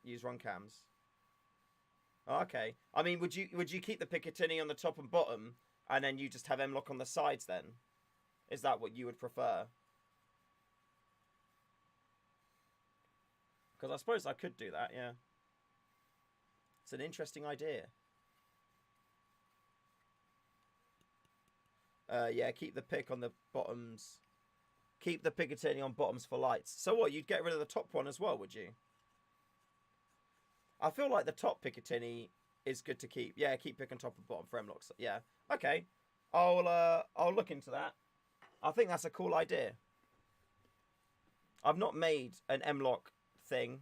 use run cams. Oh, okay. I mean, would you keep the Picatinny on the top and bottom, and then you just have M-Lock on the sides then? Is that what you would prefer? Because I suppose I could do that, yeah. It's an interesting idea. Yeah, keep the pick on the bottoms. Keep the Picatinny on bottoms for lights. So what, you'd get rid of the top one as well, would you? I feel like the top Picatinny is good to keep. Yeah, keep pick on top and bottom for M-Locks. Yeah, okay. I'll look into that. I think that's a cool idea. I've not made an M-Lock thing.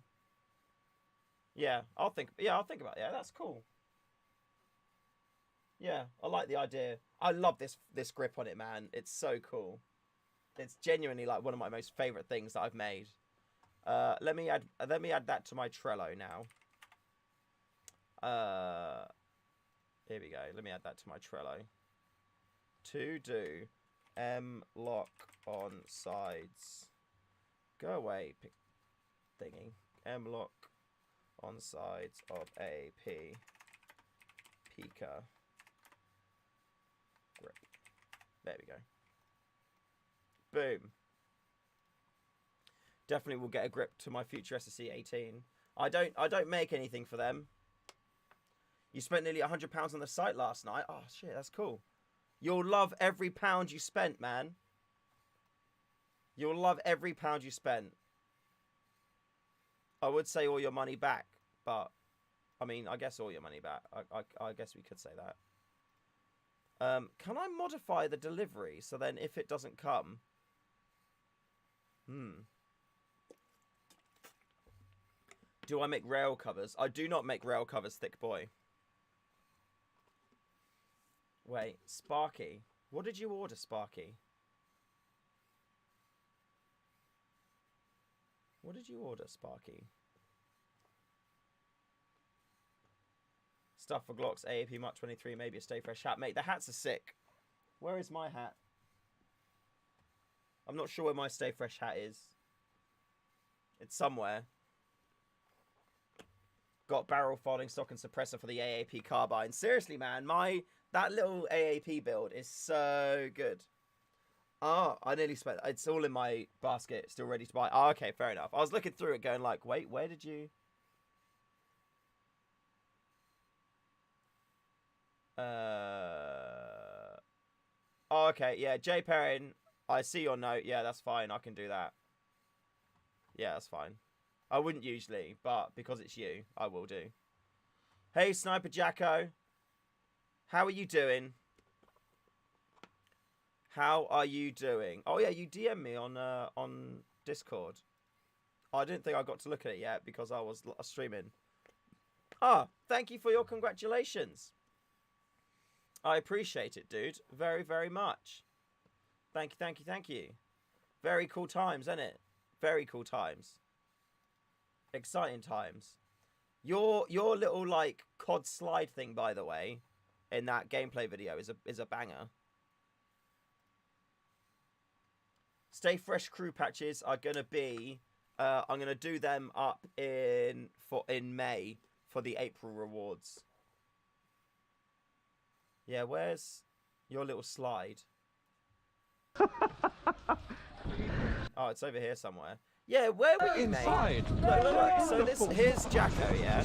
Yeah, I'll think about it. Yeah, that's cool. Yeah, I like the idea. I love this grip on it, man. It's so cool. It's genuinely like one of my most favorite things that I've made. Let me add that to my Trello now. Here we go. Let me add that to my Trello. To do M-Lock on sides. Go away, thingy. M-Lock on sides of AP Pika grip. There we go. Boom. Definitely will get a grip to my future SFSA 18. I don't make anything for them. You spent nearly £100 on the site last night. Oh shit, that's cool. You'll love every pound you spent, man. You'll love every pound you spent. I would say all your money back, but I mean, I guess all your money back. I guess we could say that. Can I modify the delivery so then if it doesn't come? Do I make rail covers? I do not make rail covers, thick boy. Wait, Sparky. What did you order, Sparky? What did you order, Sparky? Stuff for Glocks, AAP Mark 23, maybe a Stay Fresh hat. Mate, the hats are sick. Where is my hat? I'm not sure where my Stay Fresh hat is. It's somewhere. Got barrel folding stock and suppressor for the AAP carbine. Seriously, man, that little AAP build is so good. Oh, I nearly spent. It's all in my basket, still ready to buy. Oh, okay, fair enough. I was looking through it, going like, wait, where did you? Oh, okay, yeah, Jay Perrin. I see your note. Yeah, that's fine. I can do that. Yeah, that's fine. I wouldn't usually, but because it's you, I will do. Hey, Sniper Jacko. How are you doing? How are you doing? Oh, yeah, you DM me on Discord. Oh, I didn't think I got to look at it yet because I was streaming. Ah, thank you for your congratulations. I appreciate it, dude. Very, very much. Thank you, thank you, thank you. Very cool times, isn't it? Very cool times. Exciting times. Your little like COD slide thing, by the way, in that gameplay video is a banger. Stay Fresh crew patches are gonna be I'm gonna do them up in May for the April rewards. Yeah, where's your little slide? Oh, it's over here somewhere. Yeah, where were you, mate? Look. So here's Jacko, yeah?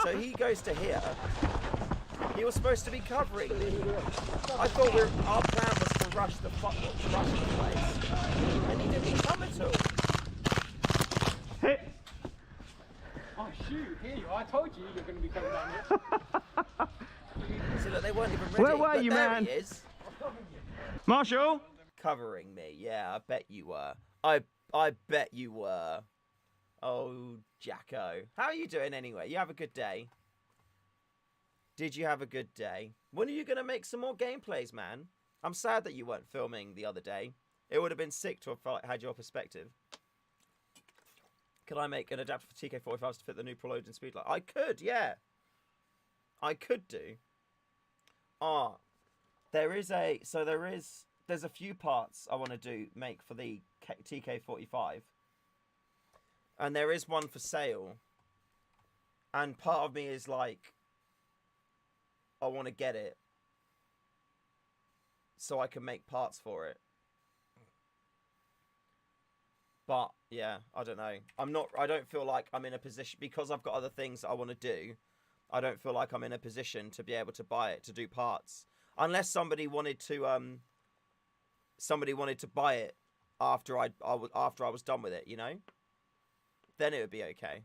So he goes to here. He was supposed to be covering me. I thought our plan was to rush the place. And he didn't come at all. Oh shoot, here you are. I told you you're going to be coming down here. So look, they weren't even ready. Where were you, there man? He is. Marshall? Covering me. Yeah, I bet you were. I bet you were. Oh, Jacko. How are you doing anyway? You have a good day? Did you have a good day? When are you going to make some more gameplays, man? I'm sad that you weren't filming the other day. It would have been sick to have had your perspective. Could I make an adapter for TK45s to fit the new preload and speed light? I could, yeah. I could do. Ah, there's a few parts I want to make for the TK45. And there is one for sale. And part of me is like, I want to get it so I can make parts for it. But yeah, I don't know. I don't feel like I'm in a position, because I've got other things that I want to do. I don't feel like I'm in a position to be able to buy it, to do parts. Unless somebody wanted to buy it after I was done with it, you know? Then it would be okay.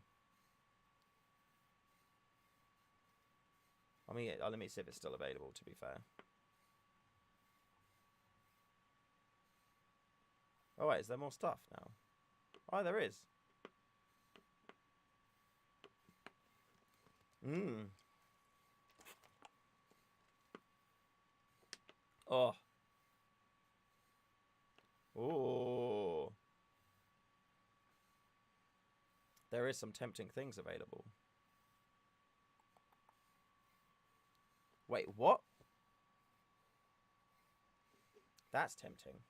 I mean, let me see if it's still available, to be fair. Oh wait, is there more stuff now? Oh, there is. Oh. Ooh. There is some tempting things available. Wait, what? That's tempting.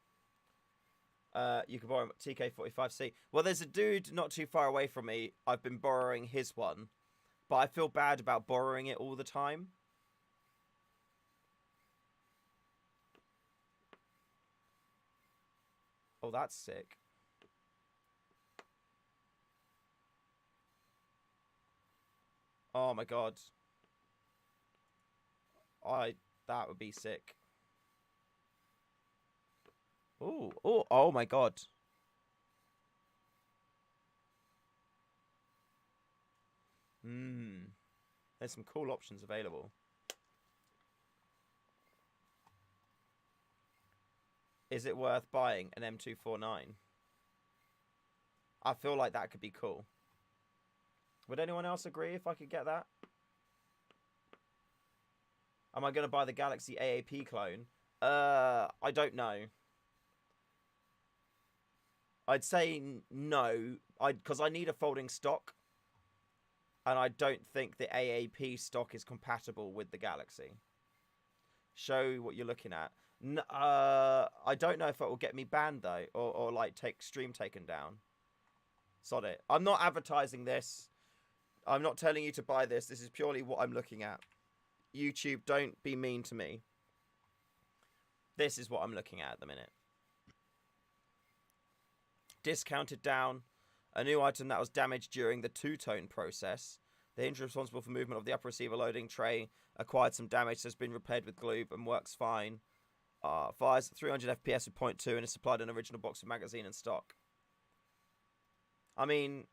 You can borrow TK45C. Well, there's a dude not too far away from me. I've been borrowing his one. But I feel bad about borrowing it all the time. Oh, that's sick. Oh my god. That would be sick. Ooh, oh my god. There's some cool options available. Is it worth buying an M249? I feel like that could be cool. Would anyone else agree if I could get that? Am I going to buy the Galaxy AAP clone? I don't know. I'd say no, because I need a folding stock, and I don't think the AAP stock is compatible with the Galaxy. Show what you're looking at. I don't know if it will get me banned though, or like take stream taken down. Sod it. I'm not advertising this. I'm not telling you to buy this. This is purely what I'm looking at. YouTube, don't be mean to me. This is what I'm looking at the minute. Discounted down. A new item that was damaged during the two-tone process. The hinge responsible for movement of the upper receiver loading tray acquired some damage, has been repaired with glue and works fine. Fires 300 FPS with .2 and is supplied an original box of magazine and stock. I mean,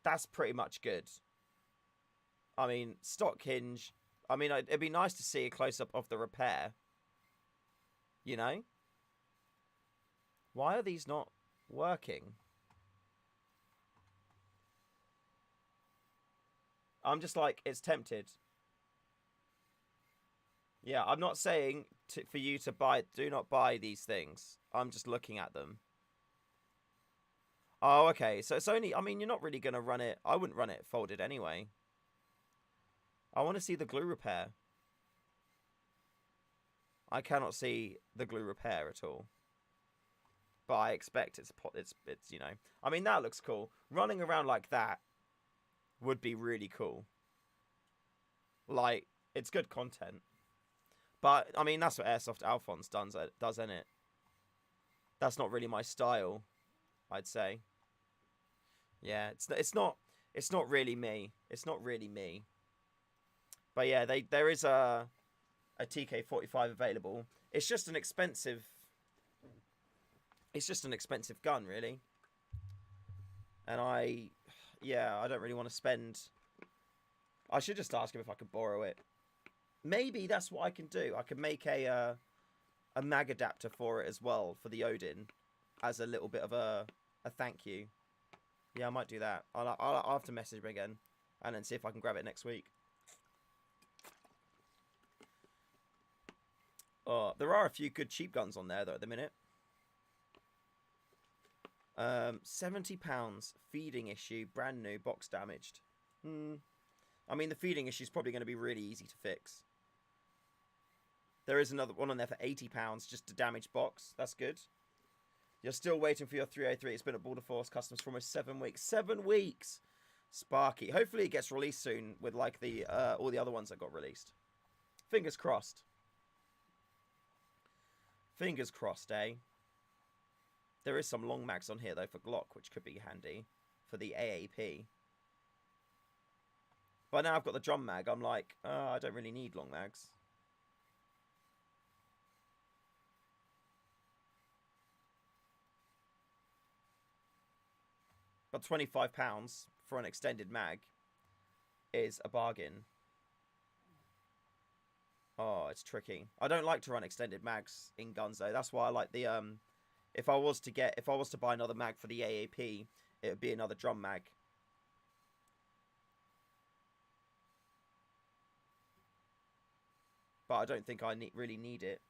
that's pretty much good. I mean, stock hinge. I mean, it'd be nice to see a close-up of the repair. You know? Why are these not working? I'm just like, it's tempted. Yeah, I'm not saying for you to buy, do not buy these things. I'm just looking at them. Oh, okay. So it's only, I mean, you're not really going to run it. I wouldn't run it folded anyway. I want to see the glue repair. I cannot see the glue repair at all. But I expect it's you know. I mean, that looks cool. Running around like that would be really cool. Like, it's good content. But, I mean, that's what Airsoft Alphonse does, isn't it? That's not really my style, I'd say. Yeah, it's not really me. It's not really me. But yeah, there is a TK45 available. It's just an expensive gun, really. And I don't really want to spend. I should just ask him if I could borrow it. Maybe that's what I can do. I can make a mag adapter for it as well, for the Odin, as a little bit of a thank you. Yeah, I might do that. I'll have to message him again and then see if I can grab it next week. Oh, there are a few good cheap guns on there though at the minute. £70 feeding issue, brand new, box damaged. I mean, the feeding issue is probably going to be really easy to fix. There is another one on there for £80, just a damaged box. That's good. You're still waiting for your 303. It's been at Border Force Customs for almost 7 weeks. 7 weeks! Sparky. Hopefully it gets released soon with like the all the other ones that got released. Fingers crossed. Fingers crossed, eh? There is some long mags on here, though, for Glock, which could be handy for the AAP. But now I've got the drum mag, I'm like, I don't really need long mags. But £25 for an extended mag is a bargain. Oh, it's tricky. I don't like to run extended mags in guns, though. That's why I like the if I was to buy another mag for the AAP, it would be another drum mag. But I don't think I really need it.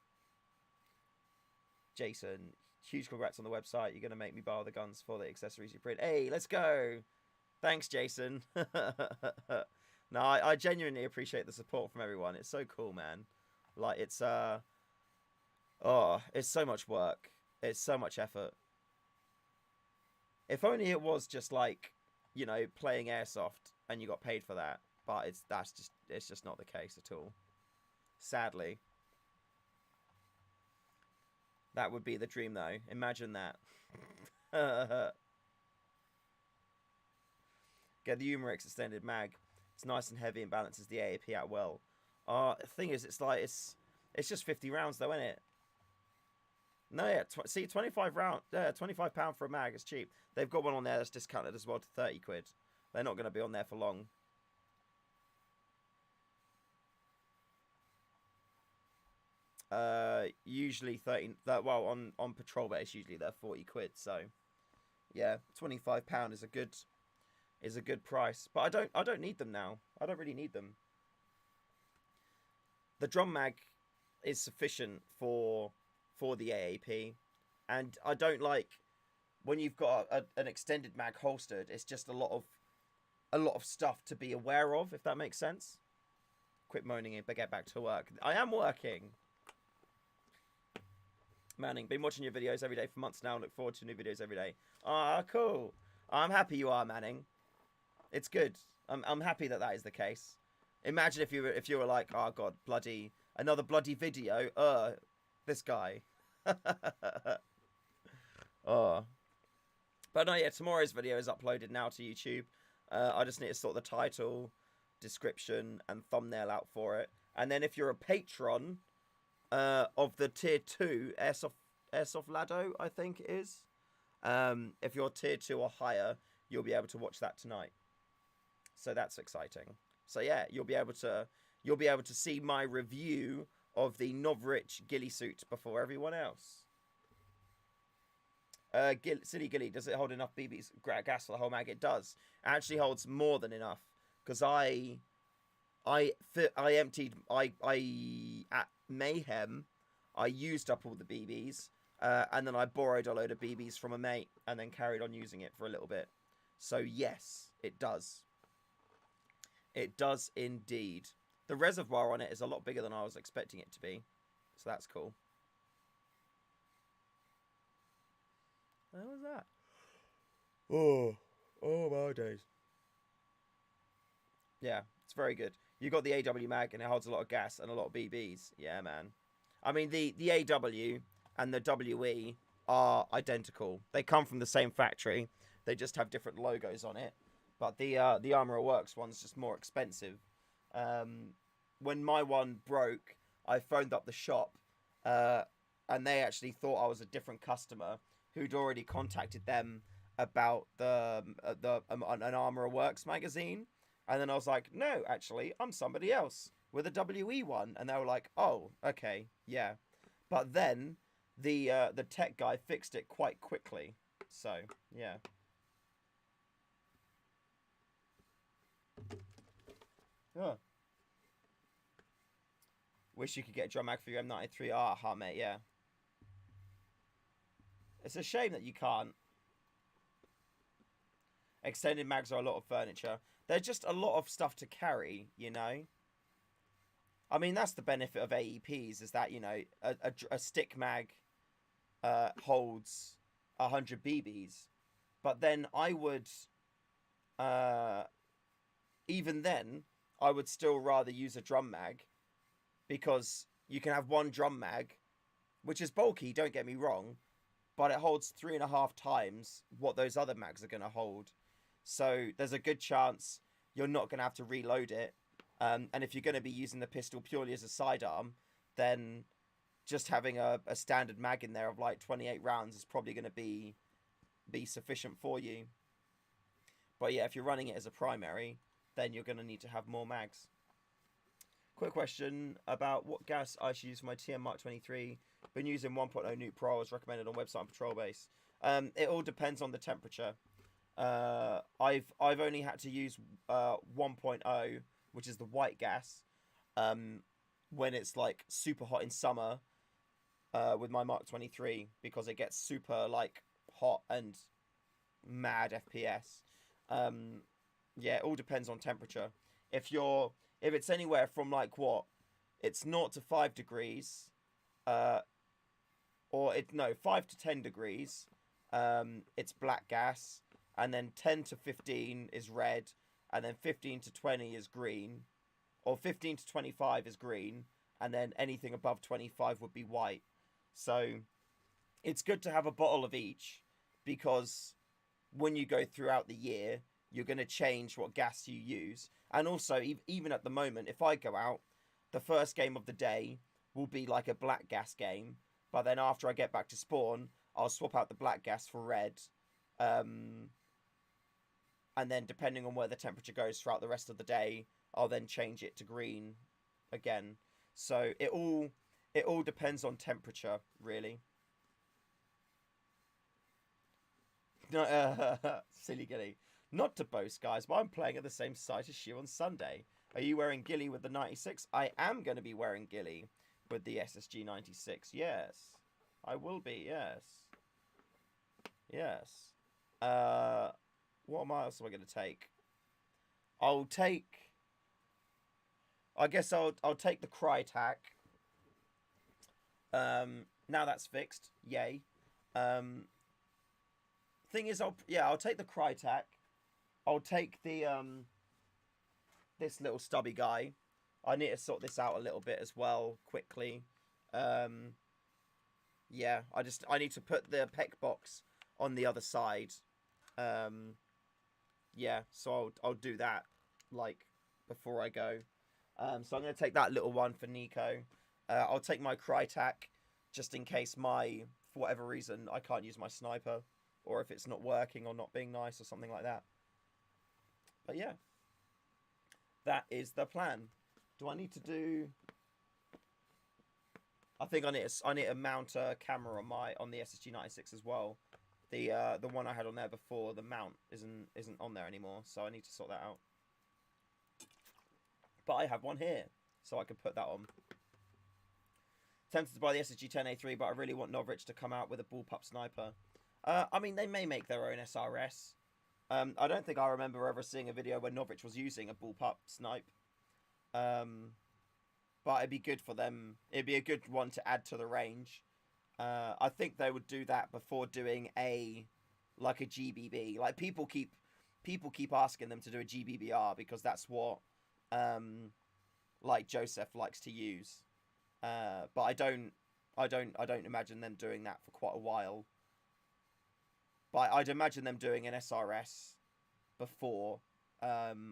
Jason, huge congrats on the website. You're going to make me buy all the guns for the accessories you print. Hey, let's go. Thanks, Jason. No, I genuinely appreciate the support from everyone. It's so cool, man. Like, it's it's so much work. It's so much effort. If only it was just like, you know, playing Airsoft and you got paid for that. But it's just not the case at all. Sadly. That would be the dream, though. Imagine that. Get the Umerix extended mag. It's nice and heavy and balances the AAP out well. The thing is, it's like it's just 50 rounds though, isn't it? No, yeah. See, 25 round, £25 for a mag is cheap. They've got one on there that's discounted as well to 30 quid. They're not going to be on there for long. Usually 30. Well, on patrol base, usually they're 40 quid. So, yeah, £25 is a good price. But I don't need them now. I don't really need them. the drum mag is sufficient for the AAP, and I don't like when you've got an extended mag holstered. It's just a lot of stuff to be aware of, if that makes sense. Quit moaning but get back to work. I am working. Manning, been watching your videos every day for months now and look forward to new videos every day. Ah, cool. I'm happy you are, Manning. It's good. I'm happy that is the case. Imagine if you were like, oh god, another bloody video. This guy. Oh. But no, yeah, tomorrow's video is uploaded now to YouTube. I just need to sort the title, description, and thumbnail out for it. And then if you're a patron of the tier 2 Airsoft Lado, I think it is. If you're tier 2 or higher, you'll be able to watch that tonight. So that's exciting. So yeah, you'll be able to see my review of the Novrich ghillie suit before everyone else. Silly Ghillie, does it hold enough BBs gas for the whole mag? It does. It actually holds more than enough, because I emptied at Mayhem, I used up all the BBs, and then I borrowed a load of BBs from a mate and then carried on using it for a little bit. So yes, it does. It does indeed. The reservoir on it is a lot bigger than I was expecting it to be, so that's cool. What was that? Oh my days. Yeah, it's very good. You got the AW mag and it holds a lot of gas and a lot of BBs. Yeah, man. I mean, the AW and the WE are identical. They come from the same factory. They just have different logos on it. But the Armourer Works one's just more expensive. When my one broke, I phoned up the shop, and they actually thought I was a different customer who'd already contacted them about an Armourer Works magazine. And then I was like, no, actually, I'm somebody else with a WE one. And they were like, oh, okay, yeah. But then the tech guy fixed it quite quickly. So, yeah. Oh. Wish you could get a drum mag for your M93. Ah, mate, yeah. It's a shame that you can't. Extended mags are a lot of furniture. They're just a lot of stuff to carry, you know. I mean, that's the benefit of AEPs, is that, you know, a stick mag holds 100 BBs. But then I would, even then, I would still rather use a drum mag, because you can have one drum mag, which is bulky, don't get me wrong, but it holds 3.5 times what those other mags are going to hold. So there's a good chance you're not going to have to reload it. And if you're going to be using the pistol purely as a sidearm, then just having a standard mag in there of like 28 rounds is probably going to be sufficient for you. But yeah, if you're running it as a primary, then you're going to need to have more mags. Quick question about what gas I should use for my TM Mark 23. Been using 1.0 Nuke Pro as recommended on website and patrol base. It all depends on the temperature. I've only had to use 1.0, which is the white gas, when it's like super hot in summer, with my Mark 23, because it gets super like hot and mad FPS. Yeah, it all depends on temperature. If it's anywhere from like what, it's 0 to 5 degrees, 5 to 10 degrees, it's black gas, and then 10 to 15 is red, and then 15 to 20 is green, or 15 to 25 is green, and then anything above 25 would be white. So it's good to have a bottle of each, because when you go throughout the year, you're going to change what gas you use. And also, even at the moment, if I go out, the first game of the day will be like a black gas game. But then after I get back to spawn, I'll swap out the black gas for red. And then depending on where the temperature goes throughout the rest of the day, I'll then change it to green again. So it all depends on temperature, really. Silly Gilly. Not to boast, guys, but I'm playing at the same site as you on Sunday. Are you wearing ghillie with the 96? I am going to be wearing ghillie with the SSG 96. Yes. I will be, yes. Yes. What else am I going to take? I guess I'll take the Crytac. Now that's fixed. Yay. Thing is, I'll take the Crytac. I'll take the this little stubby guy. I need to sort this out a little bit as well quickly. Yeah, I need to put the pec box on the other side. Yeah, so I'll do that like before I go. So I'm going to take that little one for Nico. I'll take my Crytac just in case for whatever reason, I can't use my sniper, or if it's not working or not being nice or something like that. But yeah, that is the plan. Do I need to do? I think I need to mount a camera on the SSG 96 as well. The one I had on there before, the mount isn't on there anymore, so I need to sort that out. But I have one here, so I can put that on. Tempted to buy the SSG 10A3, but I really want Novrich to come out with a bullpup sniper. I mean, they may make their own SRS. I don't think I remember ever seeing a video where Novrich was using a bullpup snipe. But it'd be good for them. It'd be a good one to add to the range. I think they would do that before doing a GBB. Like people keep asking them to do a GBBR because that's what like Joseph likes to use. But I don't imagine them doing that for quite a while. But I'd imagine them doing an SRS before,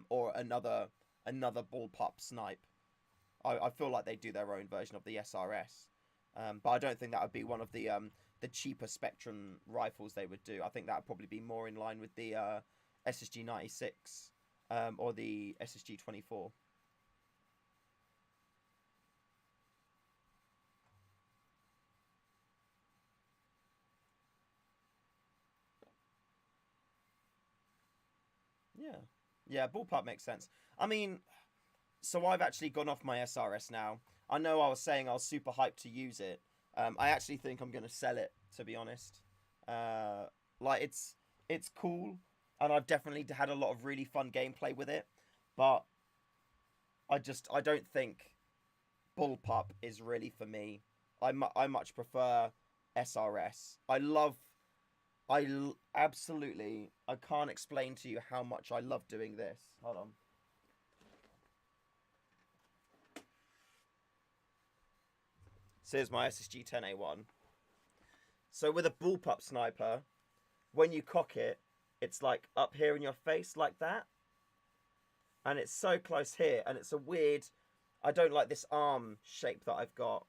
or another bullpup snipe. I feel like they do their own version of the SRS. But I don't think that would be one of the cheaper Spectrum rifles they would do. I think that would probably be more in line with the SSG 96 or the SSG 24. Yeah, bullpup makes sense. I mean, so I've actually gone off my SRS now. I know I was saying I was super hyped to use it. I actually think I'm going to sell it, to be honest. Like, it's cool, and I've definitely had a lot of really fun gameplay with it, but I don't think bullpup is really for me. I much prefer SRS. Absolutely, I can't explain to you how much I love doing this. Hold on. So here's my SSG 10A1. So with a bullpup sniper, when you cock it, it's like up here in your face like that. And it's so close here, and it's a weird, I don't like this arm shape that I've got.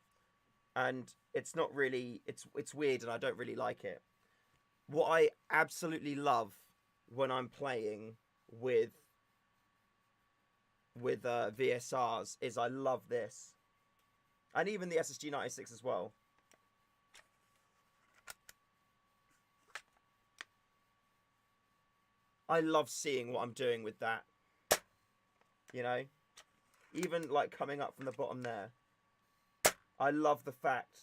And it's not really, it's weird, and I don't really like it. What I absolutely love when I'm playing with VSRs is I love this. And even the SSG 96 as well. I love seeing what I'm doing with that. You know? Even like coming up from the bottom there. I love the fact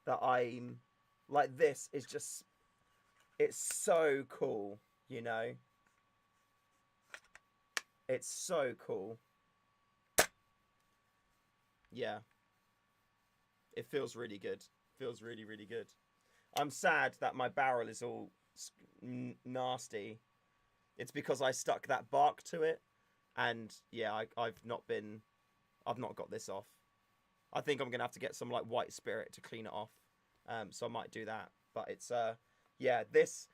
that I'm like, this is just, it's so cool, you know? It's so cool. Yeah. It feels really good. Feels really, really good. I'm sad that my barrel is all nasty. It's because I stuck that bark to it. And yeah, I've not got this off. I think I'm going to have to get some like white spirit to clean it off. So I might do that. But it's, yeah, this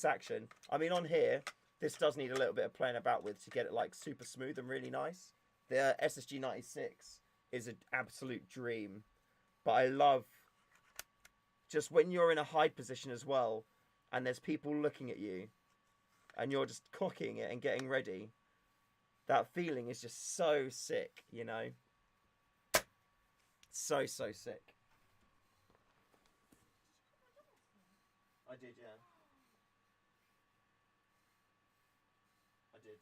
action. I mean, on here, this does need a little bit of playing about with to get it like super smooth and really nice. The SSG 96 is an absolute dream. But I love just when you're in a hide position as well, and there's people looking at you, and you're just cocking it and getting ready. That feeling is just so sick, you know? So sick. I did, yeah. I did.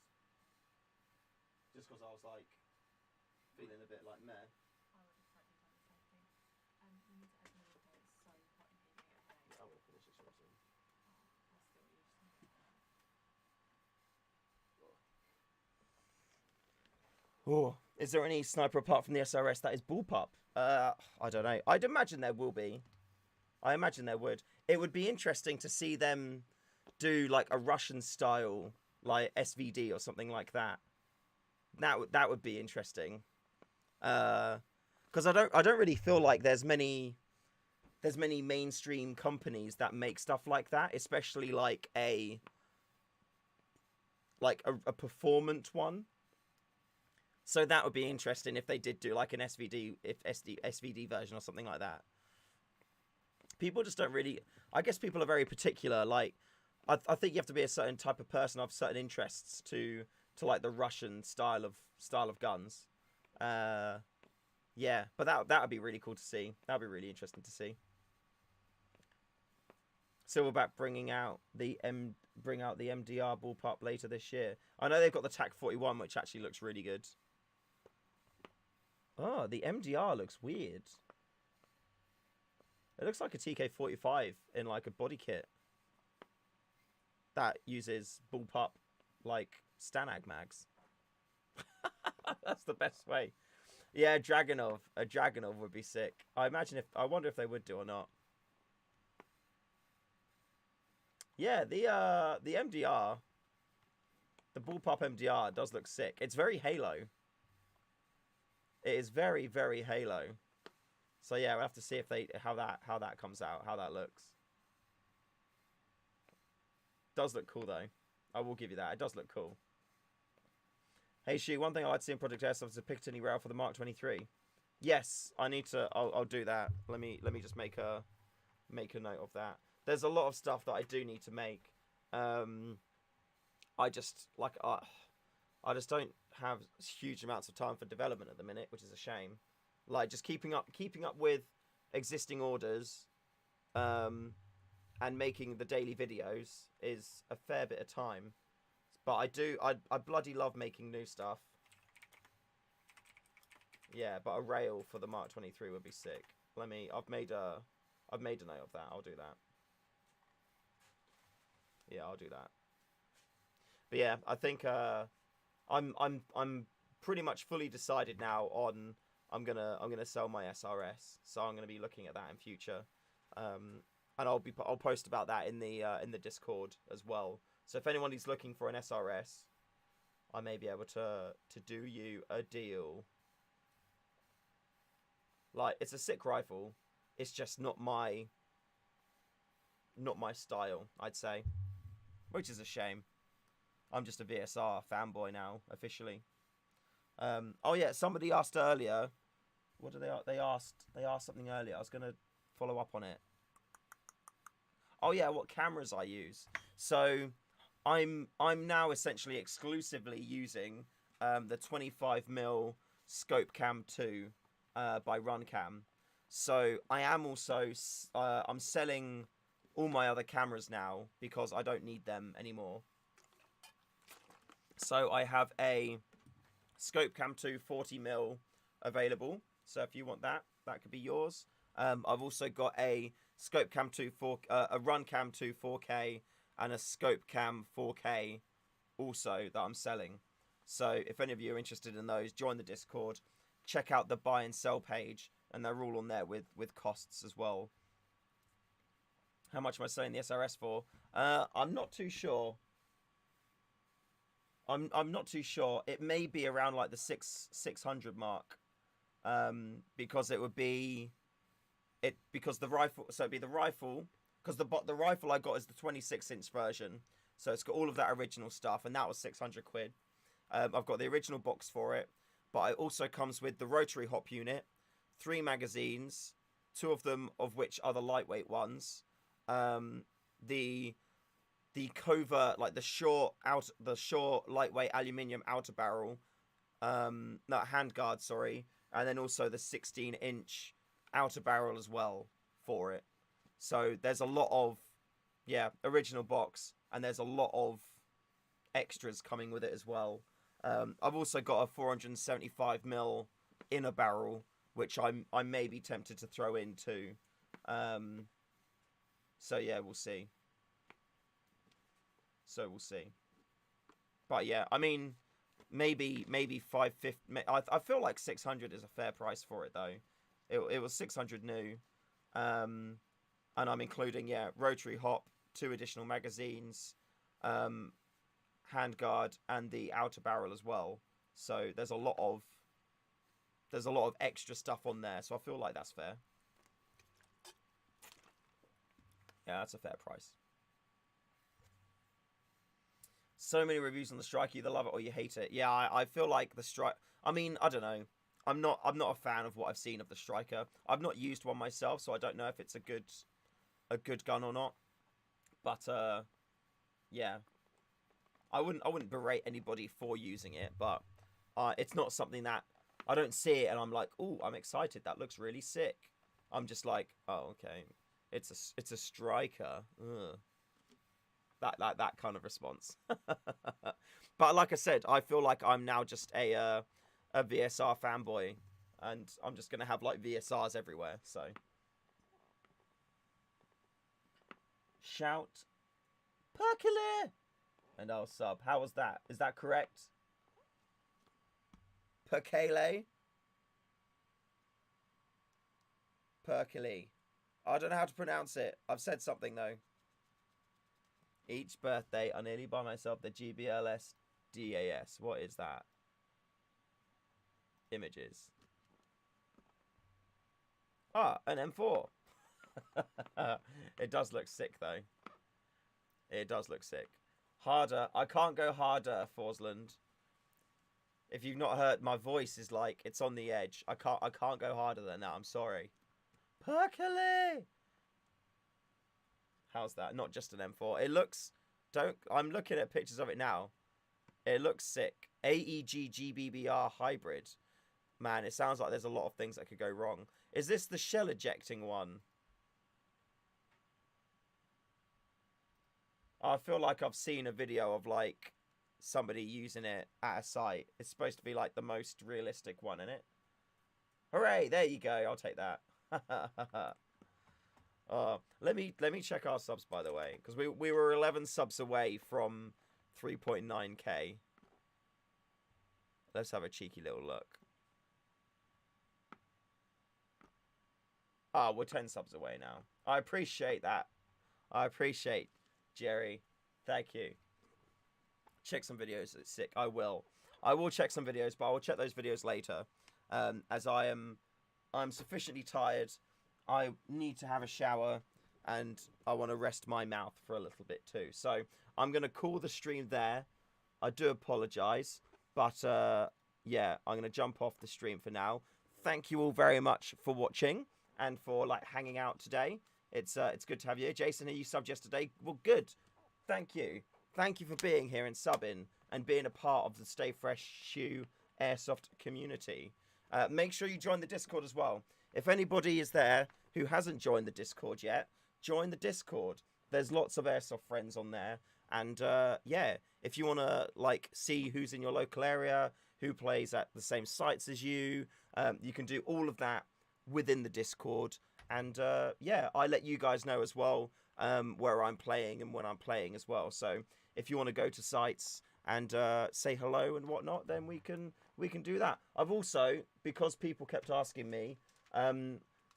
Just because I was like, feeling a bit like meh. I would have probably done the same thing. You need to open the window. It's so hot in here today. I'm gonna finish this one soon. I still use something like that. Oh, is there any sniper apart from the SRS that is bullpup? I don't know. I'd imagine there will be. I imagine there would. It would be interesting to see them do like a Russian style, like SVD or something like that. That would be interesting. Because I don't really feel like there's many mainstream companies that make stuff like that, especially like a performant one. So that would be interesting if they did do like an SVD version or something like that. People just don't really. I guess people are very particular. Like, I think you have to be a certain type of person, have certain interests to like the Russian style of guns. Yeah, but that would be really cool to see. That would be really interesting to see. Silverback bring out the MDR bullpup later this year. I know they've got the TAC 41, which actually looks really good. Oh, the MDR looks weird. It looks like a TK45 in like a body kit that uses bullpup like Stanag mags. That's the best way. Yeah, a Dragunov would be sick. I wonder if they would do or not. Yeah, the MDR, the bullpup MDR does look sick. It's very Halo. It is very, very Halo. So yeah, we'll have to see if how that comes out, how that looks. Does look cool though. I will give you that. It does look cool. Hey Shu, one thing I'd like to see in Project Airsoft is a Picatinny rail for the Mark 23. Yes, I need to. I'll do that. Let me just make a note of that. There's a lot of stuff that I do need to make. I just don't have huge amounts of time for development at the minute, which is a shame. Like just keeping up with existing orders, and making the daily videos is a fair bit of time. But I bloody love making new stuff. Yeah, but a rail for the Mark 23 would be sick. I've made a note of that. I'll do that. Yeah, I'll do that. But yeah, I think I'm pretty much fully decided now on I'm gonna sell my SRS, so I'm gonna be looking at that in future, and I'll post about that in the Discord as well. So if anybody's looking for an SRS, I may be able to do you a deal. Like, it's a sick rifle, it's just not my style, I'd say, which is a shame. I'm just a VSR fanboy now, officially. Oh yeah, somebody asked earlier. What did they asked something earlier. I was gonna follow up on it. Oh yeah, what cameras I use. So I'm now essentially exclusively using the 25mm Scope Cam 2 by Runcam. So I am also I'm selling all my other cameras now because I don't need them anymore. So I have a Scope Cam 2 40mm available. So if you want that could be yours. I've also got a Scope Cam 2 a Runcam 2 4K and a Scope Cam 4K also that I'm selling. So if any of you are interested in those, join the Discord, check out the buy and sell page, and they're all on there with costs as well. How much am I selling the SRS for? I'm not too sure. I'm not too sure. It may be around like the 600 mark, because it would be because the rifle. So it'd be the rifle because the rifle I got is the 26-inch version, so it's got all of that original stuff, and that was 600 quid. I've got the original box for it, but it also comes with the rotary hop unit, 3 magazines, 2 of them of which are the lightweight ones, the covert, like the short lightweight aluminium outer barrel, handguard, sorry, and then also the 16-inch outer barrel as well for it. So there's a lot of original box, and there's a lot of extras coming with it as well. I've also got a 475mm inner barrel, which I may be tempted to throw in too. So yeah, we'll see. But yeah, I mean, maybe 550. I feel like 600 is a fair price for it though. It was 600 new, and I'm including rotary hop, 2 additional magazines, handguard, and the outer barrel as well. So there's a lot of extra stuff on there. So I feel like that's fair. Yeah, that's a fair price. So many reviews on the Striker. You either love it or you hate it. Yeah, I feel like the Striker. I mean, I don't know. I'm not a fan of what I've seen of the Striker. I've not used one myself, so I don't know if it's a good gun or not. But yeah, I wouldn't berate anybody for using it, but it's not something that I don't see it and I'm like, oh, I'm excited. That looks really sick. I'm just like, oh, okay. It's a Striker. Ugh. That kind of response. But like I said, I feel like I'm now just a VSR fanboy, and I'm just gonna have like VSRs everywhere. So shout Perkele and I'll sub. How was that? Is that correct? Perkele? Perkele. I don't know how to pronounce it. I've said something though. Each birthday, I nearly buy myself the GBLS DAS. What is that? Images. Ah, an M4. It does look sick, though. It does look sick. Harder. I can't go harder, Forsland. If you've not heard, my voice is like, it's on the edge. I can't go harder than that. I'm sorry. Perkele! How's that? Not just an M4. It looks... I'm looking at pictures of it now. It looks sick. AEG GBBR hybrid. Man, it sounds like there's a lot of things that could go wrong. Is this the shell ejecting one? I feel like I've seen a video of, like, somebody using it at a site. It's supposed to be, like, the most realistic one, isn't it? Hooray! There you go. I'll take that. Let me check our subs, by the way, because we were 11 subs away from 3.9k. Let's have a cheeky little look. We're 10 subs away now. I appreciate that. I appreciate, Jerry. Thank you. Check some videos. It's sick. I will check some videos, but I will check those videos later. As I'm sufficiently tired. I need to have a shower and I want to rest my mouth for a little bit too. So I'm going to call the stream there. I do apologize, but yeah, I'm going to jump off the stream for now. Thank you all very much for watching and for like hanging out today. It's good to have you. Jason, you subbed yesterday. Well, good. Thank you. Thank you for being here and subbing and being a part of the Stay Fresh Shoe Airsoft community. Make sure you join the Discord as well. If anybody is there who hasn't joined the Discord yet, join the Discord. There's lots of Airsoft friends on there. And yeah, if you want to like see who's in your local area, who plays at the same sites as you, you can do all of that within the Discord. And yeah, I let you guys know as well where I'm playing and when I'm playing as well. So if you want to go to sites and say hello and whatnot, then we can do that. I've also, because people kept asking me,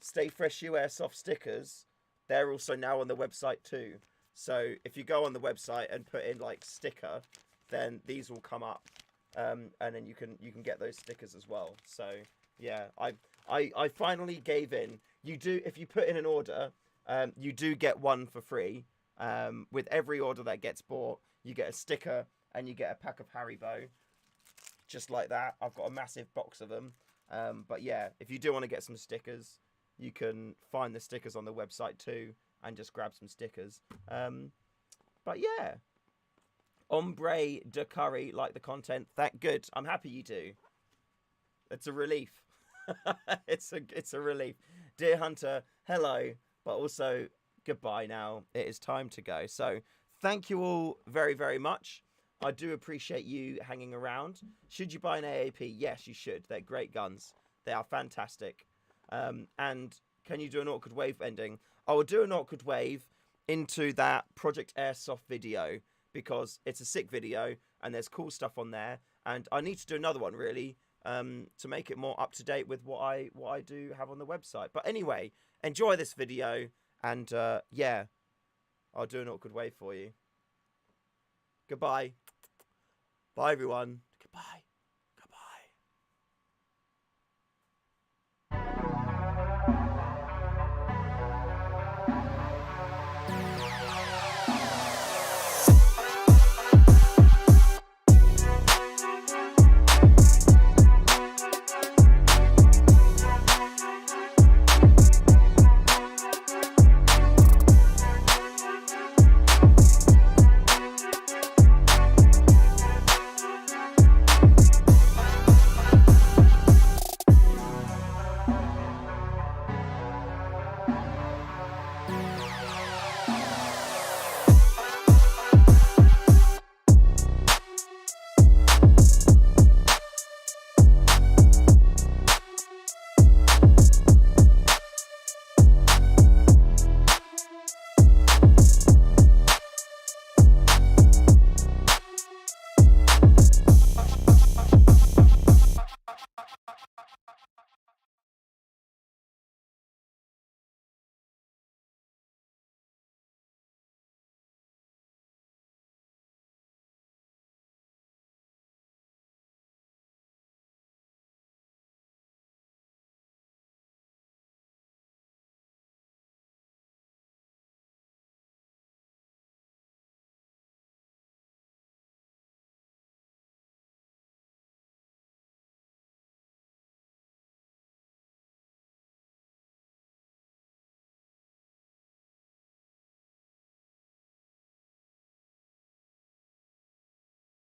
Stay Fresh U Airsoft stickers, they're also now on the website too. So if you go on the website and put in like sticker, then these will come up, and then you can get those stickers as well. So yeah, I finally gave in. You do, if you put in an order, you do get one for free. With every order that gets bought, you get a sticker and you get a pack of Haribo, just like that. I've got a massive box of them. But yeah, if you do want to get some stickers, you can find the stickers on the website too and just grab some stickers. But yeah, Ombre de Curry, like the content. Good. I'm happy you do. It's a relief. it's a relief. Dear Hunter, hello, but also goodbye now. It is time to go. So thank you all very, very much. I do appreciate you hanging around. Should you buy an AAP? Yes, you should. They're great guns. They are fantastic. And can you do an awkward wave ending? I will do an awkward wave into that Project Airsoft video because it's a sick video and there's cool stuff on there. And I need to do another one really to make it more up to date with what I do have on the website. But anyway, enjoy this video and yeah, I'll do an awkward wave for you. Goodbye. Bye everyone. Goodbye.